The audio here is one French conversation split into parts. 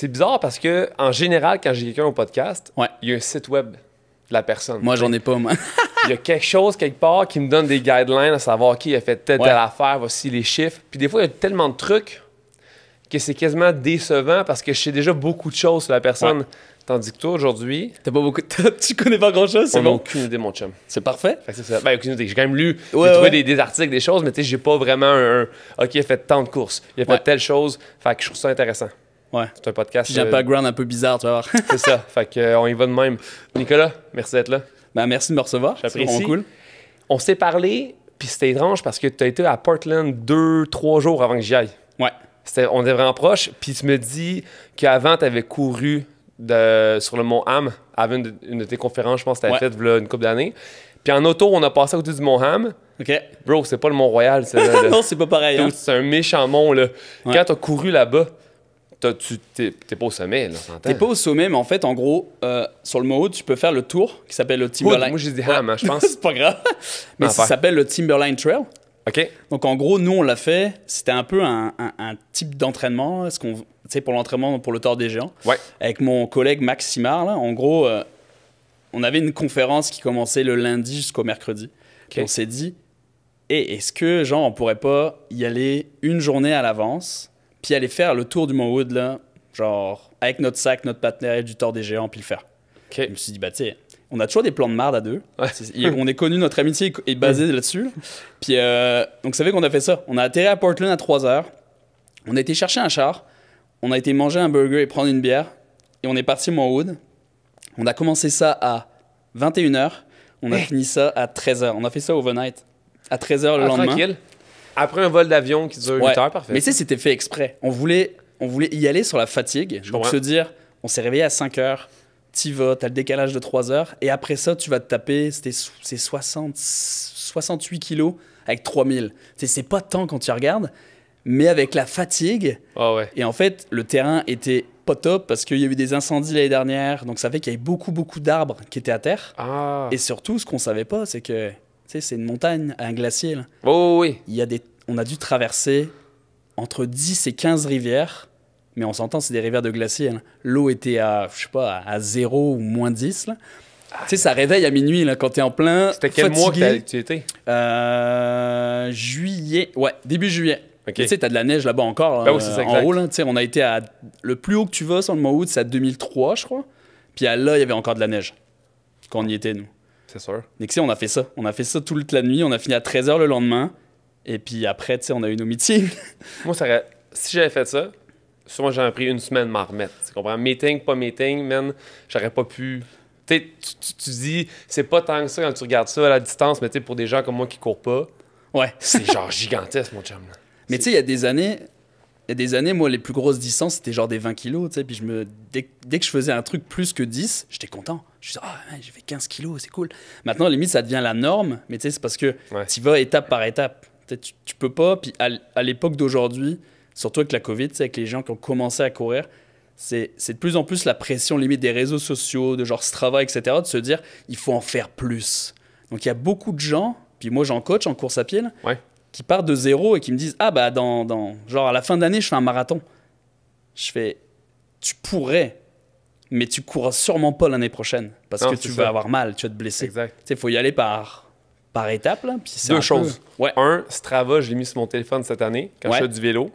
C'est bizarre parce que en général, quand j'ai quelqu'un au podcast, Ouais. il y a un site web de la personne. Moi, j'en ai pas, moi. Il y a quelque chose quelque part qui me donne des guidelines à savoir qui a fait telle affaire, voici les chiffres. Puis des fois, il y a tellement de trucs que c'est quasiment décevant parce que je sais déjà beaucoup de choses sur la personne. Ouais. Tandis que toi, aujourd'hui, T'as pas beaucoup tu connais pas grand-chose, c'est on n'a bon. aucune idée, mon chum. C'est parfait. Fait que c'est ça. Ben, aucune idée. J'ai quand même lu, Ouais, j'ai trouvé ouais. des articles, des choses, mais tu sais, j'ai pas vraiment un OK, il a fait tant de courses, il a fait Ouais. telle chose. Fait que je trouve ça intéressant. Ouais. C'est un podcast. Puis j'ai un background un peu bizarre, tu vas voir. C'est ça. Fait que, on y va de même. Nicolas, merci d'être là. Ben, merci de me recevoir. C'est J'apprécie. vraiment cool. On s'est parlé, puis c'était étrange parce que tu as été à Portland 2-3 jours avant que j'y aille. Ouais. On était vraiment proches, puis tu me dis qu'avant, tu avais couru sur le Mont Ham, avant une de tes conférences, je pense que tu avais fait une couple d'années. Puis en auto, on a passé à côté du Mont Ham. OK. Bro, c'est pas le Mont-Royal, c'est là. Non, c'est pas pareil. Hein. C'est un méchant mont, là. Ouais. Quand tu as couru là-bas, t'es pas au sommet, là, t'entends? T'es pas au sommet, mais en fait, en gros, sur le Mont Hood, tu peux faire le tour qui s'appelle le Hood, Timberline. moi, j'ai dit Ham, hein, je pense. C'est pas grave. Mais ça s'appelle le Timberline Trail. OK. Donc, en gros, nous, on l'a fait. C'était un peu un type d'entraînement. Tu sais, pour l'entraînement pour le Tour des Géants. Ouais. Avec mon collègue Max Simard, là, en gros, on avait une conférence qui commençait le lundi jusqu'au mercredi. Puis on s'est dit, est-ce que, genre, on pourrait pas y aller une journée à l'avance, puis aller faire le tour du Mont Hood, là, genre, avec notre sac, notre partenaire du Tour des Géants, puis le faire. OK. Je me suis dit, bah, tu sais, on a toujours des plans de marde à deux. Ouais. On est connu, notre amitié est basée là-dessus. Là. Puis, donc, ça fait qu'on a fait ça. On a atterri à Portland à 3 heures. On a été chercher un char. On a été manger un burger et prendre une bière. Et on est parti au Mont Hood. On a commencé ça à 21h. On a fini ça à 13h. On a fait ça overnight. À 13h le lendemain. Tranquille. Après un vol d'avion qui dure 8 heures, parfait. Mais tu sais, c'était fait exprès. On voulait y aller sur la fatigue. Donc, se dire, on s'est réveillé à 5h. T'y vas, t'as le décalage de 3 heures. Et après ça, tu vas te taper, c'est 68 kilos avec 3000. C'est pas tant quand tu regardes, mais avec la fatigue. Ah ouais. Et en fait, le terrain était pas top parce qu'il y a eu des incendies l'année dernière. Donc, ça fait qu'il y avait beaucoup d'arbres qui étaient à terre. Ah. Et surtout, ce qu'on savait pas, c'est que c'est une montagne, un glacier. Là. Oh oui. On a dû traverser entre 10 et 15 rivières. Mais on s'entend, c'est des rivières de glacier. Là. L'eau était à, je sais pas, à 0 ou moins 10. Là. Tu sais, ça réveille à minuit là, quand t'es en plein. C'était quel mois que tu étais? Juillet. Ouais, début juillet. Okay. Tu sais, t'as de la neige là-bas encore. Ben oui, c'est ça, en haut, là. Tu sais, on a été à. Le plus haut que tu vas sur le Mont Hood, c'est à 2003, je crois. Puis là, il y avait encore de la neige. Quand on y était, nous. C'est sûr. Mais tu sais, on a fait ça. On a fait ça toute la nuit. On a fini à 13h le lendemain. Et puis après, tu sais, on a eu nos meetings. Moi, si j'avais fait ça, sûrement j'aurais pris une semaine m'en remettre. Tu comprends? Meeting, pas meeting, man, j'aurais pas pu. Tu sais, tu dis, c'est pas tant que ça quand tu regardes ça à la distance, mais tu sais, pour des gens comme moi qui courent pas, ouais. C'est genre gigantesque, mon chum. Là. Mais tu sais, il y a des années, moi, les plus grosses distances, c'était genre des 20 kilos, tu sais. Puis dès que je faisais un truc plus que 10, j'étais content. Je disais, j'ai fait 15 kilos, c'est cool. Maintenant, limite, ça devient la norme, mais tu sais, c'est parce que tu vas étape par étape. Tu peux pas, puis à l'époque d'aujourd'hui, surtout avec la COVID, avec les gens qui ont commencé à courir, c'est de plus en plus la pression limite des réseaux sociaux, de genre Strava, etc., de se dire, il faut en faire plus. Donc, il y a beaucoup de gens, puis moi, j'en coach en course à pied, là, qui partent de zéro et qui me disent, genre à la fin d'année, je fais un marathon. Je fais, tu pourrais, mais tu courras sûrement pas l'année prochaine, parce que tu vas avoir mal, tu vas te blesser. Exact. Tu sais, il faut y aller par étape, là. Puis deux choses. Ouais. Un, Strava, je l'ai mis sur mon téléphone cette année, quand je fais du vélo.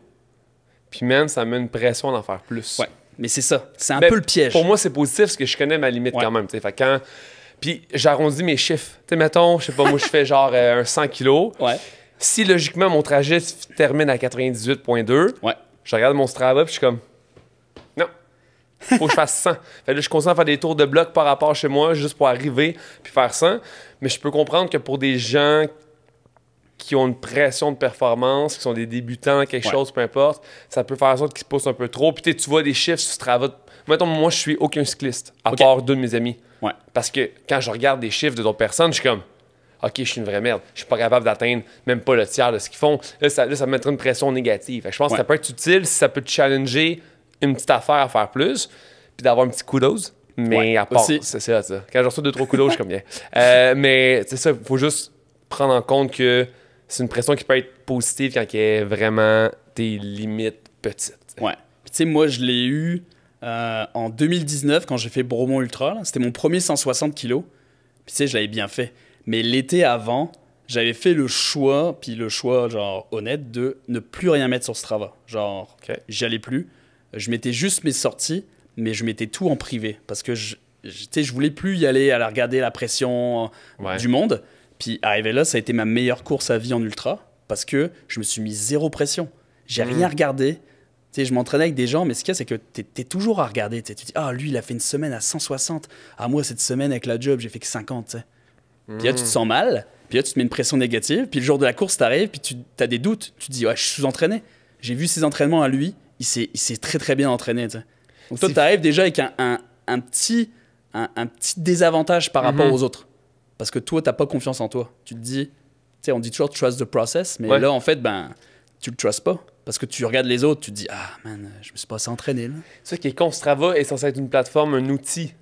Puis même, ça me met une pression d'en faire plus. Ouais. Mais c'est ça. C'est un peu le piège. Pour moi, c'est positif parce que je connais ma limite quand même. Fait quand... Puis j'arrondis mes chiffres. Tu sais, mettons, je sais pas, moi, je fais genre un 100 kilos. Ouais. Si logiquement, mon trajet se termine à 98,2, je regarde mon Strava puis je suis comme... Non. Faut que je fasse 100. Fait que là, je continue à faire des tours de bloc par rapport chez moi juste pour arriver puis faire 100. Mais je peux comprendre que pour des gens qui ont une pression de performance, qui sont des débutants, quelque chose, peu importe, ça peut faire en sorte qu'ils se poussent un peu trop. Puis tu vois des chiffres sur Strava. Mettons, moi, je suis aucun cycliste, à part deux de mes amis. Ouais. Parce que quand je regarde des chiffres de d'autres personnes, je suis comme, OK, je suis une vraie merde. Je suis pas capable d'atteindre même pas le tiers de ce qu'ils font. Là, ça me mettrait une pression négative. Fait que je pense que ça peut être utile si ça peut te challenger une petite affaire à faire plus, puis d'avoir un petit kudos. Mais à part, c'est ça. Quand je reçois 2-3 kudos, je suis comme bien. Mais c'est ça, il faut juste prendre en compte que c'est une pression qui peut être positive quand il y a vraiment des limites petites. Ouais. Puis tu sais, moi, je l'ai eu en 2019, quand j'ai fait Bromont Ultra. C'était mon premier 160 kilos. Puis tu sais, je l'avais bien fait. Mais l'été avant, j'avais fait le choix, puis le choix genre honnête, de ne plus rien mettre sur Strava. Genre, j'y allais plus. Je mettais juste mes sorties, mais je mettais tout en privé. Parce que je voulais plus y aller, aller regarder la pression du monde. Puis arrivé là, ça a été ma meilleure course à vie en ultra. Parce que je me suis mis zéro pression. J'ai rien regardé. Tu sais, je m'entraînais avec des gens, mais ce qu'il y a, c'est que tu es toujours à regarder. Tu dis, ah, lui, il a fait une semaine à 160. Ah, moi, cette semaine, avec la job, j'ai fait que 50. T'sais. Puis là, tu te sens mal. Puis là, tu te mets une pression négative. Puis le jour de la course, tu arrives, puis tu as des doutes. Tu te dis, ouais, je suis sous-entraîné. J'ai vu ses entraînements à lui. Il s'est très, très bien entraîné. T'sais. Donc toi, tu arrives déjà avec un petit désavantage par rapport aux autres. Parce que toi, tu n'as pas confiance en toi. Tu te dis... On dit toujours trust the process, mais là, en fait, tu le trustes pas. Parce que tu regardes les autres, tu te dis, ah man, je me suis pas assez entraîné. C'est ça qui est con. Strava est censé être une plateforme, un outil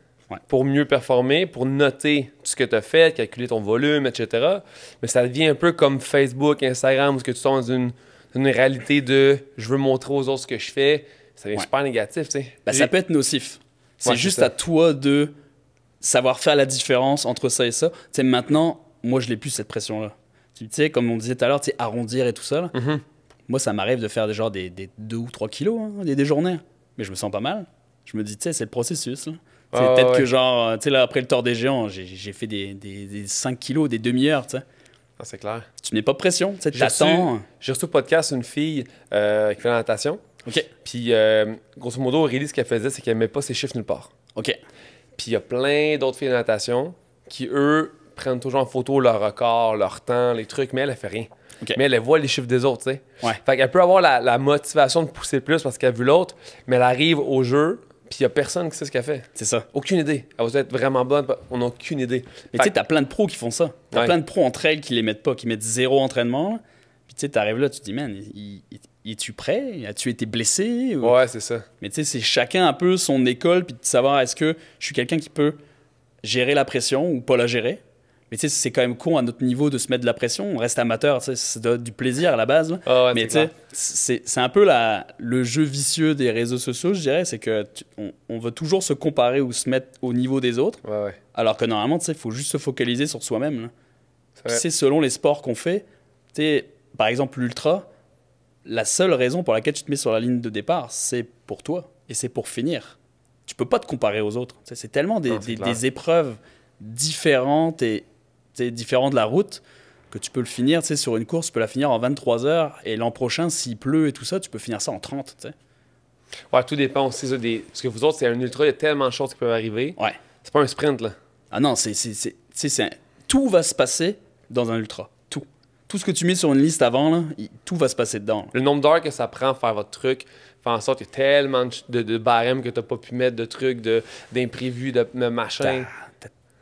pour mieux performer, pour noter tout ce que tu as fait, calculer ton volume, etc. Mais ça devient un peu comme Facebook, Instagram, où tu tombes dans une réalité de je veux montrer aux autres ce que je fais. Ça devient super négatif. Ça peut être nocif. C'est juste à toi de savoir faire la différence entre ça et ça. Maintenant, moi, je n'ai plus cette pression-là. Tu sais, comme on disait tout à l'heure, arrondir et tout ça. Là. Moi, ça m'arrive de faire des 2 ou 3 kilos, des journées. Mais je me sens pas mal. Je me dis, tu sais, c'est le processus. C'est peut-être que genre, tu sais, là, après le Tour des Géants, j'ai fait des 5 kilos, des demi-heures, tu sais. Ah, c'est clair. Tu mets pas de pression, tu sais, t'attends. J'ai reçu au podcast une fille qui fait la natation. OK. Puis, grosso modo, Aurélie, ce qu'elle faisait, c'est qu'elle met pas ses chiffres nulle part. OK. Puis, il y a plein d'autres filles de natation qui, eux, prennent toujours en photo leur record, leur temps, les trucs, mais elle fait rien. Mais elle voit les chiffres des autres, tu sais. Fait qu'elle peut avoir la motivation de pousser plus parce qu'elle a vu l'autre, mais elle arrive au jeu, puis il n'y a personne qui sait ce qu'elle fait. C'est ça. Aucune idée. Elle va être vraiment bonne, on n'a aucune idée. Mais tu sais, t'as plein de pros qui font ça. T'as plein de pros en trail qui les mettent pas, qui mettent 0 entraînement. Puis tu sais, t'arrives là, tu te dis, man, es-tu prêt? As-tu été blessé? Ouais, c'est ça. Mais tu sais, c'est chacun un peu son école, puis de savoir est-ce que je suis quelqu'un qui peut gérer la pression ou pas la gérer. Mais tu sais, c'est quand même con à notre niveau de se mettre de la pression. On reste amateur, tu sais, ça doit être du plaisir à la base. Mais tu sais, c'est un peu le jeu vicieux des réseaux sociaux, je dirais. C'est qu'on veut toujours se comparer ou se mettre au niveau des autres. Alors que normalement, tu sais, il faut juste se focaliser sur soi-même. C'est selon les sports qu'on fait. Tu sais, par exemple, l'ultra, la seule raison pour laquelle tu te mets sur la ligne de départ, c'est pour toi et c'est pour finir. Tu peux pas te comparer aux autres. Tu sais, c'est tellement des épreuves différentes et différent de la route, que tu peux le finir, tu sais, sur une course, tu peux la finir en 23 heures, et l'an prochain, s'il pleut et tout ça, tu peux finir ça en 30, tu sais. Ouais, tout dépend aussi, ça, parce que vous autres, c'est un ultra, il y a tellement de choses qui peuvent arriver. Ouais. C'est pas un sprint, là. Ah non, tout va se passer dans un ultra. Tout. Tout ce que tu mets sur une liste avant, là, tout va se passer dedans. Là. Le nombre d'heures que ça prend à faire votre truc, fait en sorte qu'il y a tellement de barèmes que t'as pas pu mettre, de trucs, d'imprévus, de machin.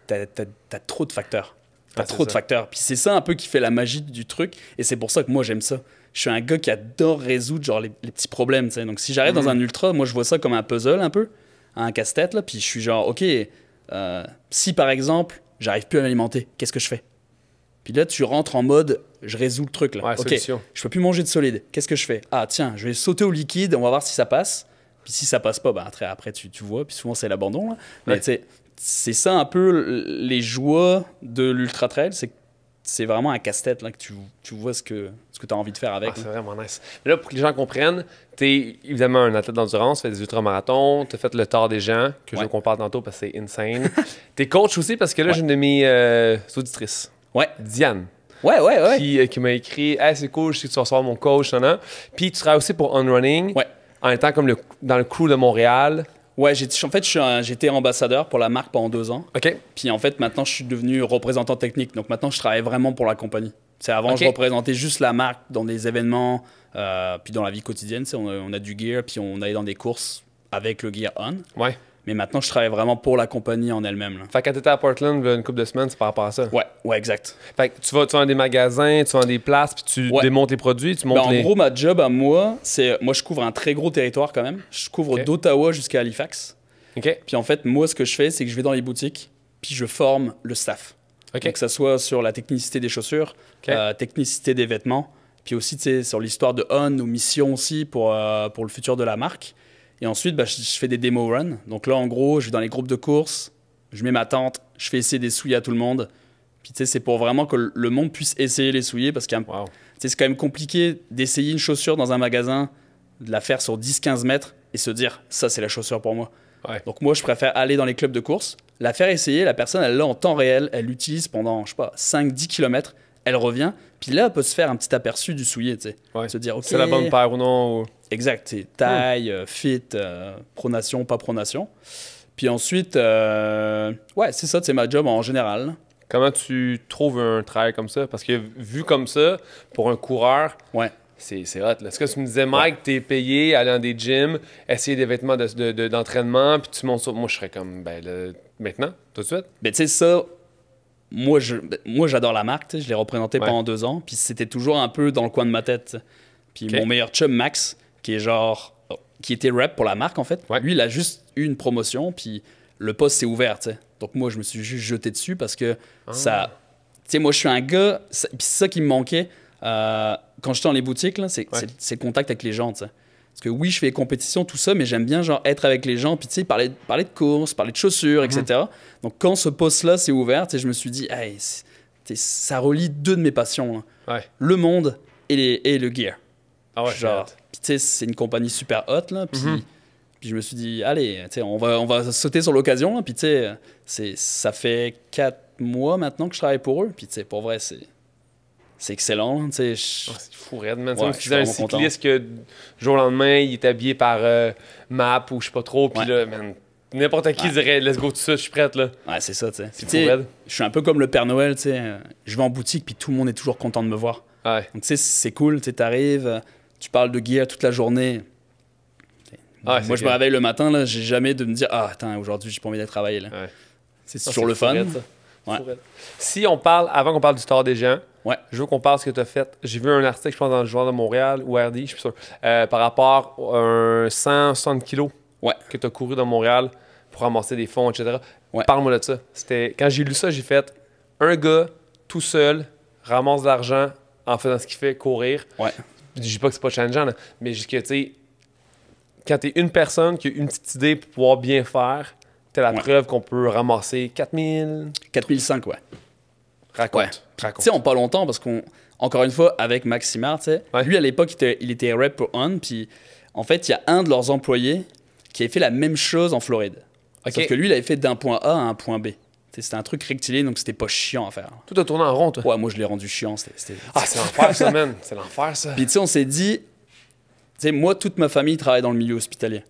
T'as trop de facteurs. T'as trop de facteurs. Puis c'est ça un peu qui fait la magie du truc. Et c'est pour ça que moi, j'aime ça. Je suis un gars qui adore résoudre genre les petits problèmes. T'sais. Donc si j'arrive dans un ultra, moi, je vois ça comme un puzzle un peu, un casse-tête. Là, puis je suis genre, OK, si par exemple, j'arrive plus à m'alimenter, qu'est-ce que je fais? Puis là, tu rentres en mode, je résous le truc. Là. Ouais, OK, solution. je peux plus manger de solide. Qu'est-ce que je fais? Ah tiens, je vais sauter au liquide, on va voir si ça passe. Puis si ça passe pas, bah, après tu vois. Puis souvent, c'est l'abandon. Là. Mais tu sais, c'est ça un peu les joies de l'ultra trail, c'est vraiment un casse-tête là, que tu vois ce que tu as envie de faire avec. Ah, c'est vraiment nice. Mais là, pour que les gens comprennent, tu es évidemment un athlète d'endurance, tu fais des ultramarathons, tu as fait le Tour des Géants, que je veux qu'on parle tantôt parce que c'est insane. Tu es coach aussi parce que là, j'ai une de mes auditrices, Diane. Qui m'a écrit « Hey, c'est cool, je sais que tu vas recevoir mon coach. » Puis tu travailles aussi pour On Running, en étant comme dans le crew de Montréal. Ouais, j'étais ambassadeur pour la marque pendant 2 ans. OK. Puis en fait, maintenant, je suis devenu représentant technique. Donc maintenant, je travaille vraiment pour la compagnie. Avant, je représentais juste la marque dans des événements, puis dans la vie quotidienne. On a du gear, puis on allait dans des courses avec le gear on. Ouais. Mais maintenant, je travaille vraiment pour la compagnie en elle-même. Là. Fait que quand t'étais à Portland, une couple de semaines, c'est par rapport à ça? Ouais, exact. Fait que tu vas dans des magasins, tu vas dans des places, puis tu démontes les produits, tu montes en gros, ma job à moi, moi, je couvre un très gros territoire quand même. Je couvre d'Ottawa jusqu'à Halifax. Puis en fait, moi, ce que je fais, c'est que je vais dans les boutiques, puis je forme le staff. Donc, que ça soit sur la technicité des chaussures, technicité des vêtements, puis aussi sur l'histoire de On, nos missions aussi pour le futur de la marque. Et ensuite, bah, je fais des démo runs. Donc là, en gros, je vais dans les groupes de course, je mets ma tente, je fais essayer des souliers à tout le monde. Puis tu sais, c'est pour vraiment que le monde puisse essayer les souliers parce que c'est quand même compliqué d'essayer une chaussure dans un magasin, de la faire sur 10-15 mètres et se dire, ça, c'est la chaussure pour moi. Ouais. Donc moi, je préfère aller dans les clubs de course, la faire essayer, la personne, elle l'a en temps réel, elle l'utilise pendant, je sais pas, 5-10 km, elle revient, puis là, elle peut se faire un petit aperçu du soulier, tu sais. Ouais. Se dire, ok. C'est la bonne paire ou non. Ou... Exact, c'est taille, fit, pronation, pas pronation. Puis ensuite, ouais, c'est ça, c'est ma job en général. Comment tu trouves un travail comme ça? Parce que vu comme ça, pour un coureur, ouais. C'est hot. Est-ce que tu me disais, Mike, t'es payé, aller dans des gyms, essayer des vêtements d'entraînement, puis tu montes ça. Moi, je serais comme, ben là, maintenant, tout de suite. Ben, tu sais, ça, moi, j'adore la marque. Je l'ai représenté pendant 2 ans, puis c'était toujours un peu dans le coin de ma tête. Puis mon meilleur chum, Max, qui était rep pour la marque, en fait, lui, il a juste eu une promotion, puis le poste s'est ouvert, tu sais. Donc, moi, je me suis juste jeté dessus parce que ça. Tu sais, moi, je suis un gars, puis c'est ça qui me manquait. Quand j'étais dans les boutiques, c'est le contact avec les gens, tu sais. Parce que oui, je fais des compétitions, tout ça, mais j'aime bien genre être avec les gens, puis tu sais, parler de courses, parler de chaussures, etc. Donc quand ce poste-là s'est ouvert, je me suis dit, hey, ça relie 2 de mes passions, là. Le monde et le gear. Ah ouais, genre, puis tu sais, c'est une compagnie super hot, là, puis je me suis dit, allez, on va sauter sur l'occasion, puis tu sais, ça fait 4 mois maintenant que je travaille pour eux, puis tu sais, pour vrai, c'est excellent, tu sais. C'est fou, raide, man. Ouais, tu disais un cycliste que jour au lendemain, il est habillé par Map ou je sais pas trop, puis là, man, n'importe qui dirait let's go tout ça, je suis prête, là. Ouais, c'est ça, tu sais. C'est fou, raide. Je suis un peu comme le Père Noël, tu sais. Je vais en boutique, puis tout le monde est toujours content de me voir. Ouais. Donc, tu sais, c'est cool, tu sais, t'arrives, tu parles de gear toute la journée. Moi, je me réveille le matin, là, j'ai jamais de me dire, ah, attends, aujourd'hui, j'ai pas envie d'aller travailler, là. Ouais. C'est toujours le fun. Si on parle, avant qu'on parle du Store des Géants, je veux qu'on parle de ce que tu as fait. J'ai vu un article, je pense, dans le Journal de Montréal ou RD, je suis sûr, par rapport à un 160 kg que tu as couru dans Montréal pour ramasser des fonds, etc. Parle-moi de ça. Quand j'ai lu ça, j'ai fait un gars tout seul ramasse de l'argent en faisant ce qu'il fait, courir. Je dis pas que c'est pas challengeant, là, mais juste que, tu sais, quand tu es une personne qui a une petite idée pour pouvoir bien faire, t'as la preuve qu'on peut ramasser 4000... 4005, Raconte. Tu sais, on pas longtemps parce encore une fois, avec Maximard, tu sais, lui, à l'époque, il était rep pour On, puis en fait, il y a un de leurs employés qui avait fait la même chose en Floride. Sauf que lui, il avait fait d'un point A à un point B. C'était un truc rectiligne, donc c'était pas chiant à faire. Tout a tourné en rond, toi. Ouais, moi, je l'ai rendu chiant. Ah, c'est l'enfer, ça, man. C'est l'enfer, ça. Puis, tu sais, on s'est dit... Tu sais, moi, toute ma famille travaille dans le milieu hospitalier.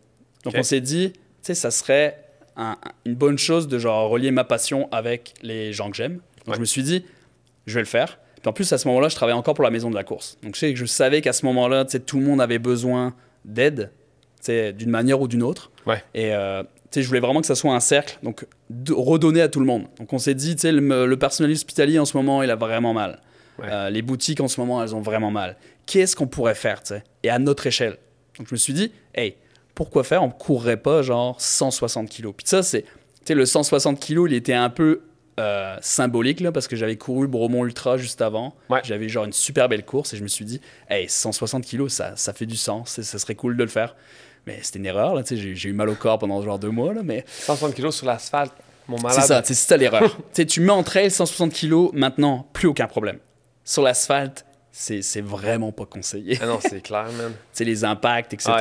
Donc, on s'est dit, tu sais, ça serait une bonne chose de genre relier ma passion avec les gens que j'aime. Donc, je me suis dit, je vais le faire. Puis, en plus, à ce moment-là, je travaillais encore pour la maison de la course. Donc, je savais qu'à ce moment-là, tu sais, tout le monde avait besoin d'aide, tu sais, d'une manière ou d'une autre. Et... tu sais, je voulais vraiment que ça soit un cercle, donc redonner à tout le monde. Donc on s'est dit, tu sais, le personnel hospitalier en ce moment, il a vraiment mal. Les boutiques en ce moment, elles ont vraiment mal. Qu'est-ce qu'on pourrait faire, tu sais, et à notre échelle? Donc je me suis dit, hey, pourquoi faire? On ne courrait pas genre 160 kilos. Puis ça, tu sais, le 160 kilos, il était un peu symbolique là, parce que j'avais couru le Bromont Ultra juste avant. J'avais genre une super belle course et je me suis dit, hey, 160 kilos, ça fait du sens, ça serait cool de le faire. Mais c'était une erreur, là, j'ai eu mal au corps pendant genre 2 mois. Là, mais... 160 kilos sur l'asphalte, mon malade. C'est ça l'erreur. Tu mets en trail 160 kilos, maintenant, plus aucun problème. Sur l'asphalte, c'est vraiment pas conseillé. Ah non, c'est clair, man. Les impacts, etc.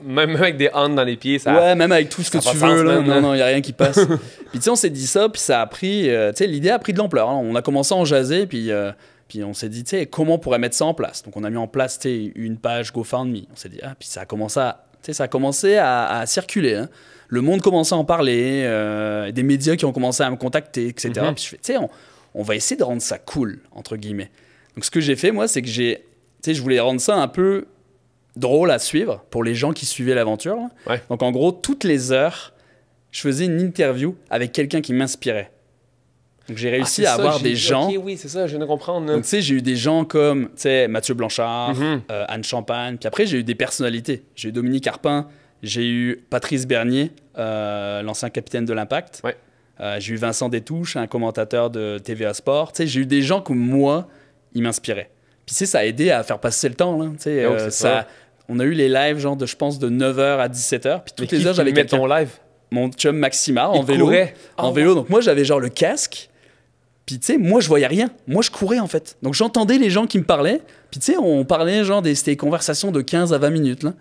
Même avec des hanches dans les pieds, ça... Ouais, même avec tout ce que tu veux, là, non, il n'y a rien qui passe. Puis tu sais, on s'est dit ça, puis ça a pris... tu sais, l'idée a pris de l'ampleur. Hein. On a commencé à en jaser, puis on s'est dit, tu sais, comment on pourrait mettre ça en place? Donc on a mis en place, tu sais, une page GoFundMe. On s'est dit, puis ça a commencé à circuler. Hein. Le monde commençait à en parler, des médias qui ont commencé à me contacter, etc. Puis je fais, tu sais, on va essayer de rendre ça cool, entre guillemets. Donc ce que j'ai fait, moi, c'est que je voulais rendre ça un peu drôle à suivre pour les gens qui suivaient l'aventure. Donc en gros, toutes les heures, je faisais une interview avec quelqu'un qui m'inspirait. Donc j'ai réussi à avoir des gens... Oui, c'est ça, je viens de comprendre. Donc tu sais, j'ai eu des gens comme Mathieu Blanchard, Anne Champagne, puis après j'ai eu des personnalités. J'ai eu Dominique Arpin, j'ai eu Patrice Bernier, l'ancien capitaine de l'Impact. J'ai eu Vincent Détouche, un commentateur de TVA Sport. Tu sais, j'ai eu des gens comme moi, ils m'inspiraient. Puis tu sais, ça a aidé à faire passer le temps. Là. on a eu les lives, genre, je pense, de 9h à 17h. Puis toutes les heures, j'avais quelqu'un. Ton live? Mon chum Maxima, en vélo. Courait. En vélo. Donc, moi, j'avais genre le casque. Puis, tu sais, moi, je voyais rien. Moi, je courais, en fait. Donc, j'entendais les gens qui me parlaient. Puis, tu sais, on parlait, genre, c'était des conversations de 15 à 20 minutes, là.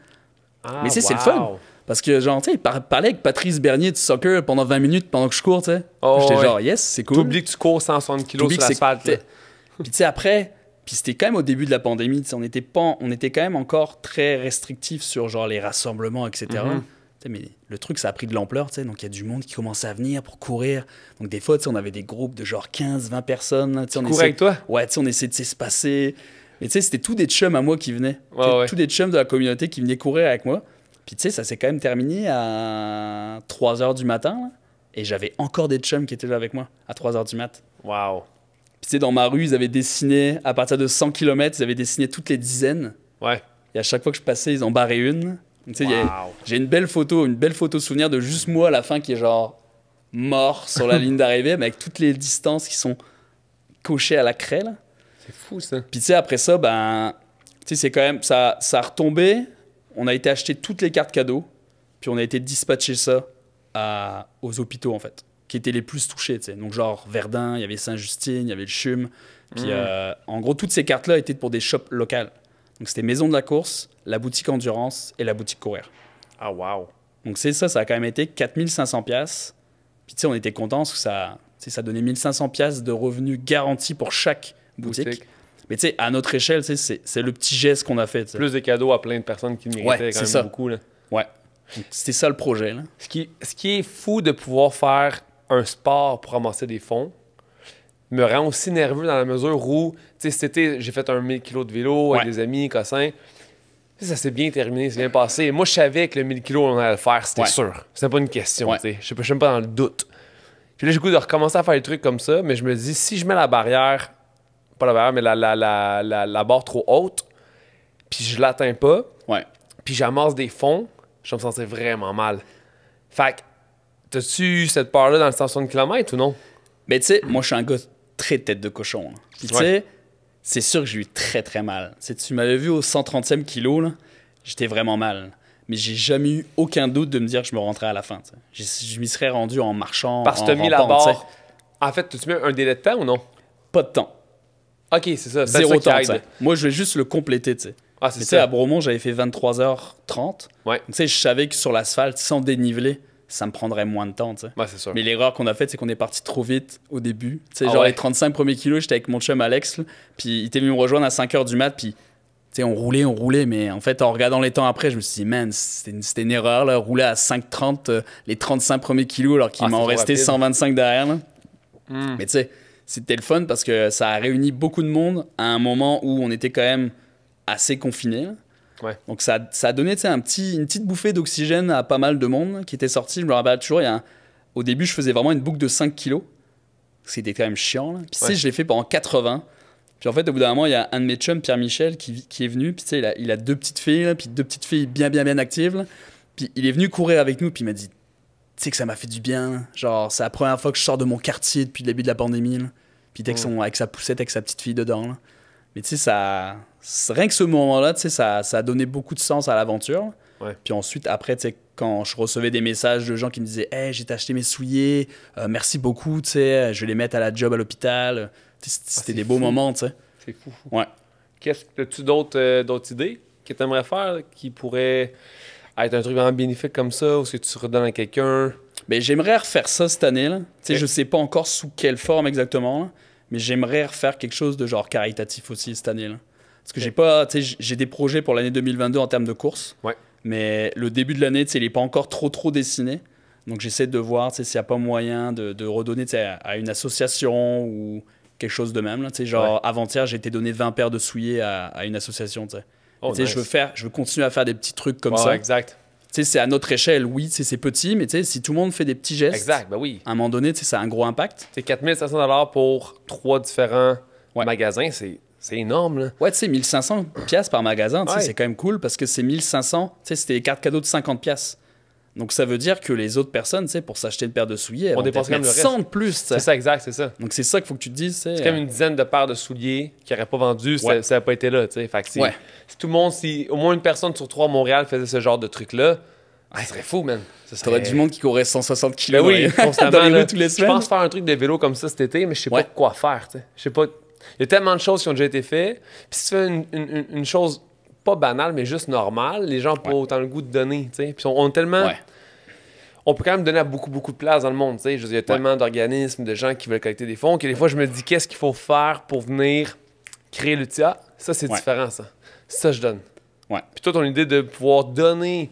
Mais tu sais, c'est le fun. Parce que, genre, tu sais, parlais avec Patrice Bernier de soccer pendant 20 minutes pendant que je cours, tu sais. J'étais genre, yes, c'est cool. T'oublies que tu cours 160 kilos sur l'asphalte. Puis, tu sais, après, puis c'était quand même au début de la pandémie, on était quand même encore très restrictif sur, genre, les rassemblements, etc. Mais le truc, ça a pris de l'ampleur, tu sais. Donc, il y a du monde qui commençait à venir pour courir. Donc, des fois, tu sais, on avait des groupes de genre 15-20 personnes. Tu courais avec toi? Ouais, tu sais, on essayait de s'espacer. Mais tu sais, c'était tous des chums à moi qui venaient. Tous des chums de la communauté qui venaient courir avec moi. Puis tu sais, ça s'est quand même terminé à 3h du matin. Là, et j'avais encore des chums qui étaient là avec moi à 3h du mat. Wow. Puis tu sais, dans ma rue, ils avaient dessiné, à partir de 100 km, ils avaient dessiné toutes les dizaines. Ouais. Et à chaque fois que je passais, ils en barraient une. Tu sais, j'ai une belle photo souvenir de juste moi à la fin qui est genre mort sur la ligne d'arrivée, mais avec toutes les distances qui sont cochées à la craie. Là. C'est fou ça. Puis tu sais, après ça, ben, tu sais, c'est quand même, ça a retombé. On a été acheter toutes les cartes cadeaux, puis on a été dispatcher ça aux hôpitaux, en fait, qui étaient les plus touchés, tu sais. Donc, genre, Verdun, il y avait Saint-Justine, il y avait le CHUM. Puis, en gros, toutes ces cartes-là étaient pour des shops locales. Donc, c'était Maison de la course, la boutique Endurance et la boutique Courir. Ah, wow. Donc, c'est ça a quand même été 4500$. Puis, tu sais, on était contents parce que ça donnait 1500$ de revenus garantis pour chaque boutique. Mais tu sais, à notre échelle, c'est le petit geste qu'on a fait. T'sais. Plus de cadeaux à plein de personnes qui méritaient quand même beaucoup. Là. Ouais. C'était ça le projet. Là. Ce qui est fou de pouvoir faire un sport pour ramasser des fonds me rend aussi nerveux dans la mesure où, tu sais, cet été, j'ai fait un 1000 kg de vélo avec des amis, cossins. Ça s'est bien terminé, c'est bien passé. Moi, je savais que le 1000 kg, on allait le faire, c'était sûr. C'était pas une question. Je suis même pas dans le doute. Puis là, j'ai le goût de recommencer à faire des trucs comme ça, mais je me dis, si je mets la barrière, pas la barrière, mais la barre trop haute, puis je l'atteins pas, puis j'amasse des fonds, je vais me sentir vraiment mal. Fait que, t'as-tu cette peur-là dans le 160 km ou non? Ben, tu sais, moi, je suis un gars très tête de cochon. Là. Puis, tu sais, c'est sûr que j'ai eu très, très mal. T'sais, tu m'avais vu au 130e kilo, là, j'étais vraiment mal. Mais j'ai jamais eu aucun doute de me dire que je me rentrais à la fin. Je m'y serais rendu en marchant, parce que t'as mis la barre... En fait, t'as-tu mis un délai de temps ou non? Pas de temps. OK, c'est ça. Zéro temps, moi, je vais juste le compléter, tu sais. Ah, c'est ça. À Bromont, j'avais fait 23h30. Ouais. Tu sais, je savais que sur l'asphalte, sans déniveler, ça me prendrait moins de temps, tu sais. Ouais, c'est sûr. Mais l'erreur qu'on a faite, c'est qu'on est parti trop vite au début. Tu sais, les 35 premiers kilos, j'étais avec mon chum Alex, là, puis il était venu me rejoindre à 5h du mat, puis... Tu sais, on roulait, mais en fait, en regardant les temps après, je me suis dit, man, c'était une erreur, là, rouler à 5,30 les 35 premiers kilos, alors qu'il m'en restait 125 derrière, là. Mais tu sais, c'était le fun parce que ça a réuni beaucoup de monde à un moment où on était quand même assez confinés. Ouais. Donc, ça a donné, tu sais, une petite bouffée d'oxygène à pas mal de monde là, qui était sorti. Je me rappelle toujours, au début, je faisais vraiment une boucle de 5 kilos. C'était quand même chiant, là. Puis, tu sais, je l'ai fait pendant 80. Puis en fait, au bout d'un moment, il y a un de mes chums, Pierre-Michel, qui est venu. Puis tu sais, il a 2 petites filles, là, puis 2 petites filles bien actives. Là. Puis il est venu courir avec nous, puis il m'a dit, tu sais que ça m'a fait du bien. Là. Genre, c'est la première fois que je sors de mon quartier depuis le début de la pandémie. Là. Puis avec sa poussette, avec sa petite fille dedans. Là. Mais tu sais, rien que ce moment-là, tu sais, ça a donné beaucoup de sens à l'aventure. Ouais. Puis ensuite, après, tu sais, quand je recevais des messages de gens qui me disaient, hey, j'ai acheté mes souliers, merci beaucoup, tu sais, je vais les mettre à la job à l'hôpital. C'était des beaux moments, tu sais. C'est fou. Ouais. As-tu d'autres idées que tu aimerais faire qui pourraient être un truc vraiment bénéfique comme ça ou est-ce que tu redonnes à quelqu'un? Ben, j'aimerais refaire ça cette année. Là. Okay. Je sais pas encore sous quelle forme exactement, là, mais j'aimerais refaire quelque chose de genre caritatif aussi cette année. Là. Parce que j'ai des projets pour l'année 2022 en termes de course, mais le début de l'année, il n'est pas encore trop dessiné. Donc j'essaie de voir s'il n'y a pas moyen de redonner à une association ou quelque chose de même. Là, genre, avant-hier, j'ai été donné 20 paires de souliers à une association. Oh, nice. Je veux continuer à faire des petits trucs comme ça. Exact. C'est à notre échelle, oui, c'est petit, mais si tout le monde fait des petits gestes, oui. À un moment donné, ça a un gros impact. C'est 4500$ pour 3 différents magasins, c'est énorme. Là. Ouais, tu sais, 1500$ par magasin, c'est quand même cool parce que c'est 1500, c'était des cartes cadeaux de 50$. Donc ça veut dire que les autres personnes, tu sais, pour s'acheter une paire de souliers, elles On vont dépense peut-être quand même mettre le reste. 100 de plus. C'est ça, exact, c'est ça. Donc c'est ça qu'il faut que tu te dises. C'est comme une dizaine de paires de souliers qui n'auraient pas vendu si ça n'avait pas été là. Fait que si tout le monde, si au moins une personne sur 3 à Montréal faisait ce genre de truc-là, ça serait fou, man. T'aurais du monde qui courait 160 km Ben oui, constamment. dans les là, rues tous les je semaines. pense faire un truc de vélo comme ça cet été, mais je sais pas quoi faire. T'sais. Je sais pas. Il y a tellement de choses qui ont déjà été faites. Puis si tu fais une chose pas banale, mais juste normale, les gens n'ont pas autant le goût de donner. T'sais. Puis on tellement. On peut quand même donner à beaucoup de place dans le monde. T'sais. Il y a tellement d'organismes, de gens qui veulent collecter des fonds que des fois, je me dis qu'est-ce qu'il faut faire pour venir créer l'outil. Ah, ça, c'est différent, ça. Ça, je donne. Puis toi, ton idée de pouvoir donner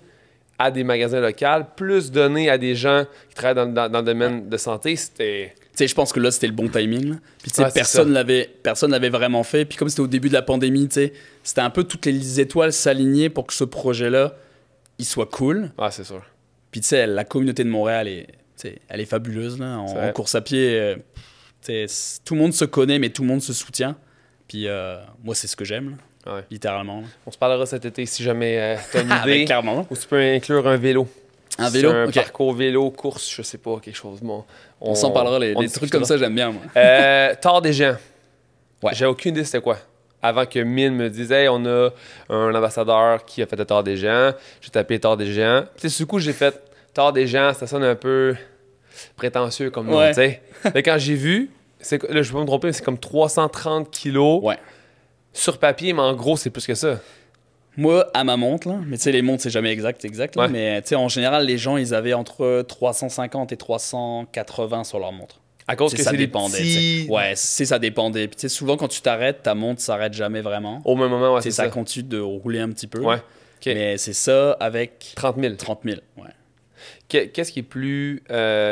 à des magasins locaux, plus donner à des gens qui travaillent dans le domaine de santé, c'était... Tu sais, je pense que là, c'était le bon timing. Là. Puis, tu sais, personne l'avait vraiment fait. Puis, comme c'était au début de la pandémie, tu sais, c'était un peu toutes les étoiles s'aligner pour que ce projet-là, il soit cool. Ah, c'est sûr. Puis, tu sais, la communauté de Montréal, elle est fabuleuse. Là. En course à pied, tout le monde se connaît, mais tout le monde se soutient. Puis, moi, c'est ce que j'aime. Littéralement. Là. On se parlera cet été si jamais tu as une idée. Clairement. Ou tu peux inclure un vélo. Un vélo? Un parcours vélo, course, je sais pas, quelque chose. Bon, on s'en parlera, les trucs comme ça, j'aime bien, moi. Tort des géants. J'ai aucune idée c'était quoi. Avant que Mine me dise, hey, on a un ambassadeur qui a fait le Tort des géants. J'ai tapé Tort des géants. Puis, du coup, j'ai fait Tort des géants, ça sonne un peu prétentieux comme nom, tu sais. Mais quand j'ai vu, là, je vais pas me tromper, c'est comme 330 kilos. Sur papier, mais en gros, c'est plus que ça. Moi, à ma montre, là, mais tu sais, les montres, c'est jamais exact, là, mais tu sais, en général, les gens, ils avaient entre 350 et 380 sur leur montre. À cause que ça c'est dépendait. Petits... Ça dépendait. Puis tu sais, souvent, quand tu t'arrêtes, ta montre s'arrête jamais vraiment. Au même moment, c'est ça. Ça continue de rouler un petit peu. Mais c'est ça avec... 30 000. 30 000, Qu'est-ce qui est plus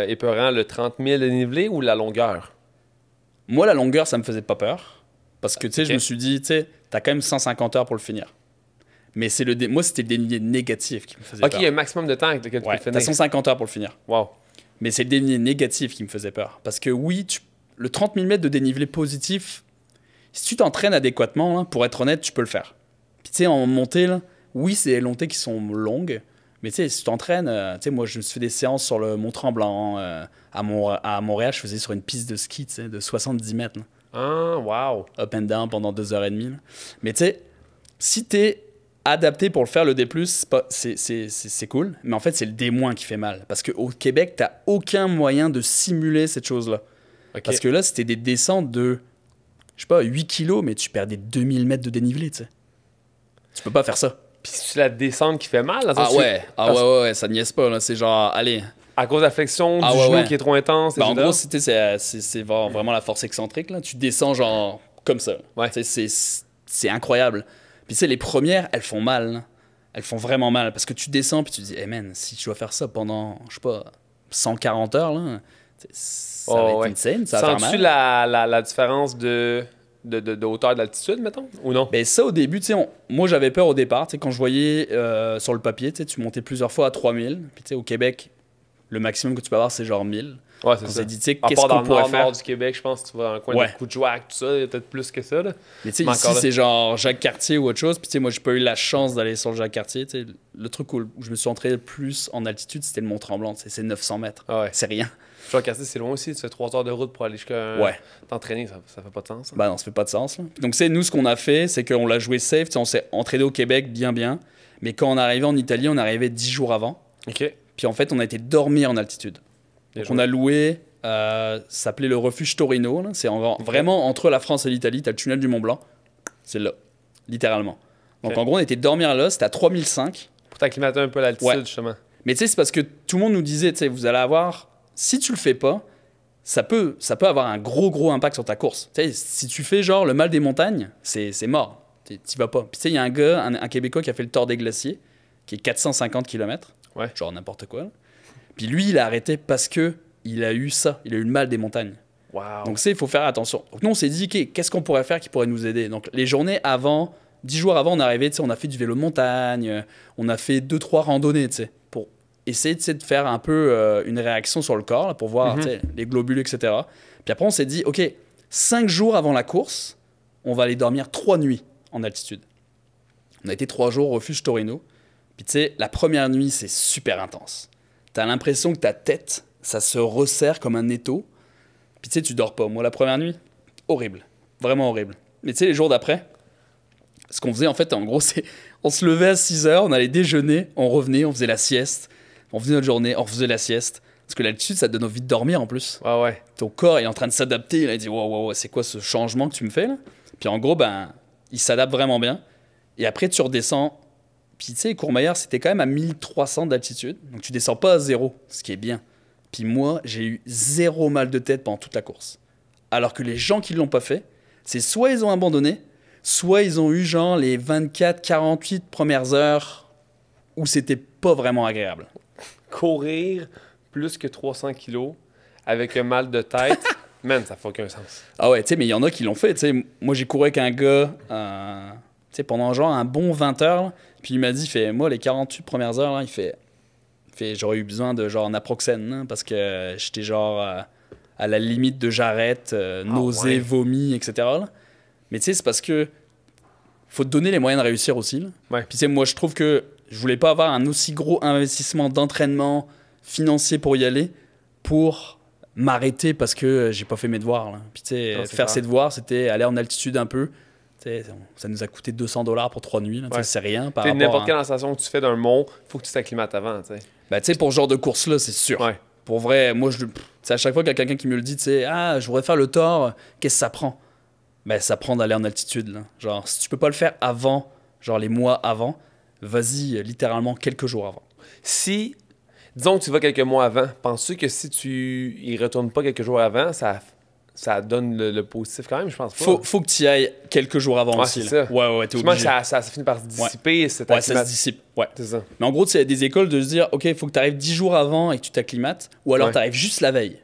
épeurant, le 30 000 dénivelé ou la longueur? Moi, la longueur, ça me faisait pas peur. Parce que, tu sais, je me suis dit, tu sais, t'as quand même 150 heures pour le finir. Mais moi, c'était le dénivelé négatif qui me faisait peur. OK, il y a un maximum de temps avec lequel tu peux le finir. T'as 150 heures pour le finir. Wow. Mais c'est le dénivelé négatif qui me faisait peur. Parce que oui, le 30 000 mètres de dénivelé positif, si tu t'entraînes adéquatement, là, pour être honnête, tu peux le faire. Puis tu sais, en montée, là, oui, c'est des montées qui sont longues. Mais tu sais, si tu t'entraînes, tu sais, moi, je me suis fait des séances sur le Mont-Tremblant. À Montréal, je faisais sur une piste de ski, tu sais, de 70 mètres. Là. Ah, wow. Up and down pendant 2h30. Là. Mais tu sais, si t'es adapté pour le faire, le D+, c'est cool. Mais en fait, c'est le D- qui fait mal. Parce qu'au Québec, t'as aucun moyen de simuler cette chose-là. Parce que là, c'était des descentes de, je sais pas, 8 kilos, mais tu perdais 2000 mètres de dénivelé, tu sais. Tu peux pas faire ça. Puis c'est la descente qui fait mal. Là, ouais, ça niaise pas. Là. C'est genre, allez... À cause de la flexion du genou qui est trop intense. En gros, c'est vraiment la force excentrique. Là. Tu descends genre comme ça. C'est incroyable. Puis tu sais, les premières, elles font mal. Là. Elles font vraiment mal. Parce que tu descends puis tu te dis, hey man, si tu dois faire ça pendant, je sais pas, 140 heures, là, ça va être insane. Ça va faire mal. Sens-tu la différence de hauteur d'altitude, mettons, ou non? Ben ça, au début, moi, j'avais peur au départ. Quand je voyais sur le papier, tu montais plusieurs fois à 3000. Puis au Québec, le maximum que tu peux avoir, c'est genre 1000. Ouais, c'est ça. On s'est dit, qu'est-ce qu'on pourrait faire? Dans le nord du Québec, je pense que tu vas dans le coin de Coudjouac, tout ça, il y a peut-être plus que ça. Là. Mais tu sais, ici, c'est genre Jacques-Cartier ou autre chose. Puis tu sais, moi, j'ai pas eu la chance d'aller sur le Jacques-Cartier. Le truc où je me suis entraîné le plus en altitude, c'était le Mont-Tremblant. C'est 900 mètres. C'est rien. Jacques-Cartier, c'est loin aussi. Tu fais 3 heures de route pour aller jusqu'à t'entraîner. Ça fait pas de sens. Hein? Ben non, ça fait pas de sens. Là. Donc, nous, ce qu'on a fait, c'est qu'on l'a joué safe. On s'est entraîné au Québec bien. Mais quand on arrivait en Italie, on arrivait 10 jours avant. OK. Puis en fait, on a été dormir en altitude. Donc, on a loué, ça s'appelait le refuge Torino. C'est vraiment entre la France et l'Italie. Tu as le tunnel du Mont Blanc. C'est là, littéralement. Donc en gros, on était dormir là. C'était à 3005. Pour t'acclimater un peu à l'altitude, justement. Mais tu sais, c'est parce que tout le monde nous disait, tu sais, vous allez avoir, si tu le fais pas, ça peut avoir un gros impact sur ta course. Tu sais, si tu fais genre le mal des montagnes, c'est mort. T'y vas pas. Puis tu sais, il y a un gars, un Québécois qui a fait le Tort des Glaciers, qui est 450 km. Genre n'importe quoi. Là. Puis lui, il a arrêté parce que il a eu ça. Il a eu le mal des montagnes. Wow. Donc, il faut faire attention. Donc, nous, on s'est dit, qu'est-ce qu'on pourrait faire qui pourrait nous aider? Donc, les journées avant, 10 jours avant, on est arrivé, on a fait du vélo de montagne, on a fait 2-3 randonnées, pour essayer de faire un peu une réaction sur le corps, là, pour voir les globules, etc. Puis après, on s'est dit, OK, 5 jours avant la course, on va aller dormir 3 nuits en altitude. On a été 3 jours au refuge Torino. Puis, tu sais, la première nuit, c'est super intense. t'as l'impression que ta tête, ça se resserre comme un étau. Puis tu sais, tu dors pas. Moi, la première nuit, horrible. Vraiment horrible. Mais tu sais, les jours d'après, ce qu'on faisait, en fait, en gros, c'est... On se levait à 6 heures, on allait déjeuner, on revenait, on faisait la sieste. On faisait notre journée, on refaisait la sieste. Parce que l'altitude, ça te donne envie de dormir en plus. Ouais. Ton corps est en train de s'adapter. Il dit, wow, c'est quoi ce changement que tu me fais là? Puis en gros, ben, il s'adapte vraiment bien. Et après, tu redescends. Puis tu sais, Courmayeur, c'était quand même à 1300 d'altitude. Donc tu descends pas à 0, ce qui est bien. Puis moi, j'ai eu 0 mal de tête pendant toute la course. Alors que les gens qui l'ont pas fait, c'est soit ils ont abandonné, soit ils ont eu genre les 24-48 premières heures où c'était pas vraiment agréable. Courir plus que 300 kilos avec un mal de tête, man, ça fait aucun sens. Ah ouais, tu sais, mais il y en a qui l'ont fait. Tu sais, moi, j'ai couru avec un gars tu sais, pendant genre un bon 20 heures. Là, puis il m'a dit, moi, les 48 premières heures, là, il fait j'aurais eu besoin de genre naproxène hein, parce que j'étais genre à la limite de j'arrête, nausée, vomi, etc. Là. Mais tu sais, c'est parce que faut te donner les moyens de réussir aussi. Là. Ouais. Puis tu sais, moi, je trouve que je voulais pas avoir un aussi gros investissement d'entraînement financier pour y aller, pour m'arrêter parce que j'ai pas fait mes devoirs. Là. Puis tu sais, faire ses devoirs, c'était aller en altitude un peu. T'sais, ça nous a coûté $200 pour 3 nuits. Ouais. C'est rien par rapport n'importe quelle sensation que tu fais d'un mont, faut que tu t'acclimates avant. Ben, pour ce genre de course-là, c'est sûr. Ouais. Pour vrai, moi, à chaque fois qu'il y a quelqu'un qui me le dit, je voudrais faire le Thor, qu'est-ce que ça prend? Ben, ça prend d'aller en altitude. Là. Genre, si tu peux pas le faire avant, genre les mois avant, vas-y littéralement quelques jours avant. Si, disons que tu vas quelques mois avant, penses-tu que si tu y retournes pas quelques jours avant, ça donne le positif quand même? Je pense pas. Faut que tu y ailles quelques jours avant aussi. C'est ça. Ouais, t'es obligé. Ça finit par se dissiper. Ouais, ça se dissipe. Ouais. C'est ça. Mais en gros, il y a des écoles de se dire, OK, il faut que tu arrives 10 jours avant et que tu t'acclimates, ou alors tu arrives juste la veille.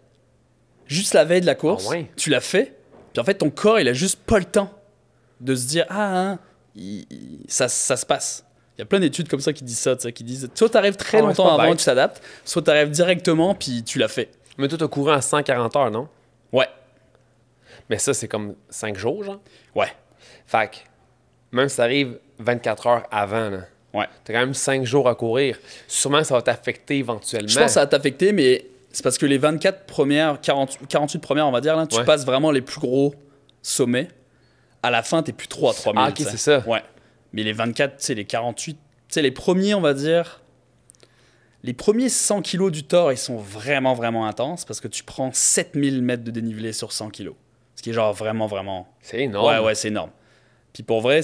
Juste la veille de la course, tu l'as fait, puis en fait, ton corps, il a juste pas le temps de se dire, ça se passe. Il y a plein d'études comme ça qui disent ça, qui disent, soit tu arrives très longtemps avant et tu t'adaptes, soit tu arrives directement, puis tu l'as fait. Mais toi, tu as couru en 140 heures, non? Ouais. Mais ça, c'est comme 5 jours, genre? Ouais. Fait que, même si ça arrive 24 heures avant, là, t'as quand même 5 jours à courir. Sûrement que ça va t'affecter éventuellement. Je pense que ça va t'affecter, mais c'est parce que les 24 premières, 48 premières, on va dire, là, tu passes vraiment les plus gros sommets. À la fin, t'es plus trop à 3000. Ah, ok, c'est ça. Ouais. Mais les 24, tu sais, les 48, tu sais, les premiers, on va dire, les premiers 100 kilos du Thor, ils sont vraiment, vraiment intenses parce que tu prends 7000 mètres de dénivelé sur 100 kilos. Ce qui est genre vraiment, vraiment... C'est énorme. Ouais, c'est énorme. Puis pour vrai,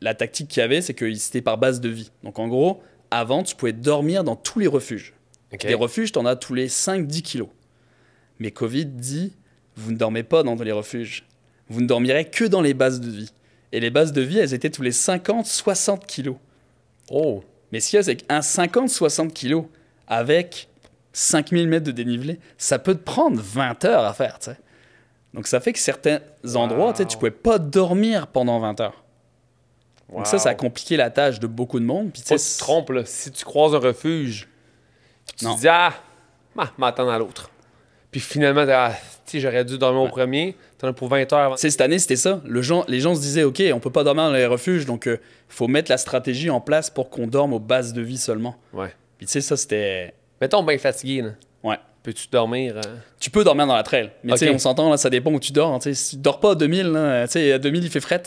la tactique qu'il y avait, c'est que c'était par base de vie. Donc en gros, avant, tu pouvais dormir dans tous les refuges. Okay. Les refuges, t'en as tous les 5-10 kilos. Mais Covid dit, vous ne dormez pas dans les refuges. Vous ne dormirez que dans les bases de vie. Et les bases de vie, elles étaient tous les 50-60 kilos. Oh! Mais ce qu'il y a, c'est qu'un 50-60 kilos avec 5000 mètres de dénivelé, ça peut te prendre 20 heures à faire, tu sais. Donc ça fait que certains endroits, tu pouvais pas dormir pendant 20 heures. Donc ça a compliqué la tâche de beaucoup de monde. Puis, tu te trompes, là. Si tu croises un refuge, tu te dis, m'attends à l'autre. Puis finalement, j'aurais dû dormir au premier, t'en as pour 20 heures avant. Cette année, c'était ça. Les gens se disaient, OK, on peut pas dormir dans les refuges, donc faut mettre la stratégie en place pour qu'on dorme aux bases de vie seulement. Ouais. Puis tu sais, ça, c'était... Mettons bien fatigué, là. Ouais. Peux-tu dormir? Tu peux dormir dans la trail. Mais tu sais, on s'entend, là, ça dépend où tu dors. T'sais, si tu dors pas à 2000, là, à 2000, il fait fret.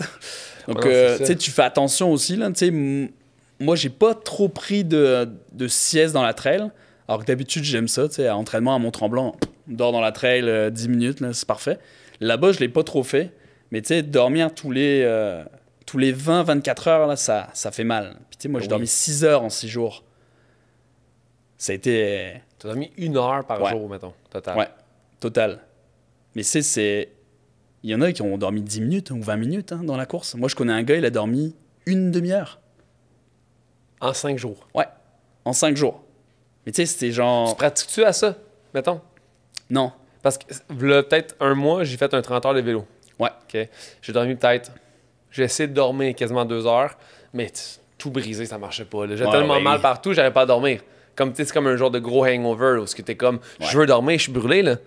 Donc, tu fais attention aussi. Là, moi, j'ai pas trop pris de sieste dans la trail. Alors que d'habitude, j'aime ça. À entraînement à Mont-Tremblant, on dort dans la trail 10 minutes, c'est parfait. Là-bas, je l'ai pas trop fait. Mais dormir tous les 20-24 heures, là, ça fait mal. Puis moi, j'ai dormi 6 heures en 6 jours. Ça a été... Tu as dormi 1 heure par jour, mettons, total. Ouais, total. Mais il y en a qui ont dormi 10 minutes ou 20 minutes dans la course. Moi, je connais un gars, il a dormi une demi-heure. En 5 jours? Ouais, en 5 jours. Mais tu sais, c'était genre... Tu pratiques-tu à ça, mettons? Non. Parce que, peut-être un mois, j'ai fait un 30 heures de vélo. Ouais. OK. J'ai dormi peut-être... J'ai essayé de dormir quasiment 2 heures, mais tout brisé, ça marchait pas. J'avais tellement mal partout, j'arrivais pas à dormir. C'est comme un genre de gros hangover où t'es comme, je veux dormir, je suis brûlé, là.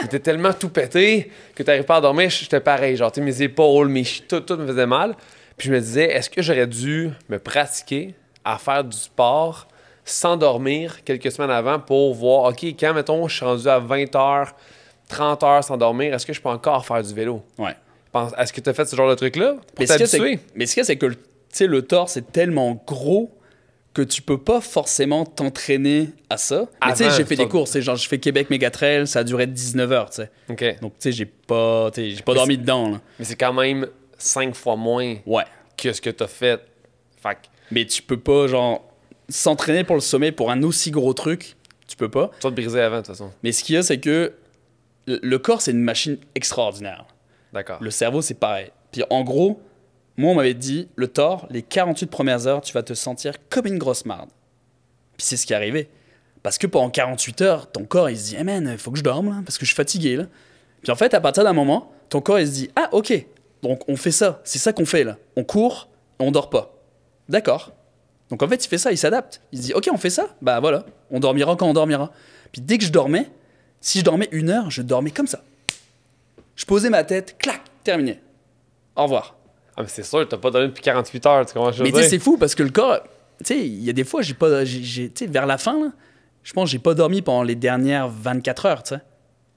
T'es tellement tout pété que t'arrives pas à dormir, j'étais pareil. Genre, mes épaules, tout me faisait mal. Puis je me disais, est-ce que j'aurais dû me pratiquer à faire du sport s'endormir quelques semaines avant pour voir, OK, quand, mettons, je suis rendu à 20 heures, 30 heures s'endormir, est-ce que je peux encore faire du vélo? Ouais. Est-ce que tu as fait ce genre de truc-là pour t'habituer? Mais ce qu'il y a, c'est que le torse est tellement gros que tu peux pas forcément t'entraîner à ça. Mais tu sais, j'ai fait des courses. Genre, je fais Québec Mégatrail, ça a duré 19 heures, tu sais. OK. Donc, tu sais, j'ai pas dormi dedans, là. Mais c'est quand même 5 fois moins que ce que tu as fait. Fait que mais tu peux pas, genre, s'entraîner pour le sommet pour un aussi gros truc. Tu peux pas. tu vas te briser avant, de toute façon. Mais ce qu'il y a, c'est que le corps, c'est une machine extraordinaire. D'accord. Le cerveau, c'est pareil. Puis en gros, moi, on m'avait dit, le Thor, les 48 premières heures, tu vas te sentir comme une grosse marde. Puis c'est ce qui est arrivé. Parce que pendant 48 heures, ton corps, il se dit, hey man, il faut que je dorme, là, parce que je suis fatigué. Là. Puis en fait, à partir d'un moment, ton corps, il se dit, ah, ok, donc on fait ça. C'est ça qu'on fait, là. On court, on dort pas. D'accord. Donc en fait, il fait ça, il s'adapte. Il se dit, ok, on fait ça. Bah voilà, on dormira quand on dormira. Puis dès que je dormais, si je dormais 1 heure, je dormais comme ça. Je posais ma tête, clac, terminé. Au revoir. Ah, mais c'est sûr, t'as pas dormi depuis 48 heures, tu comprends ce que je veux Mais tu sais, dire? c'est fou parce que le corps, tu sais, il y a des fois, tu sais, vers la fin, là, je pense que j'ai pas dormi pendant les dernières 24 heures, tu sais.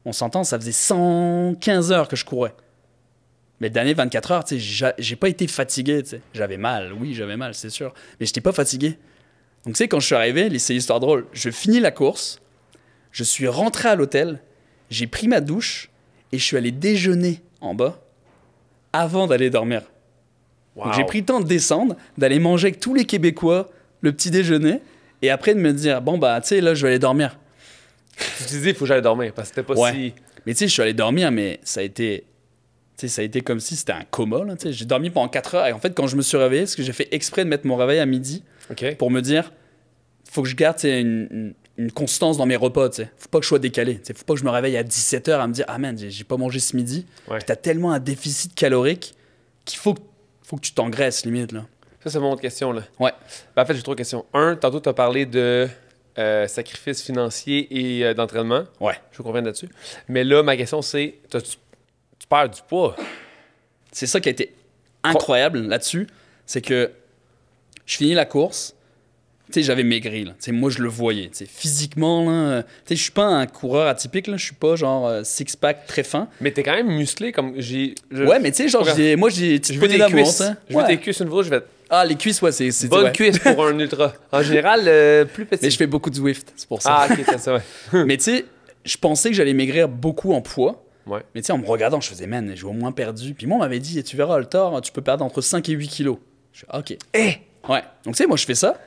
On s'entend, ça faisait 115 heures que je courais. Mais les dernières 24 heures, tu sais, j'ai pas été fatigué, tu sais. J'avais mal, oui, j'avais mal, c'est sûr. Mais j'étais pas fatigué. Donc, tu sais, quand je suis arrivé, c'est une histoire drôle. Je finis la course, je suis rentré à l'hôtel, j'ai pris ma douche et je suis allé déjeuner en bas avant d'aller dormir. Wow. Donc j'ai pris le temps de descendre, d'aller manger avec tous les Québécois le petit déjeuner et après de me dire, bon, bah, tu sais, là, je vais aller dormir. Tu te disais, il faut que j'aille dormir parce que c'était pas si. Mais tu sais, je suis allé dormir, mais ça a été comme si c'était un coma. Là, j'ai dormi pendant 4 heures et en fait, quand je me suis réveillé, parce que j'ai fait exprès de mettre mon réveil à midi pour me dire, faut que je garde une constance dans mes repas. Faut pas que je sois décalé. Faut pas que je me réveille à 17 h à me dire, ah man, j'ai pas mangé ce midi. Ouais. T'as tellement un déficit calorique qu'il faut que tu t'engraisses, limite. Là. Ça, c'est mon autre question. Là. Ouais. Ben, en fait, j'ai 3 questions. Tantôt, tu as parlé de sacrifice financier et d'entraînement. Ouais. Je conviens là-dessus. Mais là, ma question, c'est, tu perds du poids. C'est ça qui a été incroyable là-dessus. C'est que je finis la course. Tu sais, j'avais maigri, là. Tu sais, moi, je le voyais. Tu sais, physiquement, là. Tu sais, je suis pas un coureur atypique, là. Je suis pas genre six-pack très fin. Mais t'es quand même musclé, comme Ouais, mais tu sais, genre, moi, j'ai. Je veux tes cuisses. Je veux tes cuisses une fois, je vais. Ah, les cuisses, ouais, c'est. Bonne cuisse pour un ultra. En général, plus petit. Mais je fais beaucoup de Zwift, c'est pour ça. Ah, ok, c'est ça, ouais. Mais tu sais, je pensais que j'allais maigrir beaucoup en poids. Ouais. Mais tu sais, en me regardant, je faisais, man, j'ai au moins perdu. Puis moi, on m'avait dit, tu verras, le Thor, tu peux perdre entre 5 et 8 kilos. Je fais, ok. Ouais. Donc, tu sais, moi, je fais ça.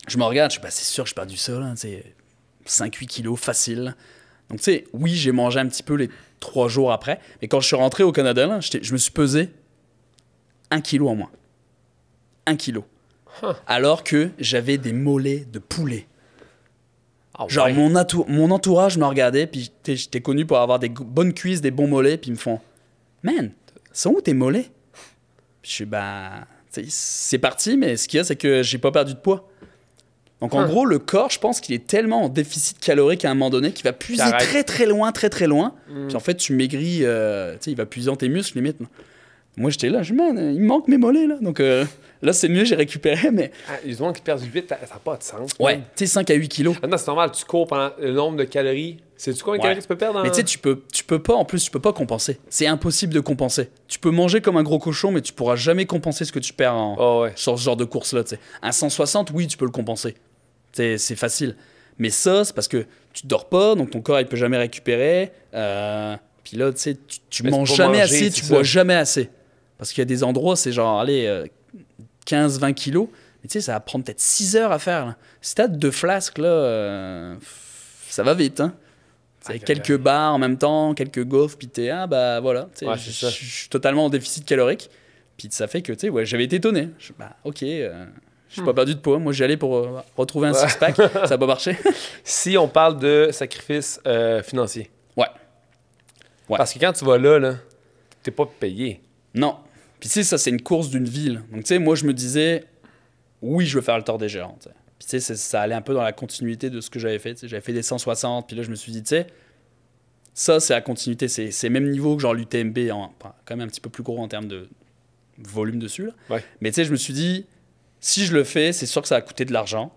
Je me regarde, je suis, bah, c'est sûr que j'ai perdu ça, là, tu sais, 5-8 kilos, facile. Donc, tu sais, oui, j'ai mangé un petit peu les 3 jours après. Mais quand je suis rentré au Canada, là, je me suis pesé 1 kilo en moins. 1 kilo. Alors que j'avais des mollets de poulet. Oh, genre, ouais. mon entourage me regardait, puis j'étais connu pour avoir des bonnes cuisses, des bons mollets, puis ils me font « Man, sont où tes mollets? » Puis je suis « Ben, c'est parti, mais ce qu'il y a, c'est que j'ai pas perdu de poids. » Donc, en gros, le corps, je pense qu'il est tellement en déficit calorique à un moment donné qu'il va puiser très, très loin, très, très loin. Puis en fait, tu maigris, tu sais, il va puiser dans tes muscles, limite. Moi, j'étais là, man, il me manque mes mollets, là. Donc là, c'est mieux, j'ai récupéré, mais... Les gens qui perdent du vite, ça n'a pas de sens. Ouais, tu sais, 5 à 8 kilos. Maintenant, c'est normal, tu cours pendant le nombre de calories. Sais-tu combien de calories tu peux perdre? Mais tu sais, tu peux pas, en plus, tu peux pas compenser. C'est impossible de compenser. Tu peux manger comme un gros cochon, mais tu pourras jamais compenser ce que tu perds sur ce genre de course-là, tu sais. Un 160, oui, tu peux le compenser. C'est facile. Mais ça, c'est parce que tu dors pas, donc ton corps, il peut jamais récupérer. Puis là, tu sais, tu manges jamais assez, tu bois jamais assez. Parce qu'il y a des endroits, c'est genre, allez, 15-20 kilos. Mais tu sais, ça va prendre peut-être 6 heures à faire. Là. Si t'as 2 flasques, là, ça va vite. Hein. Quelques bars en même temps, quelques gaufres, puis t'es, ah bah voilà. Ouais, je suis totalement en déficit calorique. Puis ça fait que, tu sais, ouais, j'avais été étonné. Bah, ok, j'ai pas perdu de poids. Moi, j'y allais pour retrouver un six-pack. Ça n'a pas marché. Si on parle de sacrifice financier. Ouais. Parce que quand tu vas là, t'es pas payé. Non. Puis tu sais, ça, c'est une course d'une ville. Donc tu sais, moi, je me disais, oui, je veux faire le Tour des Géants. T'sais. Puis tu sais, ça allait un peu dans la continuité de ce que j'avais fait. T'sais. J'avais fait des 160, puis là, je me suis dit, tu sais, ça, c'est la continuité. C'est le même niveau que genre l'UTMB, quand même un petit peu plus gros en termes de volume dessus. Là. Ouais. Mais tu sais, je me suis dit, si je le fais, c'est sûr que ça va coûter de l'argent.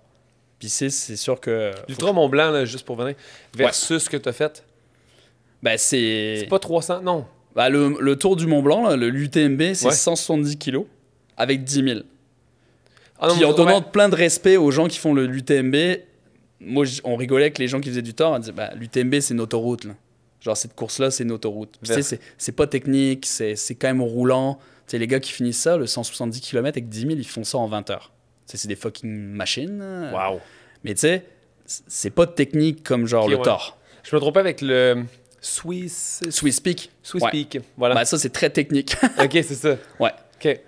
Puis c'est sûr que... L'Ultra Mont-Blanc, là, juste pour venir, versus ce que tu as fait. Ben, c'est pas 300, non. Ben, le Tour du Mont-Blanc, là, l'UTMB, c'est 170 kilos avec 10 000. Puis en donnant plein de respect aux gens qui font l'UTMB, moi, on rigolait avec les gens qui faisaient du tort. On disait, l'UTMB, c'est une autoroute. Là. Genre, cette course-là, c'est une autoroute. Tu sais, c'est pas technique, c'est quand même roulant. Tu sais, les gars qui finissent ça, le 170 km avec 10 000, ils font ça en 20 heures. Tu sais, c'est des fucking machines. Wow. Mais tu sais, c'est pas technique comme genre le Thor. Je me trompais avec le Swiss Peak. Swiss Peak, voilà. Ben, ça, c'est très technique. OK, c'est ça. Ouais. OK.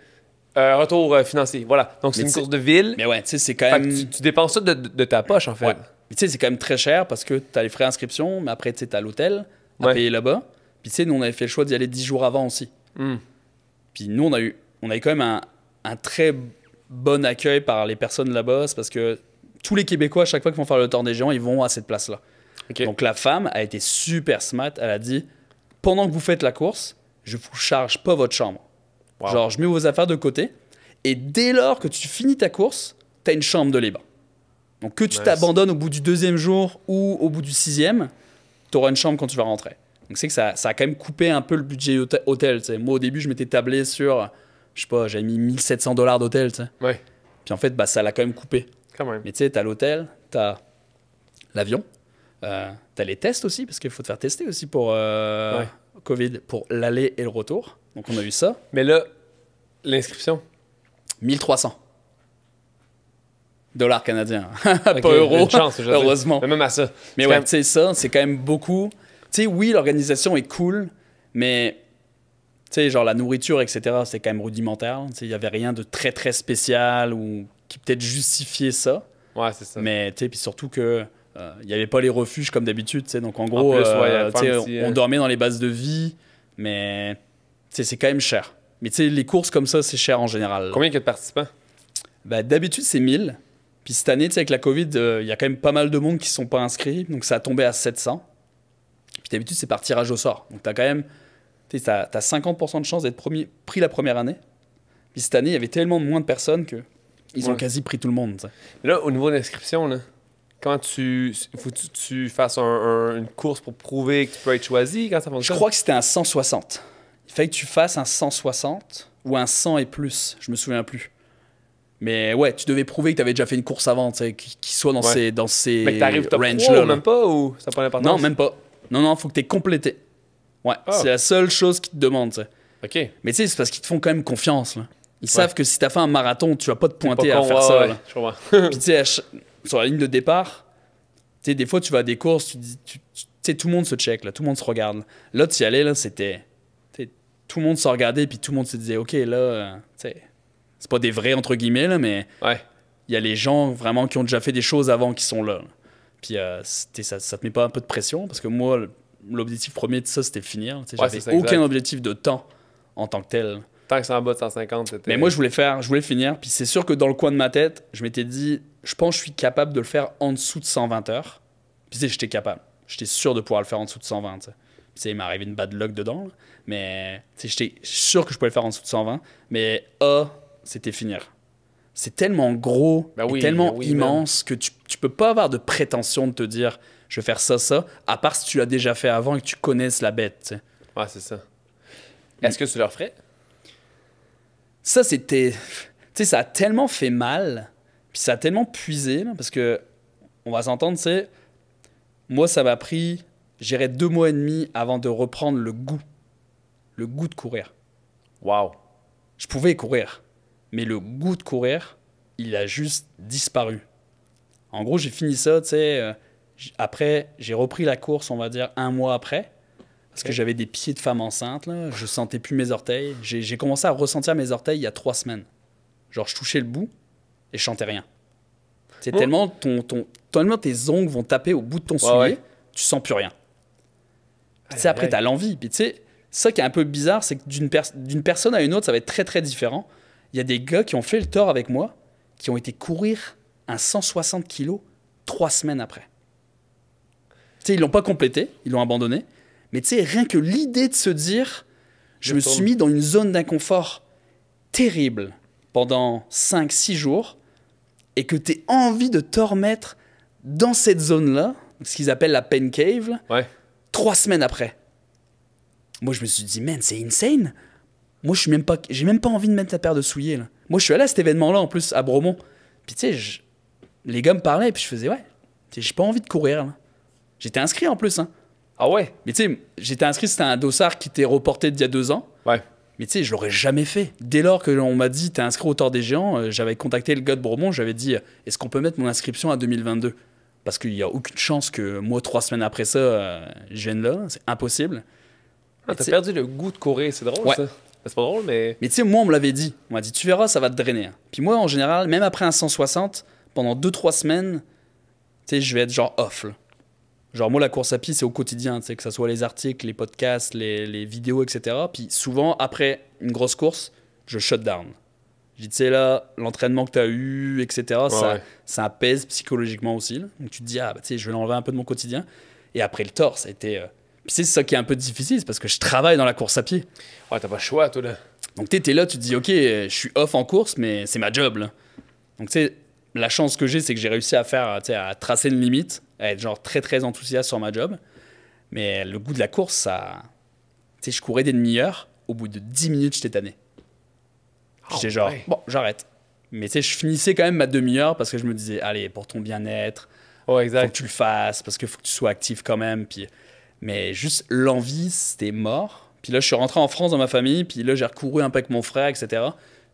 Retour financier, voilà. Donc, c'est une course de ville. Mais ouais, tu sais, c'est quand même... Tu dépenses ça de ta poche, en fait. Ouais. Mais tu sais, c'est quand même très cher parce que tu as les frais d'inscription, mais après, tu sais, tu as l'hôtel à payer là-bas. Puis tu sais, nous, on avait fait le choix d'y aller 10 jours avant aussi. Puis nous, on a eu quand même un très bon accueil par les personnes là-bas. C'est parce que tous les Québécois, à chaque fois qu'ils vont faire le Tour des Géants, ils vont à cette place-là. Okay. Donc la femme a été super smart. Elle a dit, pendant que vous faites la course, je vous charge pas votre chambre. Wow. Genre, je mets vos affaires de côté. Et dès lors que tu finis ta course, tu as une chambre de libre. Donc que tu t'abandonnes au bout du 2e jour ou au bout du 6e, tu auras une chambre quand tu vas rentrer. Donc c'est que ça a quand même coupé un peu le budget hôtel. T'sais. Moi, au début, je m'étais tablé sur, je sais pas, j'avais mis 1700 $ d'hôtel. Ouais. Puis en fait, ça l'a quand même coupé. Quand même. Mais tu sais, tu as l'hôtel, tu as l'avion, tu as les tests aussi, parce qu'il faut te faire tester aussi pour Covid, pour l'aller et le retour. Donc on a eu ça. Mais là, l'inscription 1300 $ canadiens. Pas euros. Une chance, heureusement. Même à ça. Mais ouais, tu sais, ça, c'est quand même beaucoup. Tu sais, oui, l'organisation est cool, mais tu sais, genre la nourriture, etc., c'est quand même rudimentaire. Tu sais, il n'y avait rien de très, très spécial ou qui peut-être justifiait ça. Ouais, c'est ça. Mais tu sais, puis surtout que il n'y avait pas les refuges comme d'habitude. Tu sais, donc en gros, on dormait dans les bases de vie, mais tu sais, c'est quand même cher. Mais tu sais, les courses comme ça, c'est cher en général. Combien il y a de participants? Ben, d'habitude, c'est 1000. Puis cette année, tu sais, avec la Covid, il y a quand même pas mal de monde qui ne sont pas inscrits. Donc ça a tombé à 700. Puis d'habitude, c'est par tirage au sort. Donc tu as quand même... Tu sais, t'as 50% de chance d'être pris la première année. Puis cette année, il y avait tellement moins de personnes qu'ils ont quasi pris tout le monde. T'sais. Là, au niveau de l'inscription, là, quand faut que tu fasses une course pour prouver que tu peux être choisi? Quand ça fonctionne? Je crois que c'était un 160. Il fallait que tu fasses un 160 ou un 100 et plus. Je me souviens plus. Mais ouais, tu devais prouver que tu avais déjà fait une course avant, qui soit dans ces mais t'arrives top 3 même pas, ou ça prend l'importance? Non, même pas. Non, faut que tu aies complété. Ouais, c'est la seule chose qu'ils te demandent. T'sais. OK. Mais tu sais, c'est parce qu'ils te font quand même confiance. Là. Ils savent que si tu as fait un marathon, tu vas pas te pointer à faire ça. Là. Je comprends. Puis tu sais, sur la ligne de départ, tu sais, des fois, tu vas à des courses, tu sais, tout le monde se check, là, tout le monde se regarde. Là, tu y allais, là, c'était... Tout le monde se regardait, puis tout le monde se disait, OK, là, tu sais... C'est pas des vrais, entre guillemets, là, mais il y a les gens vraiment qui ont déjà fait des choses avant qui sont là. Puis ça te met pas un peu de pression? Parce que moi, l'objectif premier de ça, c'était finir. J'avais aucun objectif de temps en tant que tel. Tant que c'est en bas de 150, c'était... Mais moi, je voulais finir. Puis c'est sûr que dans le coin de ma tête, je m'étais dit, je pense que je suis capable de le faire en dessous de 120 heures. Puis tu sais, j'étais capable. J'étais sûr de pouvoir le faire en dessous de 120. T'sais. Puis il m'est arrivé une bad luck dedans. Là. Mais j'étais sûr que je pouvais le faire en dessous de 120. Mais c'était finir. C'est tellement gros, et tellement immense que tu peux pas avoir de prétention de te dire je vais faire ça, à part si tu l'as déjà fait avant et que tu connaisses la bête. T'sais. Ouais, c'est ça. Est-ce que tu leur ferais? Ça, c'était... Tu sais, ça a tellement fait mal, puis ça a tellement puisé, là, parce que, on va s'entendre, tu sais, moi, ça m'a pris, j'irais 2 mois et demi avant de reprendre le goût de courir. Wow. Je pouvais courir. Mais le goût de courir, il a juste disparu. En gros, j'ai fini ça, tu sais. Après, j'ai repris la course, on va dire, 1 mois après. Parce que j'avais des pieds de femme enceinte, là. Je sentais plus mes orteils. J'ai commencé à ressentir mes orteils il y a 3 semaines. Genre, je touchais le bout et je sentais rien. C'est tellement tes ongles vont taper au bout de ton soulier, tu sens plus rien. Tu sais, après, t'as l'envie. Puis tu sais, ça qui est un peu bizarre, c'est que d'une personne à une autre, ça va être très, très différent. Il y a des gars qui ont fait le tort avec moi, qui ont été courir un 160 kilos 3 semaines après. Tu sais, ils l'ont pas complété, ils l'ont abandonné. Mais tu sais, rien que l'idée de se dire, je me suis mis dans une zone d'inconfort terrible pendant 5-6 jours. et que tu aies envie de te remettre dans cette zone-là, ce qu'ils appellent la pain cave, là, 3 semaines après. Moi, je me suis dit, man, c'est insane. Moi, j'ai même pas envie de mettre ta paire de souliers. Là. Moi, je suis allé à cet événement-là, en plus, à Bromont. Puis, tu sais, les gars me parlaient, et puis je faisais, ouais, j'ai pas envie de courir. Là. J'étais inscrit, en plus. Hein. Ah ouais? Mais tu sais, j'étais inscrit, c'était un dossard qui était reporté d'il y a 2 ans. Ouais. Mais tu sais, je l'aurais jamais fait. Dès lors que l'on m'a dit, t'es inscrit au Tour des Géants, j'avais contacté le gars de Bromont, j'avais dit, est-ce qu'on peut mettre mon inscription à 2022? Parce qu'il n'y a aucune chance que moi, 3 semaines après ça, je vienne là. C'est impossible. Ah, t'as perdu le goût de courir, c'est drôle ça. C'est pas drôle, mais... Mais tu sais, moi, on me l'avait dit. On m'a dit, tu verras, ça va te drainer. Puis moi, en général, même après un 160, pendant 2-3 semaines, tu sais, je vais être genre off. Là. Genre, moi, la course à pied, c'est au quotidien, tu sais, que ce soit les articles, les podcasts, les vidéos, etc. Puis souvent, après une grosse course, je shut down. Je dis, tu sais, là, l'entraînement que tu as eu, etc., ça pèse psychologiquement aussi. Là. Donc, tu te dis, ah, bah, tu sais, je vais l'enlever un peu de mon quotidien. Et après le Tour, ça a été... Puis c'est ça qui est un peu difficile, c'est parce que je travaille dans la course à pied. Ouais, t'as pas le choix, toi, là. Donc, tu es là, tu te dis, OK, je suis off en course, mais c'est ma job, là. Donc, tu sais, la chance que j'ai, c'est que j'ai réussi à tracer une limite, à être genre très, très enthousiaste sur ma job. Mais le goût de la course, ça... Tu sais, je courais des demi-heures, au bout de 10 minutes, j'étais tanné. J'étais genre, bon, j'arrête. Mais tu sais, je finissais quand même ma demi-heure parce que je me disais, allez, pour ton bien-être, faut que tu le fasses, parce qu'il faut que tu sois actif quand même. Puis... Mais juste l'envie, c'était mort. Puis là, je suis rentré en France dans ma famille, puis là, j'ai recouru un peu avec mon frère, etc.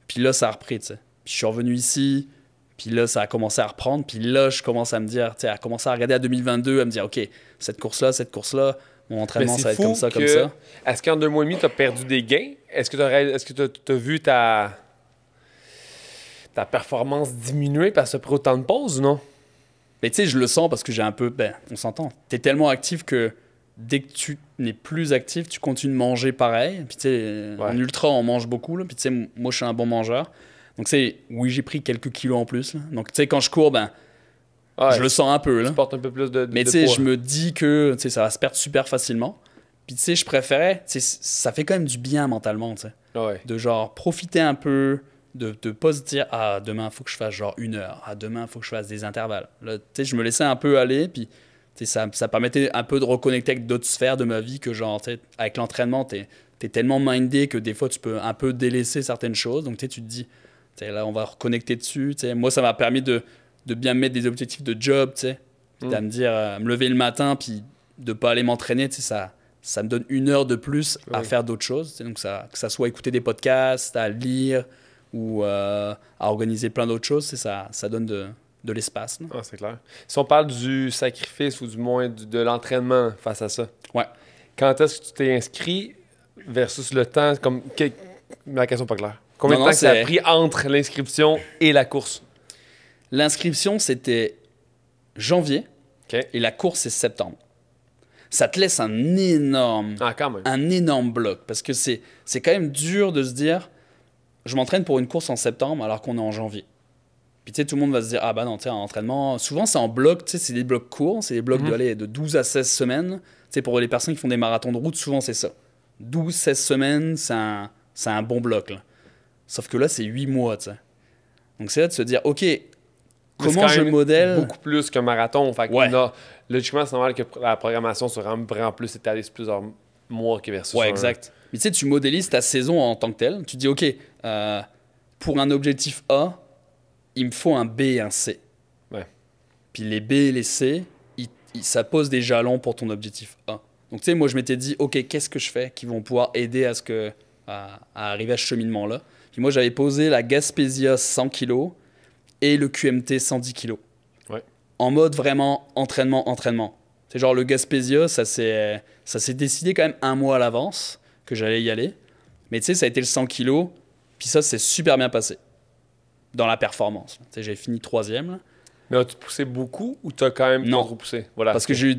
Puis là, ça a repris, tu sais. Puis je suis revenu ici, puis là, ça a commencé à reprendre. Puis là, je commence à me dire, tu sais, à commencer à regarder à 2022, à me dire, OK, cette course-là, mon entraînement, ça va être comme ça, comme ça. Est-ce qu'en 2 mois et demi, tu as perdu des gains? Est-ce que tu as vu ta performance diminuer parce que tu as pris autant de pauses ou non? Mais tu sais, je le sens parce que j'ai un peu... Ben, on s'entend. Tu es tellement actif que dès que tu n'es plus actif, tu continues de manger pareil. Puis tu sais, en ultra, on mange beaucoup. Là. Puis tu sais, moi, je suis un bon mangeur. Donc tu sais, oui, j'ai pris quelques kilos en plus. Là. Donc tu sais, quand je cours, ben... je le sens un peu. Là. Tu portes un peu plus de Mais tu sais, je me dis que ça va se perdre super facilement. Puis tu sais, je préférais... Ça fait quand même du bien mentalement, tu sais. De genre profiter un peu, de pas se dire « Ah, demain, il faut que je fasse genre 1 heure. Ah, demain, il faut que je fasse des intervalles. » Là, tu sais, je me laissais un peu aller, puis ça permettait un peu de reconnecter avec d'autres sphères de ma vie que genre, tu sais, avec l'entraînement, t'es tellement mindé que des fois, tu peux un peu délaisser certaines choses. Donc tu sais, tu te dis, tu sais, là, on va reconnecter dessus. Tu sais. Moi, ça m'a permis de bien me mettre des objectifs de job, tu sais. À me dire, me lever le matin, puis de pas aller m'entraîner, tu sais, ça me donne 1 heure de plus à faire d'autres choses. Tu sais, donc que ça soit écouter des podcasts, à lire ou à organiser plein d'autres choses, tu sais, ça donne de l'espace. Ah, c'est clair. Si on parle du sacrifice ou du moins de l'entraînement face à ça, quand est-ce que tu t'es inscrit versus le temps, comme la question n'est pas claire. Combien de temps ça a pris entre l'inscription et la course? L'inscription, c'était janvier et la course, c'est septembre. Ça te laisse un énorme bloc parce que c'est quand même dur de se dire je m'entraîne pour une course en septembre alors qu'on est en janvier. Puis tu sais, tout le monde va se dire ah bah non, tu sais, en entraînement, souvent c'est en bloc, tu sais, c'est des blocs courts, c'est des blocs de 12 à 16 semaines. Tu sais, pour les personnes qui font des marathons de route, souvent c'est ça. 12-16 semaines, c'est un bon bloc. Là. Sauf que là, c'est 8 mois, tu sais. Donc c'est là de se dire ok, comment je modèle... beaucoup plus qu'un marathon. Fait logiquement, c'est normal que la programmation soit vraiment plus étalée sur plusieurs mois que versus exact. Mais tu sais, tu modélises ta saison en tant que telle. Tu dis, OK, pour un objectif A, il me faut un B et un C. Puis les B et les C, ça pose des jalons pour ton objectif A. Donc tu sais, moi, je m'étais dit, OK, qu'est-ce que je fais qui vont pouvoir aider à arriver à ce cheminement-là? Puis moi, j'avais posé la Gaspésia 100 kg et le QMT 110 kg. En mode vraiment entraînement. C'est genre le Gaspésia, ça s'est décidé quand même 1 mois à l'avance que j'allais y aller. Mais tu sais, ça a été le 100 kg, puis ça s'est super bien passé dans la performance. Tu sais, j'ai fini 3e. Là. Mais as-tu poussé beaucoup ou t'as quand même pas trop poussé? Voilà, parce que j'ai eu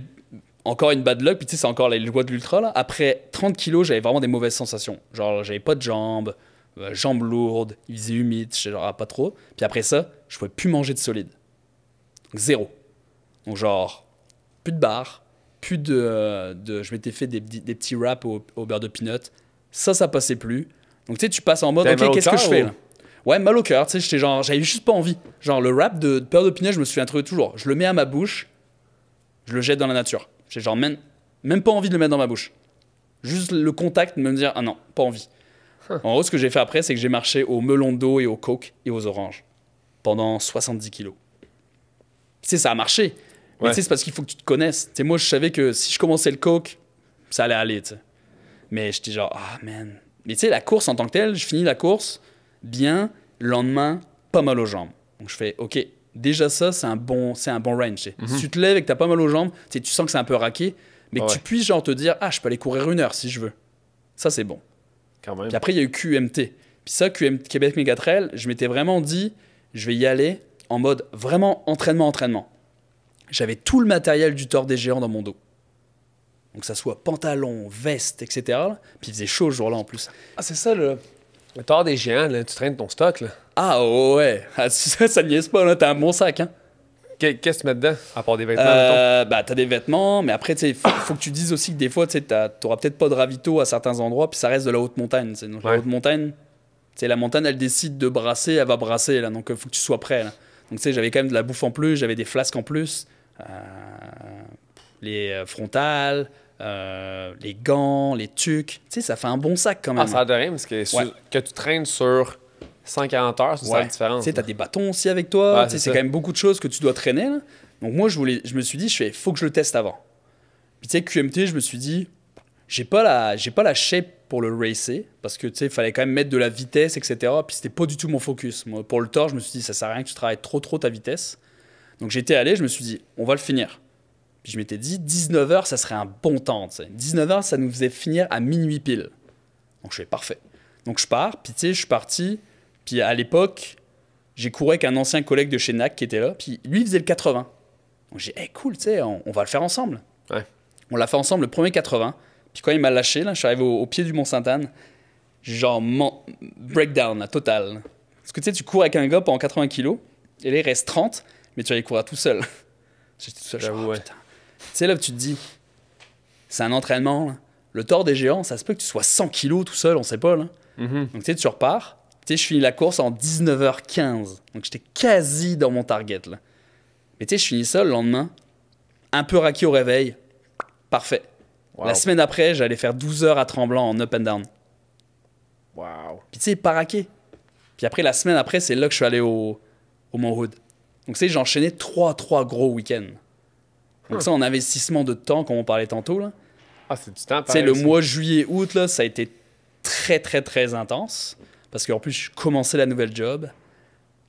encore une bad luck, puis tu sais, c'est encore les lois de l'ultra. Là. Après 30 kg, j'avais vraiment des mauvaises sensations. Genre, j'avais pas de jambes, jambes lourdes, il faisait humide, genre pas trop. Puis après ça, je pouvais plus manger de solide. Donc 0. Donc genre, plus de barres, plus je m'étais fait des petits wraps au beurre de peanut. Ça passait plus. Donc tu sais, tu passes en mode, ok, qu'est-ce que je fais là? Ouais, mal au cœur, tu sais, j'avais juste pas envie. Genre, le wrap de beurre de pinot, je me souviens toujours. Je le mets à ma bouche, je le jette dans la nature. J'ai genre même pas envie de le mettre dans ma bouche. Juste le contact de me dire, ah non, pas envie. En gros, ce que j'ai fait après, c'est que j'ai marché au melon d'eau et au coke et aux oranges pendant 70 kilos. Tu sais, ça a marché. Mais tu sais, c'est parce qu'il faut que tu te connaisses. Tu sais, moi, je savais que si je commençais le coke, ça allait aller, tu sais. Mais j'étais genre, ah man. Mais tu sais, la course en tant que telle, je finis la course bien, le lendemain, pas mal aux jambes. Donc je fais, ok, déjà ça, c'est un bon range. Si tu te lèves et que t'as pas mal aux jambes, tu sens que c'est un peu raqué, mais que tu puisses genre te dire, ah, je peux aller courir 1 heure si je veux. Ça, c'est bon. Quand même. Puis après, il y a eu QMT. Puis ça, Québec Méga Trail, je m'étais vraiment dit, je vais y aller en mode vraiment entraînement. J'avais tout le matériel du Tour des Géants dans mon dos. Donc ça soit pantalon, veste, etc. Puis il faisait chaud ce jour-là en plus. Ah, c'est ça, là. Le Tour des Géants, là, tu traînes ton stock, là. Ah ouais, ah, ça niaise pas, là, t'as un bon sac, hein. Qu'est-ce que tu mets dedans, à part des vêtements? Bah, t'as des vêtements, mais après, tu sais, faut que tu dises aussi que des fois, tu sais, t'auras peut-être pas de ravito à certains endroits, puis ça reste de la haute montagne. Donc la haute montagne, tu sais, la montagne, elle décide de brasser, elle va brasser, là, donc faut que tu sois prêt, là. Donc tu sais, j'avais quand même de la bouffe en plus, j'avais des flasques en plus, les frontales, les gants, les tucs. Tu sais, ça fait un bon sac quand même. Ah, ça a de rien, parce que tu traînes sur 140 heures, c'est ça la différence. Tu sais, t'as des bâtons aussi avec toi. C'est quand même beaucoup de choses que tu dois traîner, là. Donc moi, je me suis dit, faut que je le teste avant. Puis tu sais, QMT, je me suis dit, j'ai pas la shape pour le racer, parce que tu sais, il fallait quand même mettre de la vitesse, etc. Puis c'était pas du tout mon focus. Moi, pour le Tour, je me suis dit, ça sert à rien que tu travailles trop ta vitesse. Donc j'étais allé, je me suis dit, on va le finir. Puis je m'étais dit, 19h, ça serait un bon temps. Tu sais. 19h, ça nous faisait finir à minuit pile. Donc je fais parfait. Donc je pars, puis tu sais, je suis parti. Puis à l'époque, j'ai couru avec un ancien collègue de chez NAC qui était là. Puis lui, il faisait le 80. Donc j'ai dit, hey, cool, tu sais, on va le faire ensemble. Ouais. On l'a fait ensemble le premier 80. Puis quand il m'a lâché, là, je suis arrivé au pied du Mont-Sainte-Anne. Genre, breakdown, là, total. Parce que tu sais, tu cours avec un gars pendant 80 kilos. Et là, il reste 30. Mais tu vas aller courir tout seul. J'étais tout seul, J'avoue, putain. Tu sais, là, tu te dis, c'est un entraînement, là. Le Tour des Géants, ça se peut que tu sois 100 kilos tout seul, on sait pas, là. Donc, tu sais, tu repars. Tu sais, je finis la course en 19h15. Donc, j'étais quasi dans mon target, là. Mais tu sais, je finis ça le lendemain, un peu raqué au réveil. Parfait. Wow. La semaine après, j'allais faire 12 heures à Tremblant en up and down. Wow. Puis tu sais, pas raqué. Puis après, la semaine après, c'est là que je suis allé au Mont Hood. Donc, tu sais, j'enchaînais 3 gros week-ends. Donc, ça, en investissement de temps, comme on parlait tantôt, là. Ah, c'est du temps, tu sais, le mois juillet-août, là, ça a été très intense. Parce qu'en plus, je commençais la nouvelle job.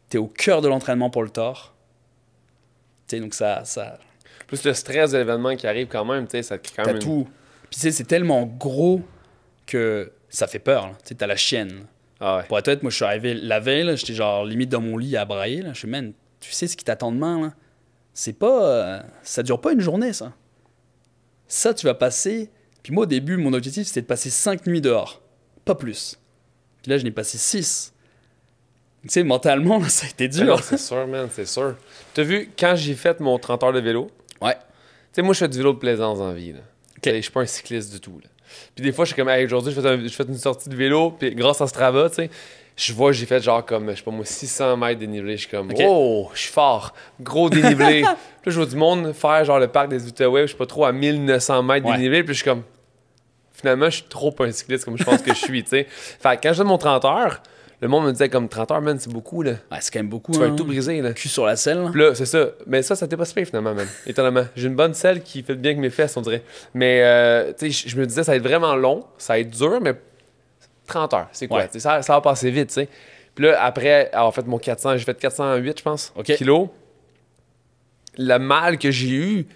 T'es au cœur de l'entraînement pour le Tour. Tu sais, donc ça... Plus le stress de l'événement qui arrive quand même, tu sais, ça te crée quand même... T'as tout. Puis tu sais, c'est tellement gros que ça fait peur, là. Tu sais, t'as la chienne. Ah ouais. Pour être honnête, moi, je suis arrivé la veille, là, j'étais genre limite dans mon lit à brailler, là. Je suis, man, tu sais ce qui t'attend demain, là? C'est pas... ça dure pas une journée, ça. Ça, tu vas passer... Puis moi, au début, mon objectif, c'était de passer 5 nuits dehors. Pas plus. Puis là, je n'ai passé 6. Tu sais, mentalement, là, ça a été dur. Non, c'est sûr, man, c'est sûr. T'as vu, quand j'ai fait mon 30 heures de vélo... Ouais. Tu sais, moi, je fais du vélo de plaisance en vie, là. Okay. Je suis pas un cycliste du tout, là. Puis des fois, je suis comme, hey, aujourd'hui, je fais une sortie de vélo, puis grâce à Strava, tu sais, je vois, j'ai fait genre comme, je sais pas moi, 600 mètres dénivelé. Je suis comme, oh, je suis fort, gros dénivelé. Puis là, je vois du monde faire genre le parc des Outaouais, je sais pas trop, à 1900 mètres dénivelé, puis je suis comme, finalement, je suis trop pas un cycliste comme je pense que je suis, tu sais. Fait que quand je donne mon 30 heures, le monde me disait comme 30 heures, man, c'est beaucoup, là. Ouais, c'est quand même beaucoup. Tu vas tout briser, là. Cul sur la selle. Puis là, c'est ça. Mais ça t'est pas super, finalement, man. Étonnamment. J'ai une bonne selle qui fait bien que mes fesses, on dirait. Mais, tu sais, je me disais, ça va être vraiment long, ça va être dur, mais 30 heures, c'est quoi? Ouais. Ça va passer vite, tu sais. Puis là, après avoir fait mon 400, j'ai fait 408, je pense, kilos. Le mal que j'ai eu,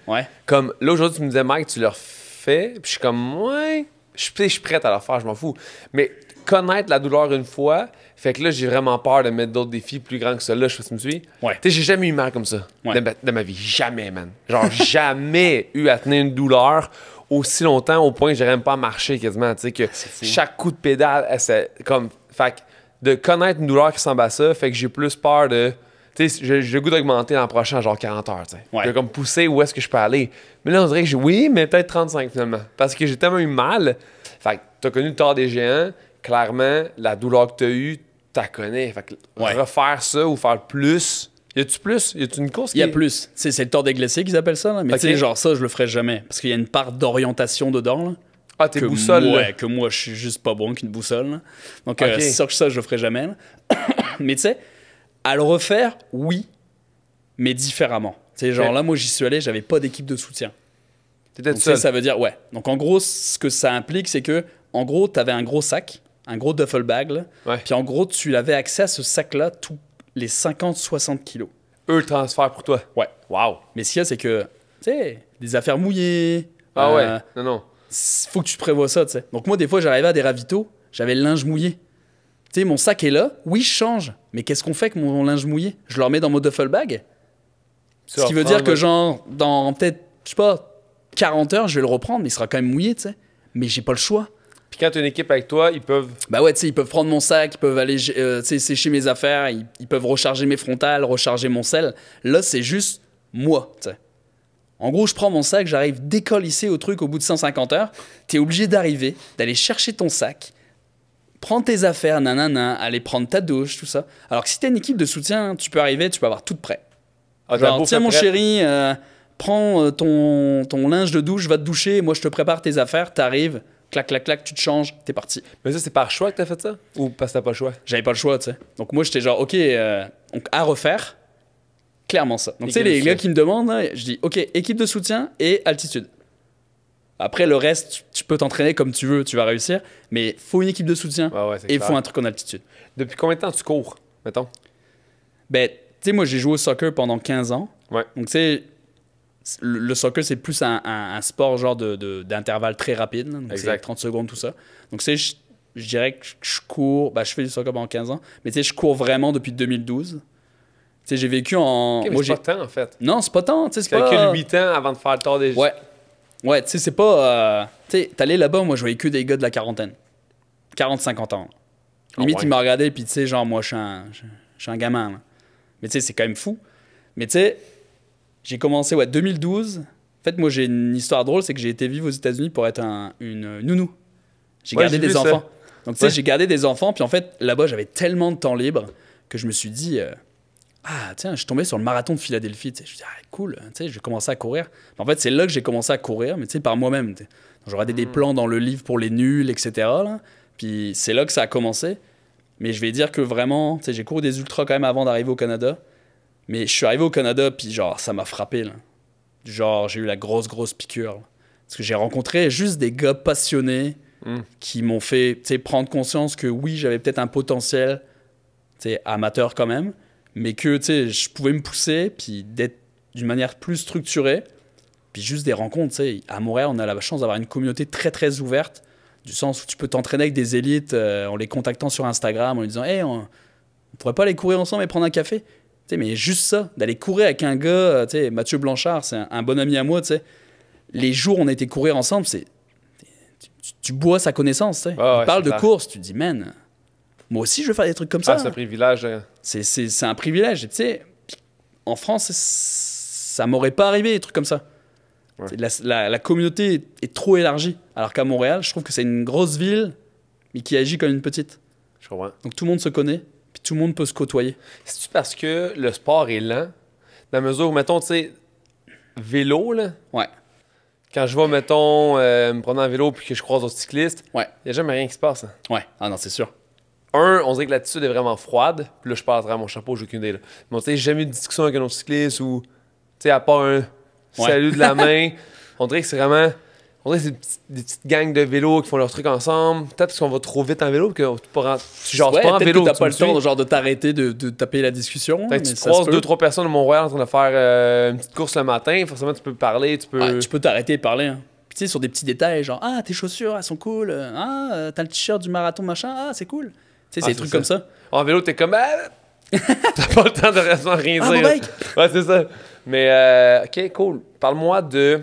comme là, aujourd'hui, tu me disais, Mike, tu le refais. Puis je suis comme, ouais, je suis prêt à le faire, je m'en fous. Mais connaître la douleur une fois, fait que là, j'ai vraiment peur de mettre d'autres défis plus grands que ça-là. Je sais pas si tu me suis. Tu sais, j'ai jamais eu mal comme ça de ma vie. Jamais, man. Genre, jamais eu à tenir une douleur aussi longtemps au point que j'aurais même pas marché quasiment. Tu sais, que chaque coup de pédale, c'est comme. Fait que de connaître une douleur qui ressemble à ça, fait que j'ai plus peur de. Tu sais, j'ai le goût d'augmenter l'an prochain, genre 40 heures, tu sais. Je vais comme pousser où est-ce que je peux aller. Mais là, on dirait que oui, mais peut-être 35 finalement. Parce que j'ai tellement eu mal. Fait que t'as connu le Tour des Géants. Clairement, la douleur que t'as eue, t'as connais. Fait que refaire ça ou faire plus. Y a-tu plus? Y a-tu une course qui... Il y a plus. C'est le Tour des Glaciers qu'ils appellent ça. Là. Mais tu sais, genre ça, je le ferai jamais. Parce qu'il y a une part d'orientation dedans. Là, ah, t'es boussole. Ouais, que moi, je suis juste pas bon qu'une boussole. Là. Donc, c'est sûr que ça, je le ferai jamais. Là. Mais tu sais, à le refaire, oui, mais différemment. Tu sais, genre là, moi, j'y suis allé, j'avais pas d'équipe de soutien. T'étais seul. Ça veut dire, ouais. Donc, en gros, ce que ça implique, c'est que, en gros, t'avais un gros sac, un gros duffel bag. Là, puis en gros, tu avais accès à ce sac-là tous les 50-60 kilos. Eux, le transfert pour toi. Ouais. Wow. Mais ce qu'il y a, c'est que, tu sais, des affaires mouillées. Ah ouais, non. Faut que tu prévois ça, tu sais. Donc moi, des fois, j'arrivais à des ravitaux, j'avais le linge mouillé. Tu sais, mon sac est là, oui, je change. Mais qu'est-ce qu'on fait avec mon linge mouillé? Je le remets dans mon duffel bag. Ce qui veut dire que, genre, dans peut-être, je sais pas, 40 heures, je vais le reprendre, mais il sera quand même mouillé, tu sais. Mais j'ai pas le choix. Puis quand tu as une équipe avec toi, ils peuvent... Bah ouais, tu sais, ils peuvent prendre mon sac, ils peuvent aller sécher mes affaires, ils peuvent recharger mes frontales, recharger mon sel. Là, c'est juste moi, tu sais. En gros, je prends mon sac, j'arrive décollissé au truc au bout de 150 heures. T'es obligé d'arriver, d'aller chercher ton sac, prendre tes affaires, nanana, aller prendre ta douche, tout ça. Alors que si t'as une équipe de soutien, tu peux arriver, tu peux avoir tout prêt. Ah, genre, tiens mon chéri, prends ton linge de douche, va te doucher, moi je te prépare tes affaires, t'arrives, clac, clac, clac, tu te changes, t'es parti. Mais ça, c'est par choix que t'as fait ça? Ou parce que t'as pas le choix? J'avais pas le choix, tu sais. Donc moi, j'étais genre, ok, donc à refaire, clairement ça. Donc tu sais, les gars qui me demandent, là, je dis, ok, équipe de soutien et altitude. Après, le reste, tu peux t'entraîner comme tu veux, tu vas réussir, mais faut une équipe de soutien et il faut un truc en altitude. Depuis combien de temps tu cours, mettons? Ben, tu sais, moi, j'ai joué au soccer pendant 15 ans. Ouais. Donc tu sais, le soccer, c'est plus un sport genre d'intervalle très rapide. Donc c'est 30 secondes, tout ça. Donc tu sais, je dirais que je cours, je fais du soccer pendant 15 ans, mais tu sais, je cours vraiment depuis 2012. Tu sais, j'ai vécu en... Okay, mais c'est pas tant, en fait. Non, c'est pas tant. Tu sais, c'est pas... que 8 ans avant de faire le tour des... Ouais, tu sais, c'est pas... tu sais, t'allais là-bas, moi, je voyais que des gars de la quarantaine. 40-50 ans. Limite, ils me regardaient, puis tu sais, genre, moi, je suis un gamin. Là. Mais tu sais, c'est quand même fou. Mais tu sais, j'ai commencé, 2012. En fait, moi, j'ai une histoire drôle, c'est que j'ai été vivre aux États-Unis pour être une nounou. J'ai gardé des enfants. Donc, tu sais, j'ai gardé des enfants, puis en fait, là-bas, j'avais tellement de temps libre que je me suis dit... ah, tiens, je suis tombé sur le marathon de Philadelphie. Je me suis dit, cool, je vais commencer à courir. En fait, c'est là que j'ai commencé à courir, mais par moi-même. Je regardais des plans dans le livre pour les nuls, etc. Là. Puis c'est là que ça a commencé. Mais je vais dire que vraiment, j'ai couru des ultras quand même avant d'arriver au Canada. Mais je suis arrivé au Canada, puis genre, ça m'a frappé. Là. Genre, j'ai eu la grosse piqûre. Là. Parce que j'ai rencontré juste des gars passionnés qui m'ont fait prendre conscience que oui, j'avais peut-être un potentiel amateur quand même, mais que je pouvais me pousser, puis d'être d'une manière plus structurée, puis juste des rencontres. À Montréal, on a la chance d'avoir une communauté très, très ouverte, du sens où tu peux t'entraîner avec des élites en les contactant sur Instagram, en lui disant « Hey, on pourrait pas aller courir ensemble et prendre un café ?» Mais juste ça, d'aller courir avec un gars, Mathieu Blanchard, c'est un bon ami à moi, les jours où on a été courir ensemble, tu bois sa connaissance. Il parle de course, tu te dis « Man, moi aussi je veux faire des trucs comme ça. » c'est un privilège. C'est un privilège. En France, ça m'aurait pas arrivé, des trucs comme ça. Ouais. La communauté est trop élargie. Alors qu'à Montréal, je trouve que c'est une grosse ville, mais qui agit comme une petite. Je comprends. Donc tout le monde se connaît, puis tout le monde peut se côtoyer. C'est-tu parce que le sport est lent? Dans la mesure où, mettons, tu sais, vélo, là. Ouais. Quand je vais, mettons, me promener en vélo puis que je croise d'autres cyclistes, il n'y a jamais rien qui se passe. Hein. Ouais. Ah non, c'est sûr. On dirait que l'attitude est vraiment froide. Puis là, je passerai à mon chapeau, j'ai aucune idée. Là. Mais tu sais, j'ai jamais eu de discussion avec un autre cycliste ou, tu sais, à part un salut de la main. On dirait que c'est vraiment... On dirait que c'est des petites gangs de vélos qui font leur truc ensemble. Peut-être parce qu'on va trop vite en vélo que tu pas en vélo. T'as pas le temps genre, de t'arrêter, de taper la discussion. Tu croises 2-3 personnes de Montréal en train de faire une petite course le matin. Forcément, tu peux parler. Tu peux t'arrêter et parler. Hein. Puis tu sais, sur des petits détails, genre, ah, tes chaussures, elles sont cool. Ah, t'as le t-shirt du marathon, machin. Ah, c'est cool. Tu sais, c'est des trucs comme ça. En vélo, t'es comme... T'as pas le temps de rien dire. Ouais, c'est ça. Mais, OK, cool. Parle-moi de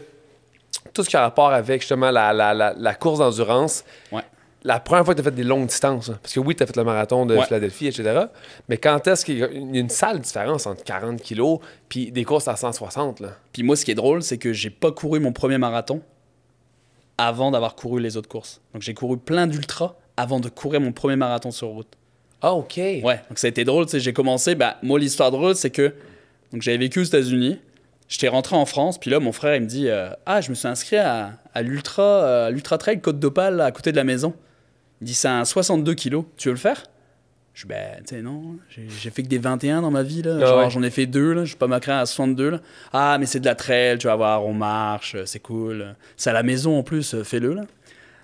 tout ce qui a rapport avec, justement, la course d'endurance. Ouais. La première fois que t'as fait des longues distances. Hein, parce que oui, t'as fait le marathon de Philadelphie, etc. Mais quand est-ce qu'il y a une sale différence entre 40 kilos puis des courses à 160, là? Puis moi, ce qui est drôle, c'est que j'ai pas couru mon premier marathon avant d'avoir couru les autres courses. Donc, j'ai couru plein d'ultras avant de courir mon premier marathon sur route. Ah, OK. Ouais, donc ça a été drôle. Tu sais, j'ai commencé. Bah, moi, l'histoire drôle, c'est que donc j'avais vécu aux États-Unis. J'étais rentré en France. Puis là, mon frère, il me dit ah, je me suis inscrit à l'Ultra Trail Côte d'Opale, à côté de la maison. Il dit c'est un 62 kilos. Tu veux le faire? Je dis, ben, tu sais, non, j'ai fait que des 21 dans ma vie, là. Ah Genre, ouais. j'en ai fait 2, là. Je vais pas m'inscrire à 62, là. Ah, mais c'est de la trail, tu vas voir, on marche, c'est cool. C'est à la maison, en plus, fais-le, là.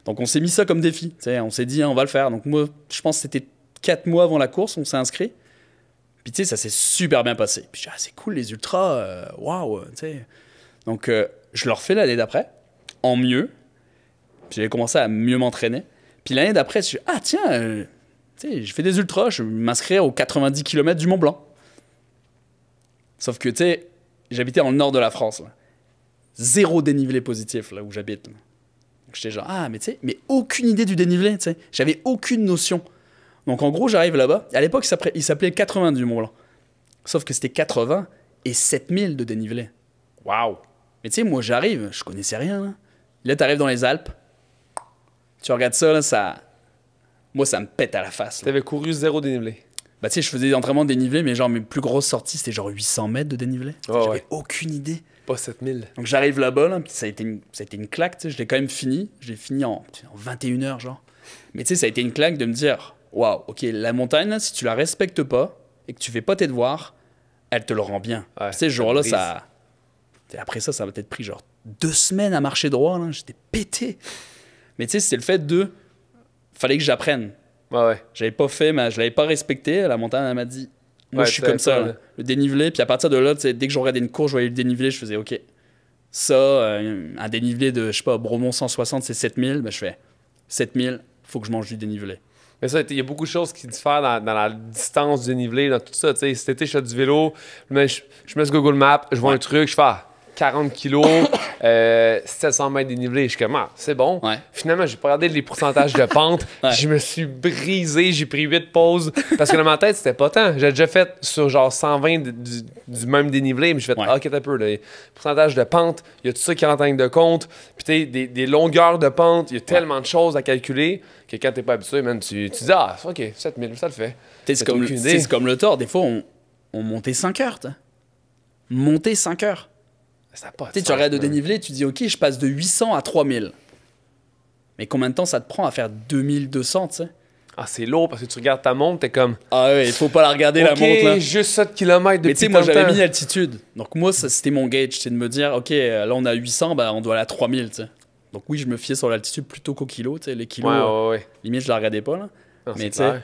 Donc, on s'est mis ça comme défi, tu sais. On s'est dit, hein, on va le faire. Donc, moi, je pense que c'était 4 mois avant la course, on s'est inscrit. Puis, tu sais, ça s'est super bien passé. Puis, je dis, ah, c'est cool, les ultras, waouh, tu sais. Donc, je le refais l'année d'après, en mieux. Puis, j'ai commencé à mieux m'entraîner. Puis, l'année d'après, je dis, ah, tiens... tu sais, je fais des ultras, je m'inscrire aux 90 km du Mont Blanc. Sauf que, tu sais, j'habitais dans le nord de la France. Là. Zéro dénivelé positif, là où j'habite. Là. Donc, j'étais genre, ah, mais tu sais, mais aucune idée du dénivelé, tu sais. J'avais aucune notion. Donc, en gros, j'arrive là-bas. À l'époque, il s'appelait 80 du Mont Blanc. Sauf que c'était 80 et 7000 de dénivelé. Wow. Mais tu sais, moi, j'arrive, je connaissais rien. Là, t'arrives dans les Alpes. Tu regardes ça, là, ça... Moi, ça me pète à la face. T'avais couru 0 dénivelé. Bah, tu sais, je faisais des entraînements de dénivelé, mais genre, mes plus grosses sorties, c'était genre 800 mètres de dénivelé. Oh, J'avais ouais. aucune idée. Pas 7000. Donc, j'arrive là-bas, là, puis ça a été une claque, tu sais. Je l'ai quand même fini. Je l'ai fini en 21 heures, genre. Mais tu sais, ça a été une claque de me dire, waouh, ok, la montagne, là, si tu la respectes pas et que tu fais pas tes devoirs, elle te le rend bien. Ouais, Tu sais, ce jour-là, brise. ça. Après ça m'a peut-être pris genre 2 semaines à marcher droit, là. J'étais pété. Mais tu sais, c'est le fait de. Fallait que j'apprenne. Ouais, ouais. J'avais pas fait, mais je l'avais pas respecté. La montagne, elle m'a dit, moi, Ouais, je suis t'avais comme ça. pas, Là. là. Le dénivelé, puis à partir de là, tu sais, dès que je regardais une course, je voyais le dénivelé, je faisais, OK, ça, un dénivelé de, je sais pas, Bromont 160, c'est 7000. Ben, je fais 7000, faut que je mange du dénivelé. Mais ça, il y a beaucoup de choses qui diffèrent dans la distance du dénivelé, dans tout ça. Tu sais, cet été, je fais du vélo, mais je mets sur Google Maps, je vois un truc, je fais 40 kilos, 700 mètres dénivelé. Je suis comme, c'est bon. Ouais. Finalement, j'ai pas regardé les pourcentages de pente. Ouais. Je me suis brisé, j'ai pris 8 pauses. Parce que dans ma tête, c'était pas tant. J'ai déjà fait sur genre 120 du même dénivelé, mais je fais, Ouais. OK, t'as un peu. Là, pourcentage de pente, il y a tout ça qui rentre en ligne de compte. Puis tu sais, des longueurs de pente, il y a tellement de choses à calculer que quand t'es pas habitué, man, tu dis, OK, 7000, ça le fait. Tu sais, T'as aucune idée. c'est comme le Thor. Des fois, on montait 5 heures. T'sais. Monter 5 heures. Ça a pas de Tu sais, tu sens, regardes le man. dénivelé, tu dis, OK, je passe de 800 à 3000. Mais combien de temps ça te prend à faire 2200, tu sais? C'est lourd parce que tu regardes ta montre, t'es comme, Ah ouais, il faut pas la regarder, la OK, montre, là. juste 7 km depuis Mais tu sais, moi, tant de j'avais temps. mis altitude. Donc, moi, c'était mon gauge. C'est de me dire, OK, là, on a 800, bah, on doit aller à 3000, tu sais. Donc, oui, je me fiais sur l'altitude plutôt qu'au kilo, tu sais. Les kilos, Ouais. limite, je la regardais pas, là. Non, Mais c'est tu sais, clair.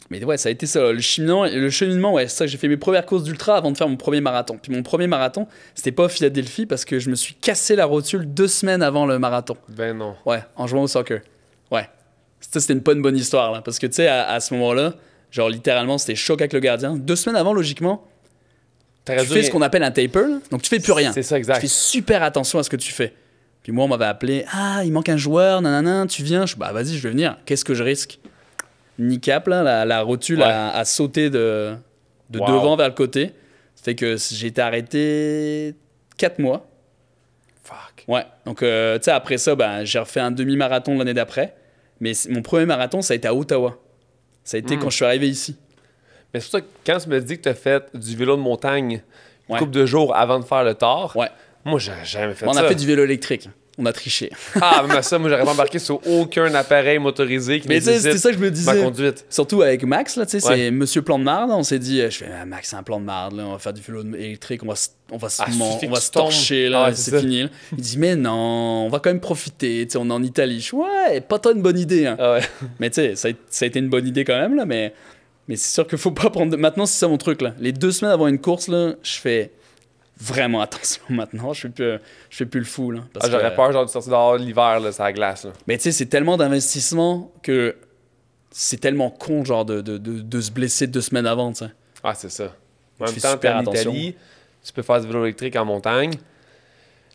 mais ouais, ça a été ça. Le cheminement, ouais, c'est ça. J'ai fait mes premières courses d'ultra avant de faire mon premier marathon. Puis mon premier marathon, c'était pas à Philadelphie parce que je me suis cassé la rotule 2 semaines avant le marathon. Ben non. Ouais, en jouant au soccer. Ouais. Ça, c'était pas une bonne histoire, là. Parce que, tu sais, à ce moment-là, genre, littéralement, c'était choc avec le gardien. 2 semaines avant, logiquement, T'aurais tu dû fais rien- ce qu'on appelle un taper, là. Donc, tu fais plus rien. C'est ça, Tu exact. fais super attention à ce que tu fais. Puis moi, on m'avait appelé. Ah, il manque un joueur, nanana, tu viens. Bah, vas-y, je vais venir. Qu'est-ce que je risque? Kneecap, là, la rotule Ouais. a sauté de Wow. devant vers le côté. Ça fait que j'ai été arrêté 4 mois. Fuck. Ouais. Donc, tu sais, après ça, ben, j'ai refait un demi-marathon l'année d'après. Mais mon premier marathon, ça a été à Ottawa. Ça a été quand je suis arrivé ici. Mais c'est pour ça que quand tu me dis que t'as fait du vélo de montagne une Ouais. couple de jours avant de faire le tort, Ouais. moi, j'ai jamais fait On ça. a fait du vélo électrique. On a triché. Mais ça, moi, j'aurais pas embarqué sur aucun appareil motorisé qui Mais tu sais, nécessite c'était ça que je me ma disais. conduite. Surtout avec Max, là, tu sais, Ouais. c'est Monsieur Plan de Marde. On s'est dit, je fais, Max, c'est un plan de marde, là, on va faire du vélo électrique, on va se suffit on que va tu se torcher, tombes. là, Ah ouais, c'est c'est ça. fini. Là. Il dit, mais non, on va quand même profiter, tu sais, on est en Italie. Je fais, ouais, pas tant une bonne idée. Hein. Ah ouais. Mais tu sais, ça a été une bonne idée quand même, là, mais c'est sûr qu'il faut pas prendre. Maintenant, c'est ça mon truc, là. Les 2 semaines avant une course, là, je fais vraiment attention maintenant. Je fais plus le fou, là. Parce J'aurais que- peur genre, de sortir dehors l'hiver, là, sur la glace. Là. Mais tu sais, c'est tellement d'investissement que c'est tellement con, genre, de se blesser 2 semaines avant, tu sais. C'est ça. En Tu même fais temps, t'es super en attention. Italie, tu peux faire du vélo électrique en montagne.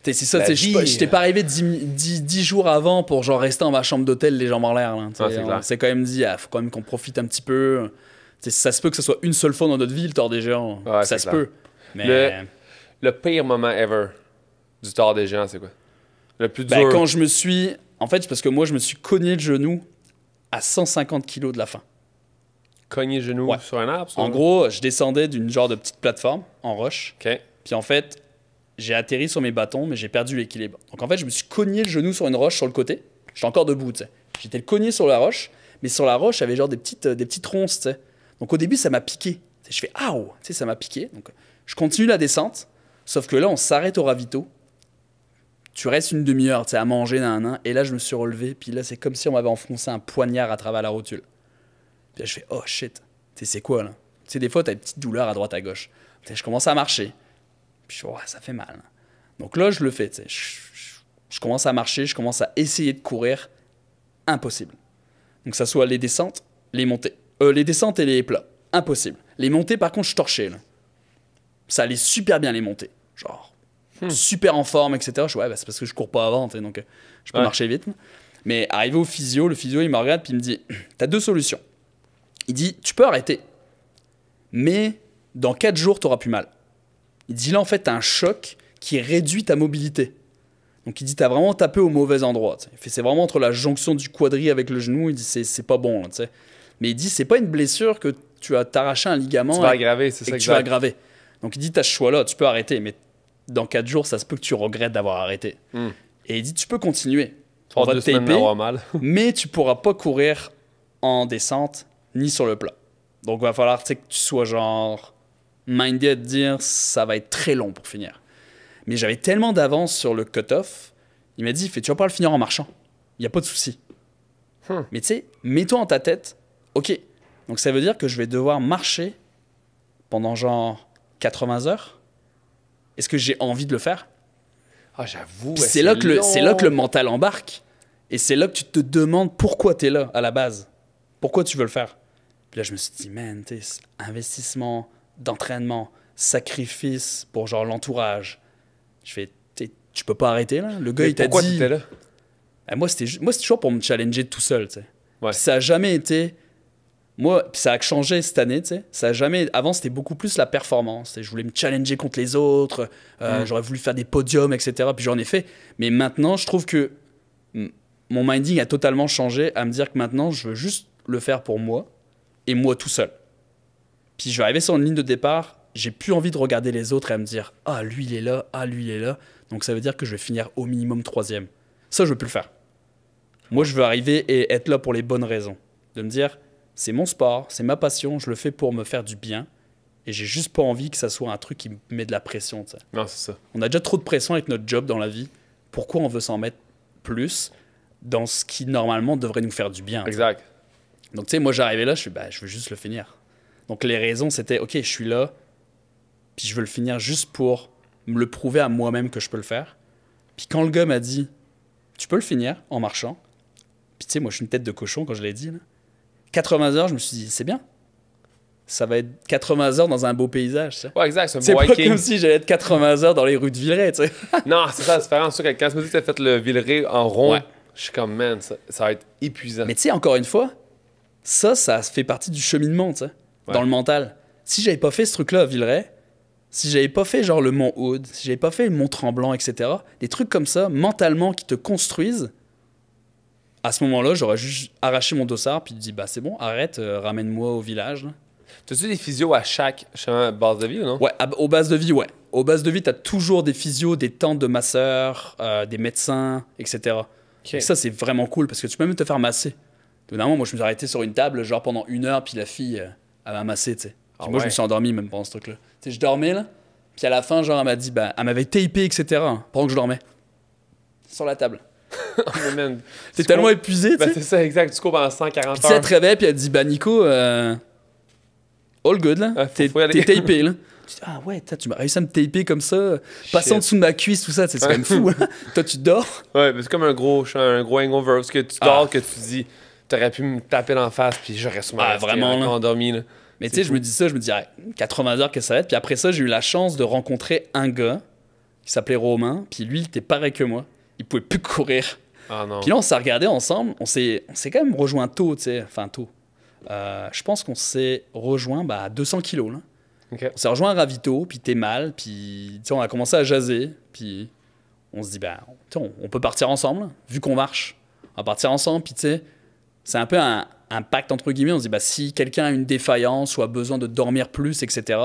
C'est ça, La tu sais, vie. je t'ai pas arrivé 10 jours avant pour genre rester en ma chambre d'hôtel les jambes en l'air. Là, tu sais. C'est On clair. s'est quand même dit, faut quand même qu'on profite un petit peu. Tu sais, ça se peut que ce soit une seule fois dans notre vie, le Tour des Géants. Ouais, ça c'est se clair. peut. Mais Le pire moment ever du Tour des Géants, c'est quoi? Le plus dur. ben, quand je me suis... En fait, c'est parce que moi, je me suis cogné le genou à 150 kilos de la fin. cogné le genou sur un arbre? En gros, je descendais d'une genre de petite plateforme en roche. OK. Puis en fait, j'ai atterri sur mes bâtons, mais j'ai perdu l'équilibre. Donc en fait, je me suis cogné le genou sur une roche sur le côté. J'étais encore debout, tu sais. J'étais le cogné sur la roche, mais sur la roche, il y avait genre des petites ronces, tu sais. Donc au début, ça m'a piqué. Je fais « Aouh !» Tu sais, ça m'a piqué. Donc je continue la descente, sauf que là, on s'arrête au ravito. Tu restes une demi-heure, tu sais, à manger, et là, je me suis relevé, puis là, c'est comme si on m'avait enfoncé un poignard à travers la rotule. Puis là, je fais « Oh shit !» Tu sais, c'est quoi, là? Tu sais, des fois, t'as une petite douleur à droite, à gauche. Tu sais, je commence à marcher. Puis je fais « Ouais, ça fait mal. » Donc là, je le fais, tu sais. Je commence à marcher, je commence à essayer de courir. Impossible. Donc, ça soit les descentes, les montées. Les descentes et les plats. Impossible. Les montées, par contre, je torchais, là. Ça allait super bien, les montées. Genre, super en forme, etc. Je fais, ouais, bah, c'est parce que je cours pas avant, donc je peux marcher vite. Mais arrivé au physio, le physio, il me regarde, puis il me dit, t'as 2 solutions. Il dit, tu peux arrêter, mais dans 4 jours, t'auras plus mal. Il dit, là, en fait, t'as un choc qui réduit ta mobilité. Donc, il dit, t'as vraiment tapé au mauvais endroit. Il fait, c'est vraiment entre la jonction du quadri avec le genou. Il dit, c'est pas bon, tu sais. Mais il dit, c'est pas une blessure que tu as arraché un ligament. Tu vas aggraver, c'est ça, tu vas aggraver. Donc, il dit, t'as ce choix-là, tu peux arrêter, mais dans 4 jours, ça se peut que tu regrettes d'avoir arrêté. Et il dit, tu peux continuer. On va te taper, mal. mais tu pourras pas courir en descente ni sur le plat. Donc, il va falloir que tu sois genre minded à te dire, ça va être très long pour finir. Mais j'avais tellement d'avance sur le cut-off, il m'a dit, tu vas pas le finir en marchant. Il n'y a pas de souci. Mais tu sais, mets-toi en ta tête, ok, donc ça veut dire que je vais devoir marcher pendant genre 80 heures. Est-ce que j'ai envie de le faire? Ah, j'avoue. C'est là que le mental embarque. Et c'est là que tu te demandes pourquoi tu es là à la base. Pourquoi tu veux le faire? Puis là, je me suis dit, man, investissement, d'entraînement, sacrifice pour genre l'entourage. Je fais, tu peux pas arrêter là? Le gars, il t'a dit. Pourquoi tu étais là? Moi, c'était toujours pour me challenger tout seul, tu sais. Ouais. Ça a jamais été. Moi, puis ça a changé cette année, tu sais. Ça a jamais. Avant, c'était beaucoup plus la performance. Je voulais me challenger contre les autres. J'aurais voulu faire des podiums, etc. Puis j'en ai fait. Mais maintenant, je trouve que mon minding a totalement changé à me dire que maintenant, je veux juste le faire pour moi et moi tout seul. Puis je vais arriver sur une ligne de départ. J'ai plus envie de regarder les autres et à me dire « Ah, lui, il est là. Ah, lui, il est là. » Donc, ça veut dire que je vais finir au minimum 3e. Ça, je veux plus le faire. Moi, je veux arriver et être là pour les bonnes raisons. De me dire « C'est mon sport, c'est ma passion, je le fais pour me faire du bien. » Et j'ai juste pas envie que ça soit un truc qui me met de la pression. T'sais. Non, c'est ça. On a déjà trop de pression avec notre job dans la vie. Pourquoi on veut s'en mettre plus dans ce qui, normalement, devrait nous faire du bien? Exact. T'sais. Donc, tu sais, moi, j'arrivais là, je veux juste le finir. Donc, les raisons, c'était « Ok, je suis là. » Puis je veux le finir juste pour me le prouver à moi-même que je peux le faire. Puis quand le gars m'a dit « Tu peux le finir en marchant. » Puis tu sais, moi, je suis une tête de cochon quand je l'ai dit. Là. 80 heures, je me suis dit « C'est bien. Ça va être 80 heures dans un beau paysage. » Ouais, exact. C'est pas comme si j'allais être 80 heures dans les rues de Villeray. Tu sais. Non, c'est ça la différence. Quand tu me dis que tu as fait le Villeray en rond, je suis comme « Man, ça va être épuisant. » Mais tu sais, encore une fois, ça fait partie du cheminement, tu sais, dans le mental. Si j'avais pas fait ce truc-là à Villeray, si j'avais pas fait genre le Mont Aude, si j'avais pas fait le Mont Tremblant, etc., des trucs comme ça, mentalement, qui te construisent, à ce moment-là, j'aurais juste arraché mon dossard puis dit, bah c'est bon, arrête, ramène-moi au village. T'as-tu des physios à chaque base de vie ou non? Ouais, aux bases de vie, ouais. Aux bases de vie, t'as toujours des physios, des tentes de masseurs, des médecins, etc. Okay. Et ça, c'est vraiment cool parce que tu peux même te faire masser. Normalement, moi, je me suis arrêté sur une table, genre pendant 1 heure, puis la fille, elle m'a massé, tu sais. Moi, je me suis endormi même pendant ce truc-là. Tu sais, je dormais, là. Puis à la fin, genre, elle m'a dit, bah, elle m'avait tapé, etc. Pendant que je dormais. Sur la table. T'es tellement épuisé, tu sais. C'est ça, exact. Tu cours pendant 140 heures. Tu sais, elle te réveille, puis elle te dit, bah, Nico, all good, là. T'es tapé, là. Tu dis, ah ouais, tu m'as réussi à me taper comme ça, passant en dessous de ma cuisse, tout ça. C'est quand même fou, hein. Toi, tu dors. Ouais, mais c'est comme un gros hangover. Parce que tu dors, que tu dis, t'aurais pu me taper dans la face, puis j'aurais sûrement endormi, là. Mais tu sais, je me dis ça, je me dis, 80 heures que ça va être. Puis après ça, j'ai eu la chance de rencontrer un gars qui s'appelait Romain. Puis lui, il était pareil que moi. Il pouvait plus courir. Ah non. Puis là, on s'est regardé ensemble. On s'est quand même rejoint tôt, tu sais. Enfin, tôt. Je pense qu'on s'est rejoint à 200 kilos, là. Okay. On s'est rejoint à Ravito, puis t'es mal. Puis on a commencé à jaser. Puis on se dit, on peut partir ensemble, vu qu'on marche. On va partir ensemble. Puis tu sais, c'est un peu un un pacte entre guillemets. On se dit, bah, si quelqu'un a une défaillance ou a besoin de dormir plus, etc.,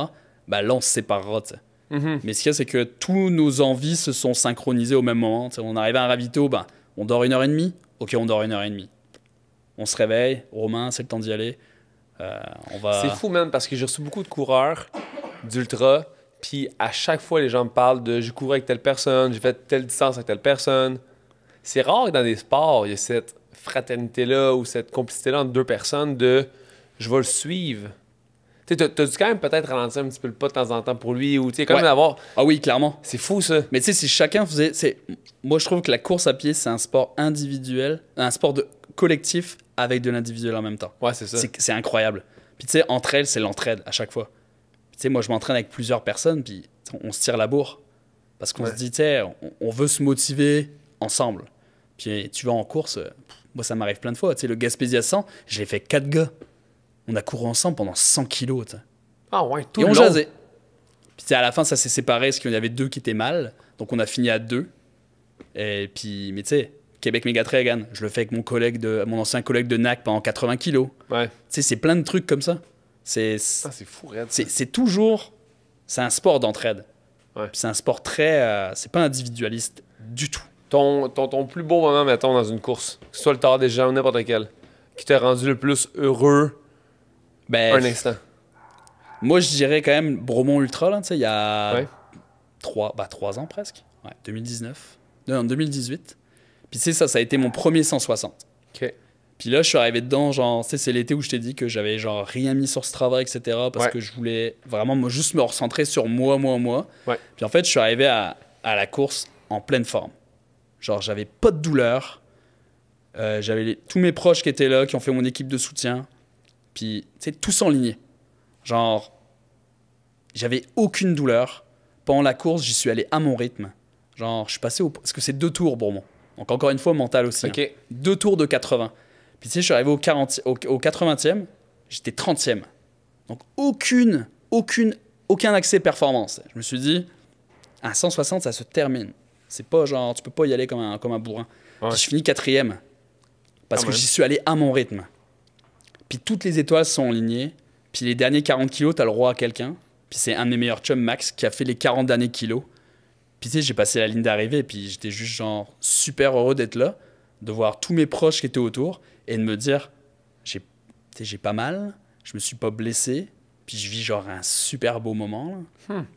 bah, là, on se séparera. Mais ce qu'il y a, c'est que tous nos envies se sont synchronisées au même moment. T'sais, on arrive à un ravito, bah, on dort 1h30. Ok, on dort 1h30. On se réveille. Romain, c'est le temps d'y aller. On va... C'est fou, man, parce que j'ai reçu beaucoup de coureurs d'ultra. Puis à chaque fois, les gens me parlent de j'ai couru avec telle personne, j'ai fait telle distance avec telle personne. C'est rare que dans des sports, il y a cette fraternité-là ou cette complicité-là entre deux personnes de je vais le suivre. Tu sais, t'as dû quand même peut-être ralentir un petit peu le pas de temps en temps pour lui ou tu sais, quand même avoir. Ah oui, clairement. C'est fou, ça. Mais tu sais, si chacun faisait. Moi, je trouve que la course à pied, c'est un sport individuel, un sport de collectif avec de l'individuel en même temps. Ouais, c'est ça. C'est incroyable. Puis tu sais, entre elles, c'est l'entraide à chaque fois. Tu sais, moi, je m'entraîne avec plusieurs personnes, puis on se tire la bourre. Parce qu'on se dit, tu sais, on veut se motiver ensemble. Puis tu vas en course, moi, ça m'arrive plein de fois. Tu sais, le Gaspésia 100, je l'ai fait 4 gars. On a couru ensemble pendant 100 kilos. T'sais. Ah ouais, tout et le on long. jasait. Puis à la fin, ça s'est séparé parce qu'il y avait 2 qui étaient mal. Donc on a fini à 2. Et puis, mais tu sais, Québec Mégatragan, je le fais avec mon ancien collègue de NAC pendant 80 kilos. Ouais. Tu sais, c'est plein de trucs comme ça. C'est fou, Red. C'est toujours... C'est un sport d'entraide. Ouais. C'est un sport très... c'est pas individualiste du tout. Ton plus beau moment, mettons, dans une course, que ce soit le Tour des Géants ou n'importe quel, qui t'a rendu le plus heureux un instant? Moi, je dirais quand même Bromont Ultra, là, tu sais, il y a 3 ans presque. Ouais, 2019. Non, 2018. Puis tu sais, ça a été mon premier 160. OK. Puis là, je suis arrivé dedans, genre, tu sais, c'est l'été où je t'ai dit que j'avais genre rien mis sur Strava, etc. Parce que je voulais vraiment juste me recentrer sur moi. Ouais. Puis en fait, je suis arrivé à la course en pleine forme. Genre, j'avais pas de douleur. J'avais tous mes proches qui étaient là, qui ont fait mon équipe de soutien. Puis, tu sais, tous en ligne. Genre, j'avais aucune douleur. Pendant la course, j'y suis allé à mon rythme. Genre, je suis passé parce que c'est 2 tours, Bourmont. Donc, encore une fois, mental aussi. Okay. 2 tours de 80. Puis, tu sais, je suis arrivé au 80e. J'étais 30e. Donc, aucun accès performance. Je me suis dit, à 160, ça se termine. C'est pas genre, tu peux pas y aller comme un bourrin. Ouais. Puis, je finis 4e. Parce que j'y suis allé à mon rythme. Puis, toutes les étoiles sont alignées. Puis, les derniers 40 kilos, t'as le droit à quelqu'un. Puis, c'est un de mes meilleurs chums, Max, qui a fait les 40 derniers kilos. Puis, tu sais, j'ai passé la ligne d'arrivée. Puis, j'étais juste genre super heureux d'être là, de voir tous mes proches qui étaient autour et de me dire, j'ai pas mal, je me suis pas blessé. Puis, je vis genre un super beau moment.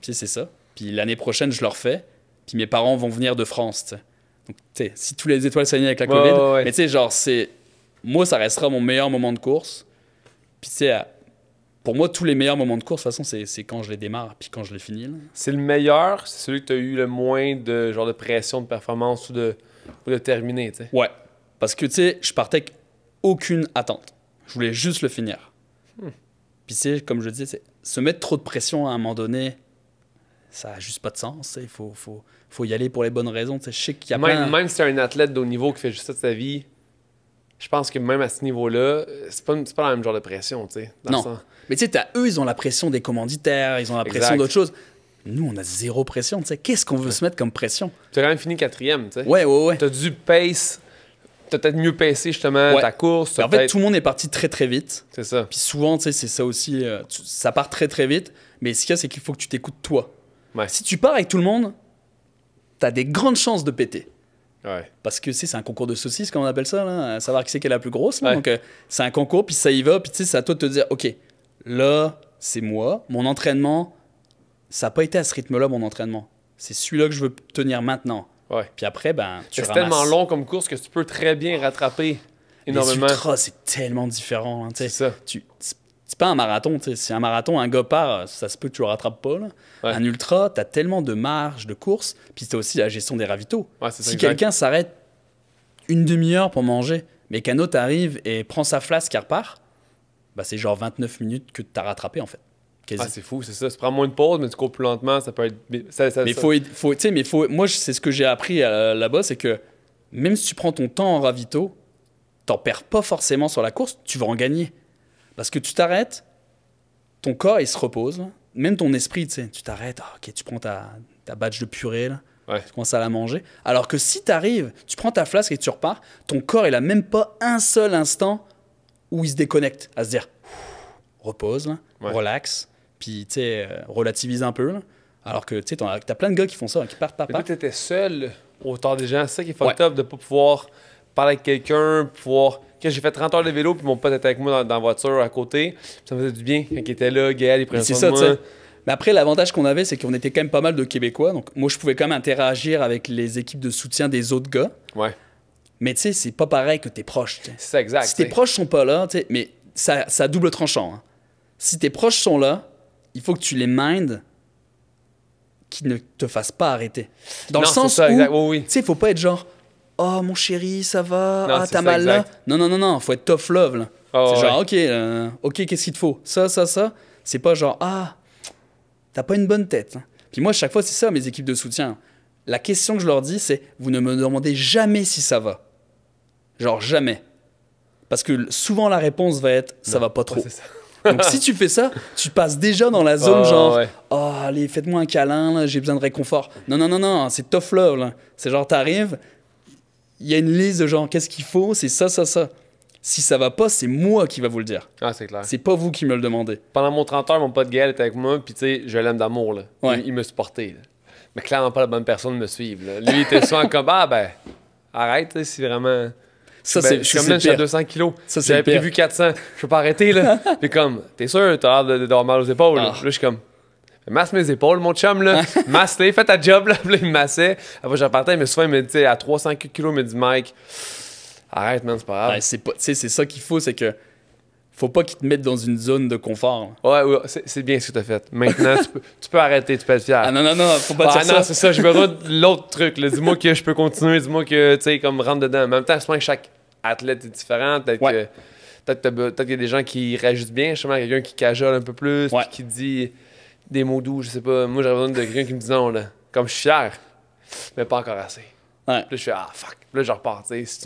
Puis, c'est ça. Puis, l'année prochaine, je le refais. Puis, mes parents vont venir de France, tu sais. Donc, tu sais, si tous les étoiles s'alignent avec la COVID, mais tu sais, genre, moi, ça restera mon meilleur moment de course. Puis, tu sais, pour moi, tous les meilleurs moments de course, de toute façon, c'est quand je les démarre, puis quand je les finis. Là. C'est le meilleur, c'est celui que tu as eu le moins de genre de pression de performance ou de terminer, tu sais. Ouais, parce que, tu sais, je partais avec aucune attente. Je voulais juste le finir. Puis, tu sais, comme je disais, se mettre trop de pression à un moment donné, ça n'a juste pas de sens. Il faut y aller pour les bonnes raisons. Je sais qu'il y a même si tu es un athlète de haut niveau qui fait juste ça de sa vie, je pense que même à ce niveau-là, c'est pas le même genre de pression, tu sais. Non, mais tu sais, eux, ils ont la pression des commanditaires, ils ont la pression d'autres choses. Nous, on a zéro pression, tu sais. Qu'est-ce qu'on veut se mettre comme pression? Tu as quand même fini 4e, tu sais. Ouais. Tu as dû pace, tu as peut-être mieux pacé justement ta course. En fait, tout le monde est parti très très vite. C'est ça. Puis souvent, tu sais, c'est ça aussi, ça part très très vite. Mais ce qu'il y a, c'est qu'il faut que tu t'écoutes toi. Ouais. Si tu pars avec tout le monde, tu as des grandes chances de péter. Ouais. Parce que c'est un concours de saucisses, comme on appelle ça, là, savoir qui c'est qui est la plus grosse. Là. Ouais. Donc, c'est un concours, puis ça y va, puis tu sais, c'est à toi de te dire, OK, là, c'est moi, mon entraînement, ça n'a pas été à ce rythme-là, mon entraînement. C'est celui-là que je veux tenir maintenant. Ouais. Puis après, ben, tu ramasses. C'est tellement long comme course que tu peux très bien rattraper énormément. Les ultras, c'est tellement différent. Hein, c'est ça. C'est pas un marathon. Si un marathon, un gars part, ça se peut que tu le rattrapes pas. Là. Ouais. Un ultra, tu as tellement de marge de course, puis tu as aussi la gestion des ravitaux. Ouais, c'est ça, si exact. quelqu'un s'arrête une demi-heure pour manger, mais qu'un autre arrive et prend sa flasque et repart, bah, c'est genre 29 minutes que tu as rattrapé en fait. Quasi. Ah, c'est fou, c'est ça. Tu prends moins de pause, mais tu cours plus lentement, ça peut être. C'est ce que j'ai appris là-bas, c'est que même si tu prends ton temps en ravito, t'en perds pas forcément sur la course, tu vas en gagner. Parce que tu t'arrêtes, ton corps il se repose, même ton esprit, tu t'arrêtes, ok, tu prends ta batch de purée, là, tu commences à la manger. Alors que si tu arrives, tu prends ta flasque et tu repars, ton corps il a même pas un seul instant où ils se déconnectent, à se dire repose, là, relax, puis tu sais, relativise un peu. Là. Alors que tu sais, t'as plein de gars qui font ça, qui partent, Mais toi, t'étais seul autant des gens. C'est ça qui est fucked up de pas pouvoir parler avec quelqu'un, pouvoir. Quand j'ai fait 30 heures de vélo, puis mon pote était avec moi dans la voiture à côté, ça me faisait du bien quand il était là, Gaël, il prenait soin de moi. Mais après, l'avantage qu'on avait, c'est qu'on était quand même pas mal de Québécois. Donc, moi, je pouvais quand même interagir avec les équipes de soutien des autres gars. Ouais. Mais tu sais, c'est pas pareil que tes proches. T'sais. C'est ça, exact. Si tes proches sont pas là, mais ça a double tranchant. Hein. Si tes proches sont là, il faut que tu les mindes qu'ils ne te fassent pas arrêter. Dans le sens où, tu sais, faut pas être genre, oh mon chéri, ça va, non, ah t'as mal là. Non, faut être tough love là. Oh, c'est genre, ok, qu'est-ce qu'il te faut? Ça. C'est pas genre, ah, t'as pas une bonne tête. Hein. Puis moi, chaque fois, c'est ça mes équipes de soutien. La question que je leur dis, c'est, vous ne me demandez jamais si ça va. Genre jamais. Parce que souvent la réponse va être, ça va pas trop. Ça. Donc si tu fais ça, tu passes déjà dans la zone oh allez, faites-moi un câlin, là, j'ai besoin de réconfort. Non, c'est tough love. Là. C'est genre, t'arrives, il y a une liste de genre, qu'est-ce qu'il faut, c'est ça. Si ça va pas, c'est moi qui va vous le dire. Ah, c'est clair. C'est pas vous qui me le demandez. Pendant mon 30 heures, mon pote Gaël était avec moi, puis tu sais, je l'aime d'amour, là. Ouais. Il me supportait, là. Mais clairement pas la bonne personne de me suivre, là. Lui, il était souvent comme, ah ben, arrête, si vraiment... Ça, je suis comme là, je suis à 200 kilos. J'avais prévu 400. Je peux pas arrêter, là. Puis comme, t'es sûr, t'as l'air d'avoir mal aux épaules. Là, je suis comme, masse mes épaules, mon chum, là. Masse-les, fais ta job, là. Puis là, il me massait. Après, je repartais, mais souvent, il me dit, à 300 kilos, il me dit, Mike, arrête, man, c'est pas grave. Ouais, c'est ça qu'il faut, c'est que faut pas qu'ils te mettent dans une zone de confort. Là. Ouais, c'est bien ce que t'as fait. Maintenant, tu peux arrêter, tu peux être fier. Ah non, faut pas dire ça. Non, c'est ça, j'ai besoin de l'autre truc. Dis-moi que je peux continuer, dis-moi que, tu sais, comme rentre dedans. En même temps, je pense que chaque athlète est différent. Peut-être qu'il y a des gens qui réagissent bien, justement, quelqu'un qui cajole un peu plus, puis qui dit des mots doux, je sais pas. Moi, j'aurais besoin de quelqu'un qui me dit non, là. Comme je suis fier, mais pas encore assez. Ouais. Puis là, je fais, ah, fuck. Puis là, je repars, tu sais. Si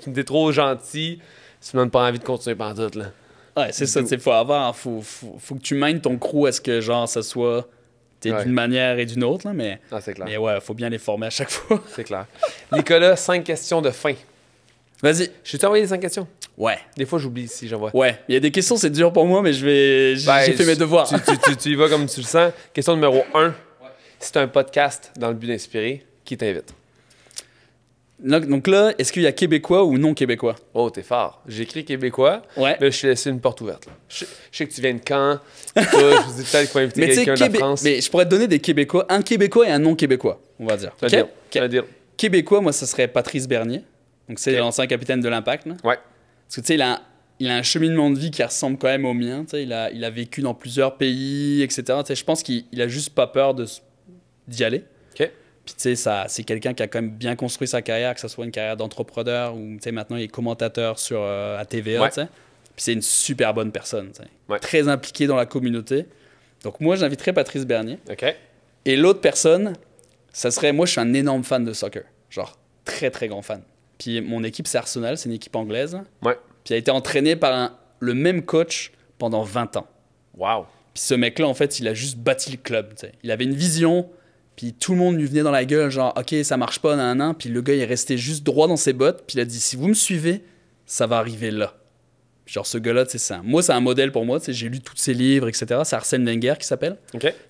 tu me dis trop gentil, tu me donnes pas envie de continuer pendant tout, là. Ouais, c'est ça, faut que tu mènes ton crew à ce que genre ça soit d'une manière et d'une autre, là, mais c'est clair. Mais ouais, faut bien les former à chaque fois. C'est clair. Nicolas, 5 questions de fin. Vas-y. Je vais t'envoyer les 5 questions. Ouais. Des fois, j'oublie si j'envoie. Ouais, il y a des questions, c'est dur pour moi, mais j'ai fait mes devoirs. Tu y vas comme tu le sens. Question numéro 1. Si tu as un podcast dans le but d'inspirer, qui t'invite? Donc là, est-ce qu'il y a québécois ou non québécois? Oh, t'es fort. J'ai écrit québécois. Ouais. Là, je t'ai laissé une porte ouverte. Là. Je sais que tu viens de Caen. Je me dis peut-être qu'il faut inviter quelqu'un de la France. Mais je pourrais te donner des québécois, un québécois et un non québécois, on va dire. Okay? Québécois, moi, ça serait Patrice Bernier. Donc c'est l'ancien capitaine de l'Impact. Là. Ouais. Parce que tu sais, il a un cheminement de vie qui ressemble quand même au mien. Tu sais, il a vécu dans plusieurs pays, etc. Tu sais, je pense qu'il a juste pas peur d'y aller. Puis tu sais, c'est quelqu'un qui a quand même bien construit sa carrière, que ce soit une carrière d'entrepreneur ou tu sais, maintenant il est commentateur à TVA. Tu sais. Puis c'est une super bonne personne. Tu sais. Très impliqué dans la communauté. Donc moi, j'inviterais Patrice Bernier. Et l'autre personne, ça serait... Moi, je suis un énorme fan de soccer. Genre, très, très grand fan. Puis mon équipe, c'est Arsenal. C'est une équipe anglaise. Puis il a été entraîné par le même coach pendant 20 ans. Wow. Puis ce mec-là, en fait, il a juste bâti le club. Tu sais. Il avait une vision... Puis tout le monde lui venait dans la gueule, genre, OK, ça marche pas, nan. Puis le gars, il est resté juste droit dans ses bottes. Puis il a dit, si vous me suivez, ça va arriver là. Puis genre, ce gars-là, c'est ça. Moi, c'est un modèle pour moi. J'ai lu tous ses livres, etc. C'est Arsène Wenger qui s'appelle.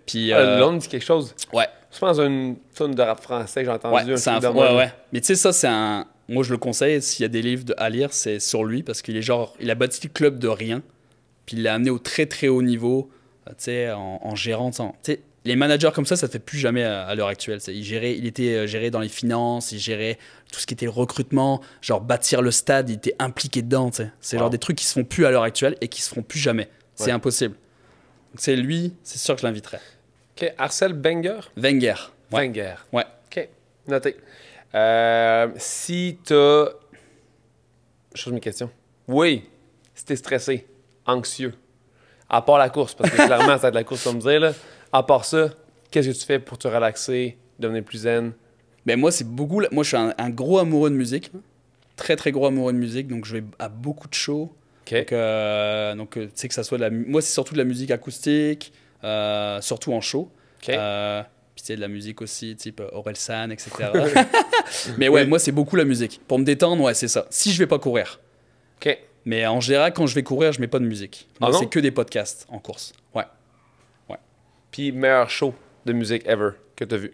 Puis Londres dit quelque chose. Ouais. Je pense une tonne de rap français que j'ai entendu. Ouais. Mais tu sais, ça, c'est un... Moi, je le conseille. S'il y a des livres à lire, c'est sur lui. Parce qu'il est genre... Il a bâti le club de rien. Puis il l'a amené au très, très haut niveau. Tu sais, en gérant... Tu sais, les managers comme ça ne fait plus jamais à l'heure actuelle. Il était géré dans les finances, il gérait tout ce qui était le recrutement, genre bâtir le stade, il était impliqué dedans. C'est genre des trucs qui se font plus à l'heure actuelle et qui se feront plus jamais. C'est impossible. Donc c'est lui, c'est sûr que je l'inviterais. OK. Arsène Wenger? Wenger. Wenger. Ouais. OK. Noté. Si t'as... Je change mes questions. Oui. Si t'es stressé, anxieux, à part la course, parce que clairement, ça va être la course, comme dire, là. À part ça, qu'est-ce que tu fais pour te relaxer, devenir plus zen? Ben moi, c'est beaucoup... Moi, je suis un gros amoureux de musique. Très, très gros amoureux de musique. Donc, je vais à beaucoup de shows. Donc, tu sais que ça soit de la... Moi, c'est surtout de la musique acoustique, surtout en show. Puis, tu sais, de la musique aussi, type Orelsan, etc. Mais ouais, moi, c'est beaucoup la musique. Pour me détendre, ouais, c'est ça. Si je vais pas courir. Mais en général, quand je vais courir, je mets pas de musique. Ah non? C'est que des podcasts en course. Ouais. Puis, meilleur show de musique ever que tu as vu?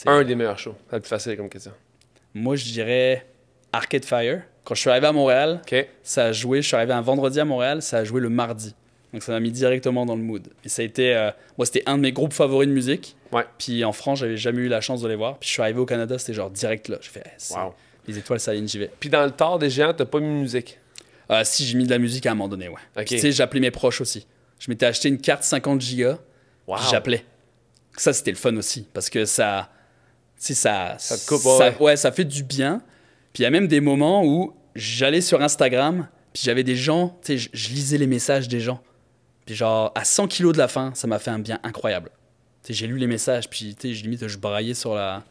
Un des meilleurs shows. C'est la plus facile comme question. Moi, je dirais Arcade Fire. Quand je suis arrivé à Montréal, OK. ça a joué. Je suis arrivé un vendredi à Montréal, ça a joué le mardi. Donc ça m'a mis directement dans le mood. Et ça a été, moi, c'était un de mes groupes favoris de musique. Ouais. Puis en France, j'avais jamais eu la chance de les voir. Puis je suis arrivé au Canada, c'était genre direct là. Je fais, Wow. les étoiles, ça j'y vais. Puis, dans le tard des géants, t'as pas mis de musique? Si j'ai mis de la musique à un moment donné, ouais. OK. Puis, tu sais, j'appelais mes proches aussi. Je m'étais acheté une carte 50 gigas. Wow. Puis j'appelais. Ça, c'était le fun aussi. Parce que ça. Tu sais, ça te coupe, ouais, ça fait du bien. Puis il y a même des moments où j'allais sur Instagram, puis j'avais des gens, tu sais, je lisais les messages des gens. Puis genre, à 100 kilos de la fin, ça m'a fait un bien incroyable. Tu sais, j'ai lu les messages, puis tu sais, limite, je braillais sur la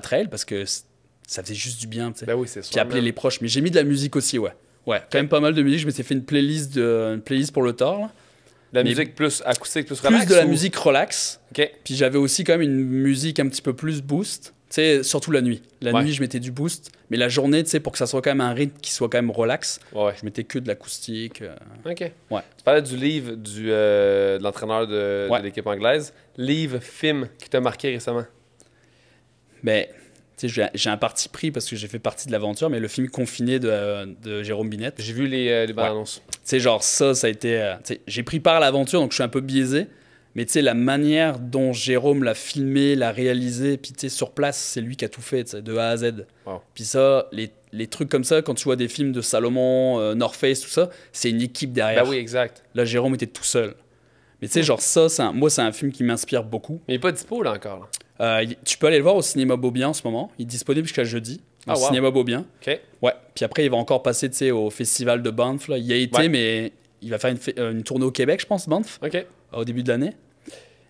trail parce que ça faisait juste du bien, tu sais. Ben oui, c'est ça. Puis appeler les proches. Mais j'ai mis de la musique aussi, ouais. Ouais, quand même pas mal de musique. Je m'étais fait une playlist pour le tard, là. La Mais musique plus acoustique, plus relax? Plus de la musique relax. OK. Puis j'avais aussi quand même une musique un petit peu plus boost. Tu sais, surtout la nuit. La nuit, je mettais du boost. Mais la journée, tu sais, pour que ça soit quand même un rythme qui soit quand même relax, Ouais. je mettais que de l'acoustique. OK. Ouais. Tu parlais du livre de l'entraîneur de l'équipe anglaise. Livre, film qui t'a marqué récemment? Ben, tu sais, j'ai un parti pris parce que j'ai fait partie de l'aventure, mais le film Confiné de Jérôme Binette. J'ai vu les bandes annonces. Tu sais, genre ça a été... tu sais, j'ai pris part à l'aventure, donc je suis un peu biaisé. Mais tu sais, la manière dont Jérôme l'a filmé, l'a réalisé, puis tu sais, sur place, c'est lui qui a tout fait, tu sais, de A à Z. Wow. Puis ça, les trucs comme ça, quand tu vois des films de Salomon, North Face, tout ça, c'est une équipe derrière. Ben oui, exact. Là, Jérôme était tout seul. Mais tu sais, genre ça, moi, c'est un film qui m'inspire beaucoup. Mais il n'est pas dispo là encore. Là. Tu peux aller le voir au cinéma Beaubien en ce moment. Il est disponible jusqu'à jeudi. Au cinéma Beaubien. OK. Ouais. Puis après, il va encore passer, tu sais, au festival de Banff. Là. Il y a été, mais il va faire une tournée au Québec, je pense, Banff. OK. Au début de l'année.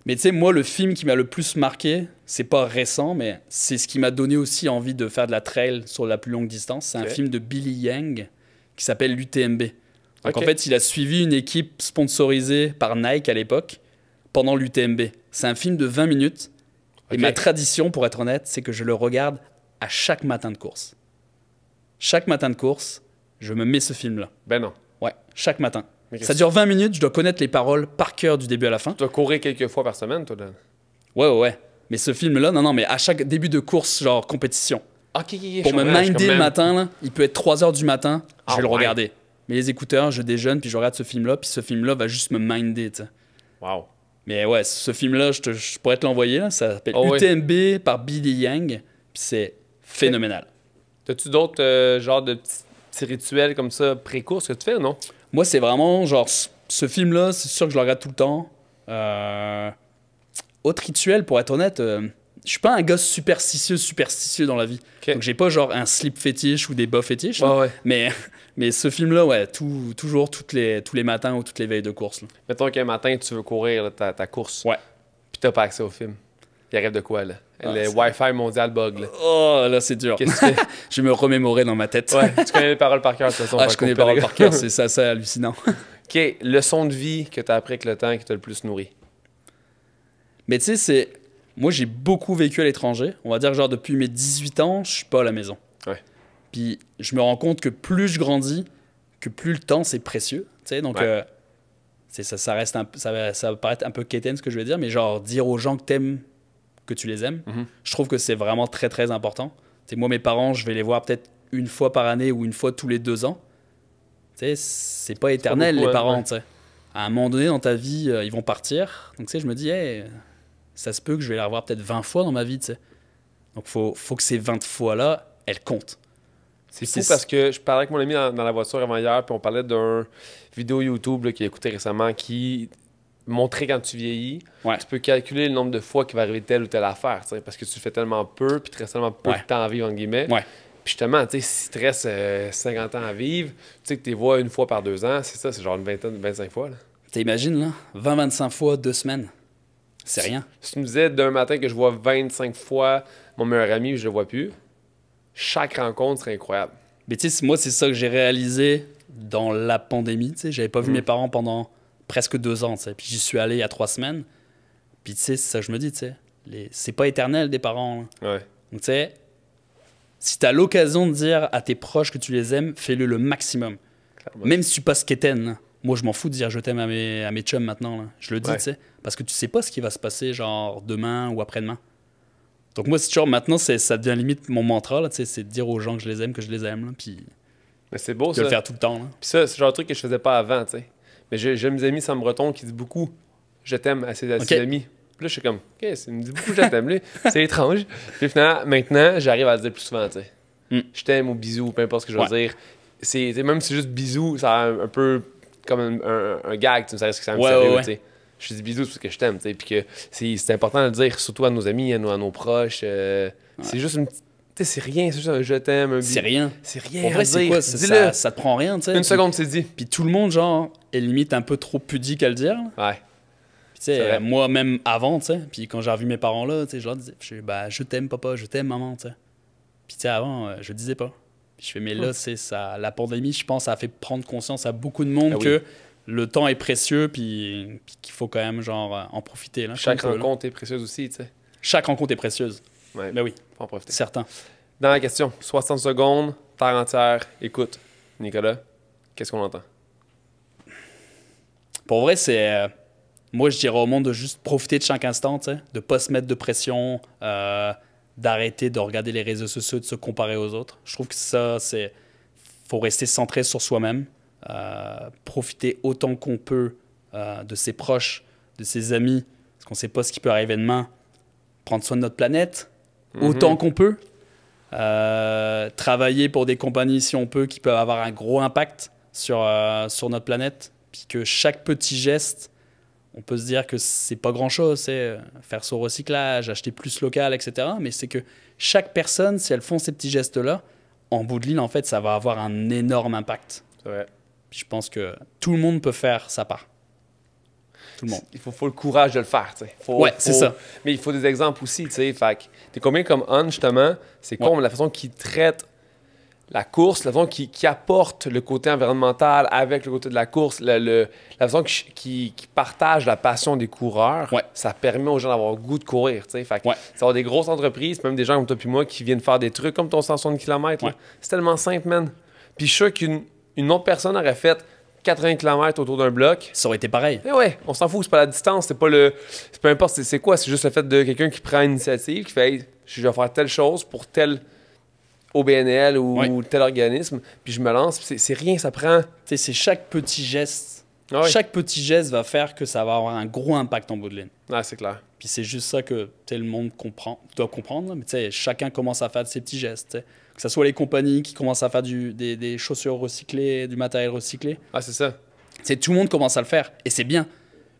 Mais tu sais, moi, le film qui m'a le plus marqué, c'est pas récent, mais c'est ce qui m'a donné aussi envie de faire de la trail sur la plus longue distance. C'est un film de Billy Yang qui s'appelle l'UTMB. Donc en fait, il a suivi une équipe sponsorisée par Nike à l'époque pendant l'UTMB. C'est un film de 20 minutes. Et ma tradition, pour être honnête, c'est que je le regarde à chaque matin de course. Chaque matin de course, je me mets ce film-là. Ben non. Ouais, chaque matin. Ça dure 20 minutes, je dois connaître les paroles par cœur du début à la fin. Tu dois courir quelques fois par semaine, toi, là? Ouais. Mais ce film-là, non, mais à chaque début de course, genre compétition. OK. Pour me minder le matin, là, il peut être 3 h du matin, je vais le regarder. Mais les écouteurs, je déjeune, puis je regarde ce film-là, puis ce film-là va juste me minder, tu sais. Wow. Mais ouais, ce film-là, je pourrais te l'envoyer, là. Ça s'appelle UTMB par Billy Yang, puis c'est phénoménal. T'as-tu d'autres genres de petits rituels comme ça pré-course que tu fais ou non? Moi, c'est vraiment genre ce film-là, c'est sûr que je le regarde tout le temps. Autre rituel, pour être honnête, je suis pas un gosse superstitieux dans la vie. Donc j'ai pas genre un slip fétiche ou des bas fétiches. Mais ce film-là, ouais, toujours tous les matins ou toutes les veilles de course. Là. Mettons qu'un matin, tu veux courir là, ta course. Ouais. Puis t'as pas accès au film. Il arrive de quoi, là? Le Wi-Fi mondial bug, là. Oh, là, c'est dur. Qu'est-ce que tu fais? Je vais me remémorer dans ma tête. Ouais, tu connais les paroles par cœur, de toute façon. Je connais les paroles par cœur, c'est ça hallucinant. OK, leçon de vie que t'as appris avec le temps qui t'a le plus nourri? Mais tu sais, moi, j'ai beaucoup vécu à l'étranger. On va dire, genre, depuis mes 18 ans, je suis pas à la maison. Ouais. Puis je me rends compte que plus je grandis, que plus le temps, c'est précieux. Tu sais, donc... ça reste ça va paraître un peu quétaine ce que je vais dire, mais genre dire aux gens que t'aimes, que tu les aimes, je trouve que c'est vraiment très très important. T'sais, moi, mes parents, je vais les voir peut-être une fois par année ou une fois tous les 2 ans. T'sais, c'est pas éternel, les parents. T'sais. À un moment donné dans ta vie, ils vont partir. Donc je me dis, hey, ça se peut que je vais les revoir peut-être 20 fois dans ma vie. T'sais. Donc faut que ces 20 fois-là, elles comptent. C'est fou parce que je parlais avec mon ami dans la voiture avant hier, puis on parlait d'un vidéo YouTube là, qu'il a écouté récemment qui montrait quand tu vieillis, tu peux calculer le nombre de fois qu'il va arriver telle ou telle affaire, parce que tu fais tellement peu, puis tu restes tellement peu de temps à vivre, entre guillemets. Puis justement, si tu restes 50 ans à vivre, tu sais que tu les vois une fois par 2 ans, c'est ça, c'est genre une vingtaine, 25 fois. T'imagines, là, 20-25 fois 2 semaines. C'est rien. Si tu me disais d'un matin que je vois 25 fois mon meilleur ami, je le vois plus, chaque rencontre serait incroyable. Mais tu sais, moi, c'est ça que j'ai réalisé dans la pandémie. Tu sais, j'avais pas vu mes parents pendant presque 2 ans. Tu sais. Puis j'y suis allé il y a 3 semaines. Puis tu sais, c'est ça que je me dis, tu sais. C'est pas éternel des parents. Là. Ouais. Donc tu sais, si t'as l'occasion de dire à tes proches que tu les aimes, fais-le le maximum. Clairement. Même si tu passes Keten, moi je m'en fous de dire je t'aime à mes chums maintenant. Là. Je le dis, tu sais. Parce que tu sais pas ce qui va se passer, genre demain ou après-demain. Donc moi, c'est genre maintenant, ça devient limite mon mantra, là, c'est de dire aux gens que je les aime, là, puis Mais c'est beau, ça. de le faire tout le temps. Là. Puis ça, c'est le genre de truc que je faisais pas avant, tu sais. Mais j'ai mes amis Sam Breton qui disent beaucoup je t'aime à ses amis. Puis là, je suis comme, OK, il me dit beaucoup je t'aime, lui. C'est étrange. Puis finalement, maintenant, j'arrive à le dire plus souvent, tu sais. Je t'aime ou bisous, peu importe ce que je veux dire. Même si c'est juste bisous, ça a un peu comme un gag, tu sais, ça reste que c'est un sérieux, tu sais. Je dis bisous parce que je t'aime, tu sais. Puis que c'est important de le dire, surtout à nos amis, à nos proches. C'est juste une petite. Tu sais, c'est rien, c'est juste un je t'aime, un bisou. C'est rien. C'est rien. En vrai, c'est quoi? Ça te prend rien, tu sais. Une seconde, c'est dit. Puis tout le monde, genre, est limite un peu trop pudique à le dire. Ouais. Puis tu sais, moi, même avant, tu sais, puis quand j'ai revu mes parents là, tu sais, je leur disais, je t'aime, papa, je t'aime, maman, tu sais. Puis tu sais, avant, je disais pas. Puis je fais, mais là, c'est ça. La pandémie, je pense, ça a fait prendre conscience à beaucoup de monde que le temps est précieux, puis qu'il faut quand même, genre, en profiter. Là, chaque rencontre est précieuse aussi, tu sais. Chaque rencontre est précieuse. Ouais. Ben oui. Faut en profiter. Certain. Dans la question, 60 secondes, terre entière, écoute. Nicolas, qu'est-ce qu'on entend? Pour vrai, c'est... moi, je dirais au monde de juste profiter de chaque instant, tu sais, de pas se mettre de pression, d'arrêter de regarder les réseaux sociaux, de se comparer aux autres. Je trouve que ça, c'est... faut rester centré sur soi-même, profiter autant qu'on peut de ses proches, de ses amis, parce qu'on sait pas ce qui peut arriver demain. Prendre soin de notre planète, autant qu'on peut. Travailler pour des compagnies, si on peut, qui peuvent avoir un gros impact sur notre planète. Puis que chaque petit geste, on peut se dire que c'est pas grand-chose, c'est faire son recyclage, acheter plus local, etc. Mais c'est que chaque personne, si elles font ces petits gestes-là, en bout de ligne, en fait, ça va avoir un énorme impact. C'est vrai. Puis je pense que tout le monde peut faire sa part. Tout le monde. Il faut le courage de le faire, tu sais. C'est ça. Mais il faut des exemples aussi, tu sais. Fait que t'es combien comme On, justement, c'est comme la façon qu'il traite la course, la façon qui apporte le côté environnemental avec le côté de la course, la façon qui partage la passion des coureurs, ça permet aux gens d'avoir le goût de courir, tu sais. Fait que ça va des grosses entreprises, même des gens comme toi puis moi qui viennent faire des trucs comme ton 160 km. C'est tellement simple, man. Puis je suis sûr qu'une autre personne aurait fait 80 km autour d'un bloc. Ça aurait été pareil. Et ouais, on s'en fout, c'est pas la distance, c'est pas le. C'est peu importe, c'est quoi, c'est juste le fait de quelqu'un qui prend l'initiative, qui fait hey, je vais faire telle chose pour tel OBNL ou tel organisme, puis je me lance, c'est rien, ça prend. Tu sais, c'est chaque petit geste. Chaque petit geste va faire que ça va avoir un gros impact en bout de ligne. Ouais, c'est clair. Puis c'est juste ça que le monde doit comprendre. Mais tu sais, chacun commence à faire de ces petits gestes. T'sais. Que ce soit les compagnies qui commencent à faire des chaussures recyclées, du matériel recyclé. Ah, c'est ça. T'sais, tout le monde commence à le faire. Et c'est bien.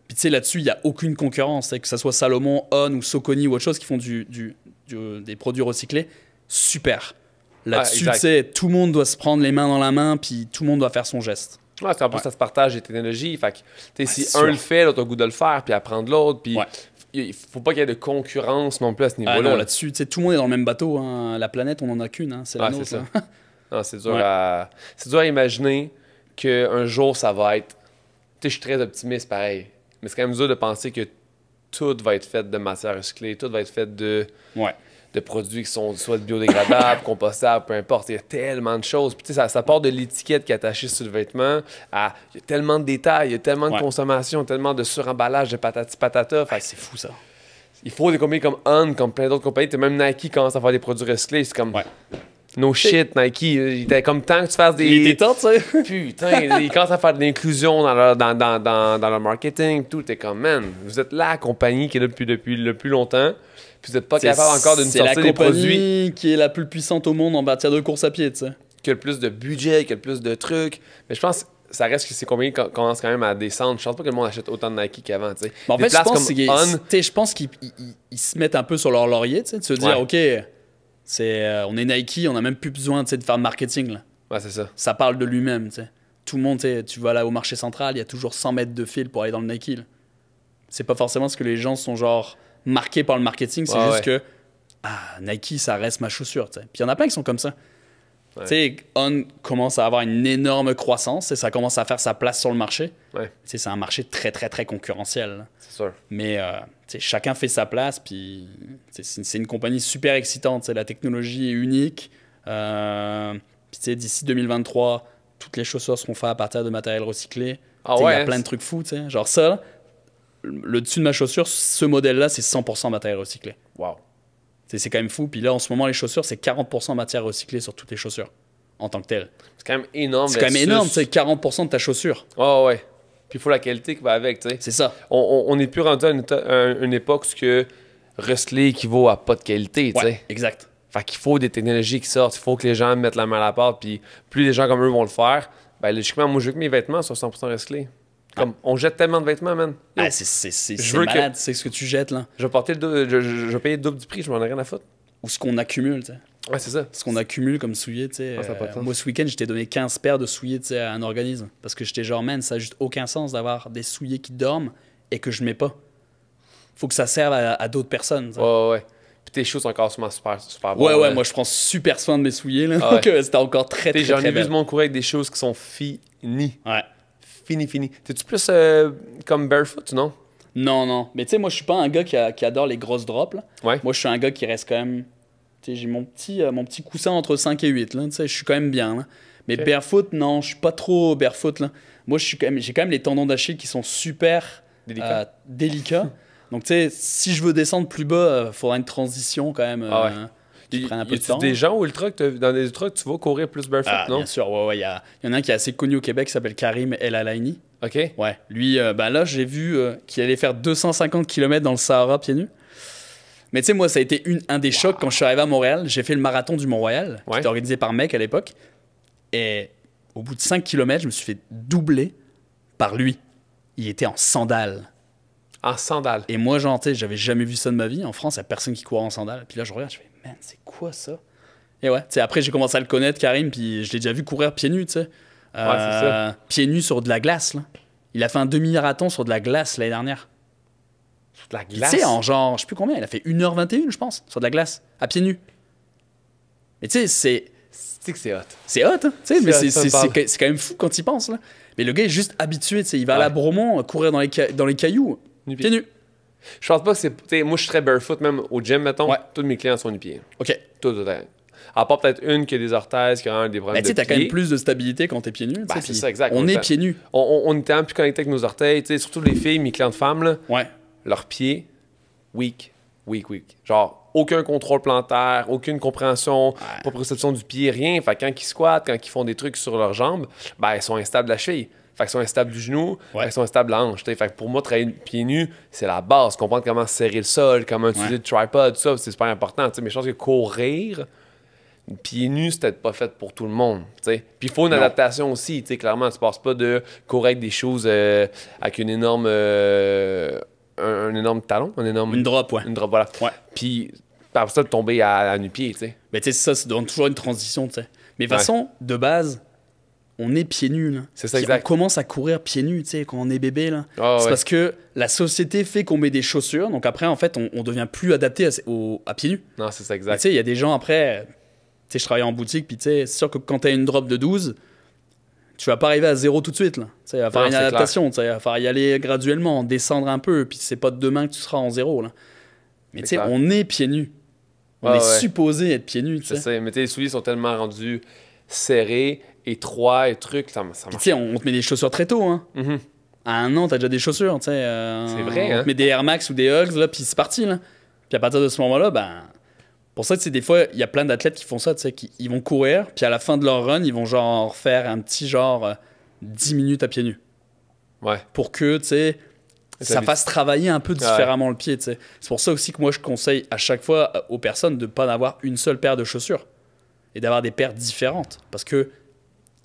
Puis tu sais, là-dessus, il n'y a aucune concurrence. Que ce soit Salomon, On ou Soconi ou autre chose qui font des produits recyclés, super. Là-dessus, tu sais, tout le monde doit se prendre les mains dans la main, puis tout le monde doit faire son geste. Ouais, en plus, ça se partage les technologies. Fait que, si un le fait, l'autre a le goût de le faire, puis apprendre l'autre. Puis il faut pas qu'il y ait de concurrence non plus à ce niveau-là. Non, là-dessus, tout le monde est dans le même bateau. Hein. La planète, on n'en a qu'une. Hein. C'est la nôtre. C'est ça. Non, c'est dur, c'est dur à imaginer qu'un jour, ça va être... Tu sais, je suis très optimiste, pareil. Mais c'est quand même dur de penser que tout va être fait de matière recyclée, tout va être fait de produits qui sont soit biodégradables, compostables, peu importe. Il y a tellement de choses. Puis, ça part de l'étiquette qui est attachée sur le vêtement à... Il y a tellement de détails, il y a tellement de consommation, tellement de suremballage de patati patata. Fait c'est fou, ça. Il faut des compagnies comme On, comme plein d'autres compagnies. Même Nike commence à faire des produits recyclés. C'est comme... No shit, Nike. Il était comme tant que tu fasses des... Il était temps, tu sais. Putain, ils commencent à faire de l'inclusion dans leur marketing. Tout. T'es comme, man, vous êtes la compagnie qui est là depuis le plus longtemps. Puis vous n'êtes pas capable encore de nous sortir des produits. C'est la compagnie qui est la plus puissante au monde en matière de course à pied, tu sais. Qui a le plus de budget, qui a le plus de trucs. Mais je pense que ça reste que ces compagnies commencent quand même à descendre. Je pense pas que le monde achète autant de Nike qu'avant, tu sais. En fait, je pense qu'ils se mettent un peu sur leur laurier, tu sais, de se dire, OK, on est Nike, on n'a même plus besoin de faire de marketing, là. Ouais, c'est ça. Ça parle de lui-même, tu sais. Tout le monde, tu vas là au marché central, il y a toujours 100 mètres de fil pour aller dans le Nike, là. C'est pas forcément ce que les gens sont genre marqués par le marketing, c'est juste que Nike, ça reste ma chaussure, tu sais. Puis il y en a plein qui sont comme ça. Tu sais, On commence à avoir une énorme croissance et ça commence à faire sa place sur le marché. C'est un marché très, très, très concurrentiel. C'est sûr. Mais chacun fait sa place, puis c'est une compagnie super excitante. La technologie est unique. Puis d'ici 2023, toutes les chaussures seront faites à partir de matériel recyclé. Ah Il y ouais, a plein de trucs fous, tu sais. Genre ça, le dessus de ma chaussure, ce modèle-là, c'est 100% matériel recyclé. Wow. C'est quand même fou. Puis là, en ce moment, les chaussures, c'est 40% matière recyclée sur toutes les chaussures, en tant que telles. C'est quand même énorme. C'est quand même énorme, tu sais, 40% de ta chaussure. Oh ouais. Puis il faut la qualité qui va avec, tu sais. C'est ça. On n'est plus rendu à une époque où que recycler équivaut à pas de qualité, tu sais. Ouais, exact. Fait qu'il faut des technologies qui sortent, il faut que les gens mettent la main à la pâte, puis plus les gens comme eux vont le faire, ben logiquement, moi je veux que mes vêtements soient 100% recyclés. Comme, on jette tellement de vêtements, man. Yo, Ah, c'est veux malade, c'est ce que tu jettes, là. je vais payer le double du prix, je m'en ai rien à foutre. Ou ce qu'on accumule, tu sais. Ouais, c'est ça. Ce qu'on accumule comme souliers, tu sais. Ah, ça a pas de sens. Moi, ce week-end, j'étais donné 15 paires de souliers, tu sais, à un organisme. Parce que j'étais genre, man, ça a juste aucun sens d'avoir des souliers qui dorment et que je mets pas. Faut que ça serve à d'autres personnes, tu sais. Ouais. Puis tes choses sont encore super bonnes. Ouais, moi je prends super soin de mes souliers, là. Ah ouais. Donc c'était encore très J'en ai vu belle. du monde courir avec des choses qui sont finies. Ouais. Fini. T'es-tu plus comme barefoot, non? Non. Mais tu sais, moi je suis pas un gars qui adore les grosses drops, là. Ouais. Moi je suis un gars qui reste quand même. Tu sais, j'ai mon petit coussin entre 5 et 8, là. Tu sais, je suis quand même bien, là. Mais Ok. barefoot, non, je suis pas trop barefoot, là. Moi j'ai quand même les tendons d'Achille qui sont super délicats. Donc tu sais, si je veux descendre plus bas, faudra une transition quand même. Ah ouais. Qui prenne un peu Y de a-tu temps. des gens dans des ultras que tu vas courir plus barefoot, Ah, non? bien sûr, ouais, il y en a un qui est assez connu au Québec qui s'appelle Karim El Alaini. OK. Ouais, lui, là, j'ai vu qu'il allait faire 250 km dans le Sahara pieds nus. Mais tu sais, moi, ça a été un des chocs quand je suis arrivé à Montréal. J'ai fait le marathon du Mont-Royal, qui Ouais. était organisé par Mec à l'époque. Et au bout de 5 km, je me suis fait doubler par lui. Il était en sandales. En sandales. Et moi, genre, tu sais, j'avais jamais vu ça de ma vie. En France, il n'y a personne qui court en sandales. Puis là, je regarde, je fais, man, c'est quoi ça? Et ouais, tu sais, après, j'ai commencé à le connaître, Karim, puis je l'ai déjà vu courir pieds nus, tu sais. c'est ça. Pieds nus sur de la glace, là. Il a fait un demi-marathon sur de la glace l'année dernière. De la Tu glace. sais, en genre, je sais plus combien, il a fait 1h21, je pense, sur de la glace, à pieds nus. Mais tu sais, C'est que c'est hot. c'est hot, hein, tu sais, mais C'est hot, ça me parle. c'est quand même fou quand il pense, là. Mais le gars est juste habitué, tu sais, il va à la Bromont, courir dans les cailloux, pieds nus. Je pense pas que c'est. T'sais, moi, je suis très barefoot, même au gym, mettons. Ouais. Tous mes clients sont nu-pieds. Ok. Tout. À part peut-être une qui a des orthèses, qui a des Bah, problèmes tu sais, de t'as quand même pieds. plus de stabilité quand t'es pieds nus. tu Bah, sais, c'est puis ça, exact. On est pieds nus. On est tellement plus connecté avec nos orteils, tu sais, surtout les filles, mes clientes femmes, là, Ouais. leurs pieds, weak. Genre, aucun contrôle plantaire, aucune compréhension, pas perception du pied, rien. Fait que quand ils squattent, quand ils font des trucs sur leurs jambes, ben, ils sont instables de la cheville. Fait qu'ils sont instables du genou, ils sont instables de la hanche. T'sais. Fait que pour moi, travailler pieds nus, c'est la base. Comprendre comment serrer le sol, comment utiliser le tripod, tout ça, c'est super important. T'sais. Mais je pense que courir, pieds nus, c'est peut-être pas fait pour tout le monde. T'sais. Puis il faut une adaptation aussi. T'sais. Clairement, tu passes pas de courir avec des choses avec une énorme. Un énorme talon, Une drop, ouais. Une drop, voilà. Ouais. Puis, par ça, de tomber à nu-pied, tu sais. Mais tu sais, ça demande toujours une transition, tu sais. Mais de toute façon, de base, on est pieds nus, là. C'est ça, Puis exact. on commence à courir pieds nus, tu sais, quand on est bébé, là. Ah, c'est ouais. parce que la société fait qu'on met des chaussures, donc après, en fait, on devient plus adapté à pieds nus. Non, c'est ça, Mais Tu exact. sais, il y a des gens après, tu sais, je travaille en boutique, puis tu sais, c'est sûr que quand t'as une drop de 12, tu vas pas arriver à 0 tout de suite, là. Tu sais, il va falloir Non, une c'est adaptation, tu sais, il va falloir y aller graduellement, descendre un peu, puis c'est pas demain que tu seras en 0, là. Mais tu sais, clair. on est pieds nus. On Ah, est ouais. supposé être pieds nus, tu C'est sais. ça. Mais tu sais, les souliers sont tellement rendus serrés, étroits et trucs, ça Puis marche. tu sais, on te met des chaussures très tôt, hein. Mhm. À 1 an, t'as déjà des chaussures, tu sais. C'est vrai, On hein. te met des Air Max ou des Hugs, là, puis c'est parti, là. Puis à partir de ce moment-là, ben... Pour ça, tu sais, des fois, il y a plein d'athlètes qui font ça, tu sais, ils vont courir, puis à la fin de leur run, ils vont genre faire un petit genre 10 minutes à pieds nus. Ouais. Pour que, tu sais, ça fasse travailler un peu différemment le pied, tu sais. C'est pour ça aussi que moi, je conseille à chaque fois aux personnes de ne pas avoir une seule paire de chaussures et d'avoir des paires différentes. Parce que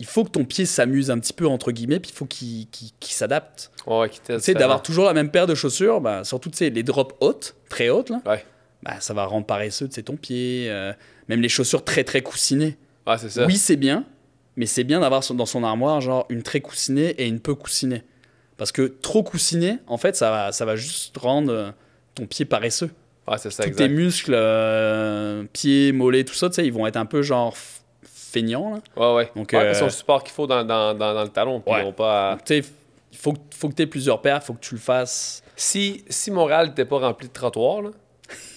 il faut que ton pied s'amuse un petit peu, entre guillemets, puis il faut qu'il s'adapte. Ouais, qui Tu sais, d'avoir toujours la même paire de chaussures, bah, surtout, tu sais, les drops hautes, très hautes, là, Ouais. bah, ça va rendre paresseux, tu sais, ton pied. Même les chaussures très, très coussinées. Ouais, c'est ça. Oui, c'est bien, mais c'est bien d'avoir dans son armoire, genre, une très coussinée et une peu coussinée. Parce que trop coussiné, en fait, ça va juste rendre ton pied paresseux. Ouais, c'est ça, Tous exact. tes muscles, pieds, mollets, tout ça, tu sais, ils vont être un peu genre feignants, là. Ouais, ouais. Donc, Ouais, c'est le support qu'il faut dans le talon. Puis Ouais. ils vont pas. Donc, tu sais, il faut que tu aies plusieurs paires, il faut que tu le fasses. Si Montréal n'était pas rempli de trottoirs, là,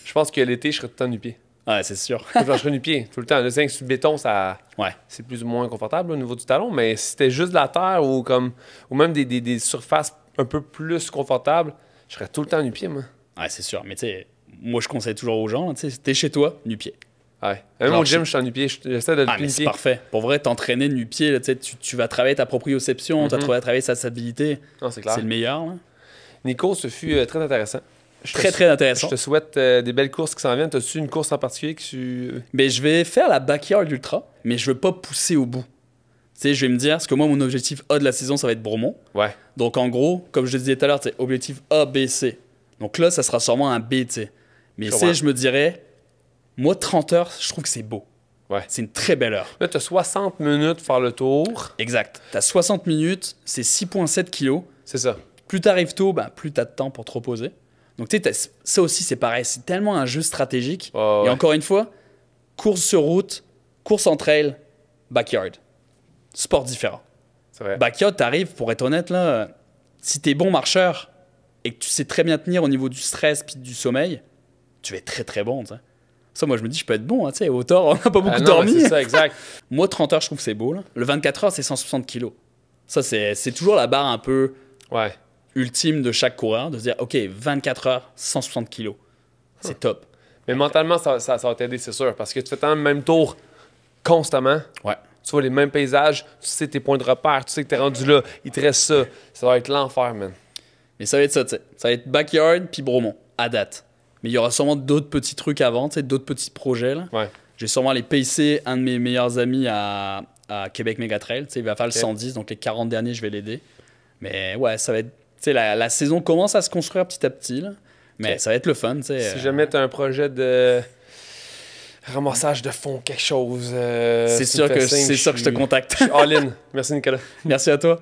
je pense que l'été, je serais tout le temps nu-pied. Ouais, c'est sûr. Je marcherais nu-pied tout le temps. Le 5 sur le béton, ça, Ouais. c'est plus ou moins confortable au niveau du talon, mais si c'était juste de la terre ou, ou même des surfaces un peu plus confortables, je serais tout le temps nu-pied, moi. Ouais, c'est sûr. Mais tu sais, moi, je conseille toujours aux gens, tu sais, t'es chez toi, nu-pied. Ouais. Même au gym, je suis en nu-pied. J'essaie de le mais c'est nu-pied. parfait. Pour vrai, t'entraîner nu-pied, là, tu vas travailler ta proprioception, tu vas travailler sa stabilité. Non, c'est clair. C'est le meilleur. Là. Nico, ce fut très intéressant. Très intéressant. Je te souhaite des belles courses qui s'en viennent. T'as-tu une course en particulier que tu... Mais je vais faire la Backyard Ultra, mais je veux pas pousser au bout. Tu sais, je vais me dire, parce que moi, mon objectif A de la saison, ça va être Bromont. Ouais. Donc, en gros, comme je te disais tout à l'heure, objectif A, B, C. Donc là, ça sera sûrement un B, tu sais. Mais tu sais, je me dirais, moi, 30 heures, je trouve que c'est beau. Ouais. C'est une très belle heure. Là, t'as 60 minutes pour faire le tour. Exact. T'as 60 minutes, c'est 6,7 kilos. C'est ça. Plus t'arrives tôt, plus t'as de temps pour te reposer. Donc, tu sais, ça aussi, c'est pareil. C'est tellement un jeu stratégique. Oh, Et ouais. encore une fois, course sur route, course en trail, backyard. Sport différent. C'est vrai. Backyard, t'arrives, pour être honnête, là, si t'es bon marcheur et que tu sais très bien tenir au niveau du stress puis du sommeil, tu vas être très bon, tu sais. Ça, moi, je me dis, je peux être bon, hein, tu sais, hauteur, on n'a pas beaucoup dormi. C'est ça, exact. Moi, 30 heures, je trouve que c'est beau, là. Le 24 heures, c'est 160 kilos. Ça, c'est toujours la barre un peu Ouais. ultime de chaque coureur, de se dire, OK, 24 heures, 160 kilos. C'est top. Mais mentalement, ça va t'aider, c'est sûr. Parce que tu fais tant le même tour constamment. Ouais. Tu vois les mêmes paysages, tu sais tes points de repère, tu sais que t'es rendu là, il te reste ça. Ça va être l'enfer, man. Mais ça va être ça, tu sais. Ça va être backyard puis Bromont, à date. Mais il y aura sûrement d'autres petits trucs avant, tu sais, d'autres petits projets, là. Ouais. J'ai sûrement les pacer un de mes meilleurs amis à Québec Megatrail. Tu sais, il va faire le 110, donc les 40 derniers, je vais l'aider. Mais ouais, ça va être... Tu sais, la saison commence à se construire petit à petit, là. Mais Okay. ça va être le fun, tu sais. Si jamais t'as un projet de ramassage de fonds, quelque chose... c'est sûr que je te contacte. Je suis all in. Merci, Nicolas. Merci à toi.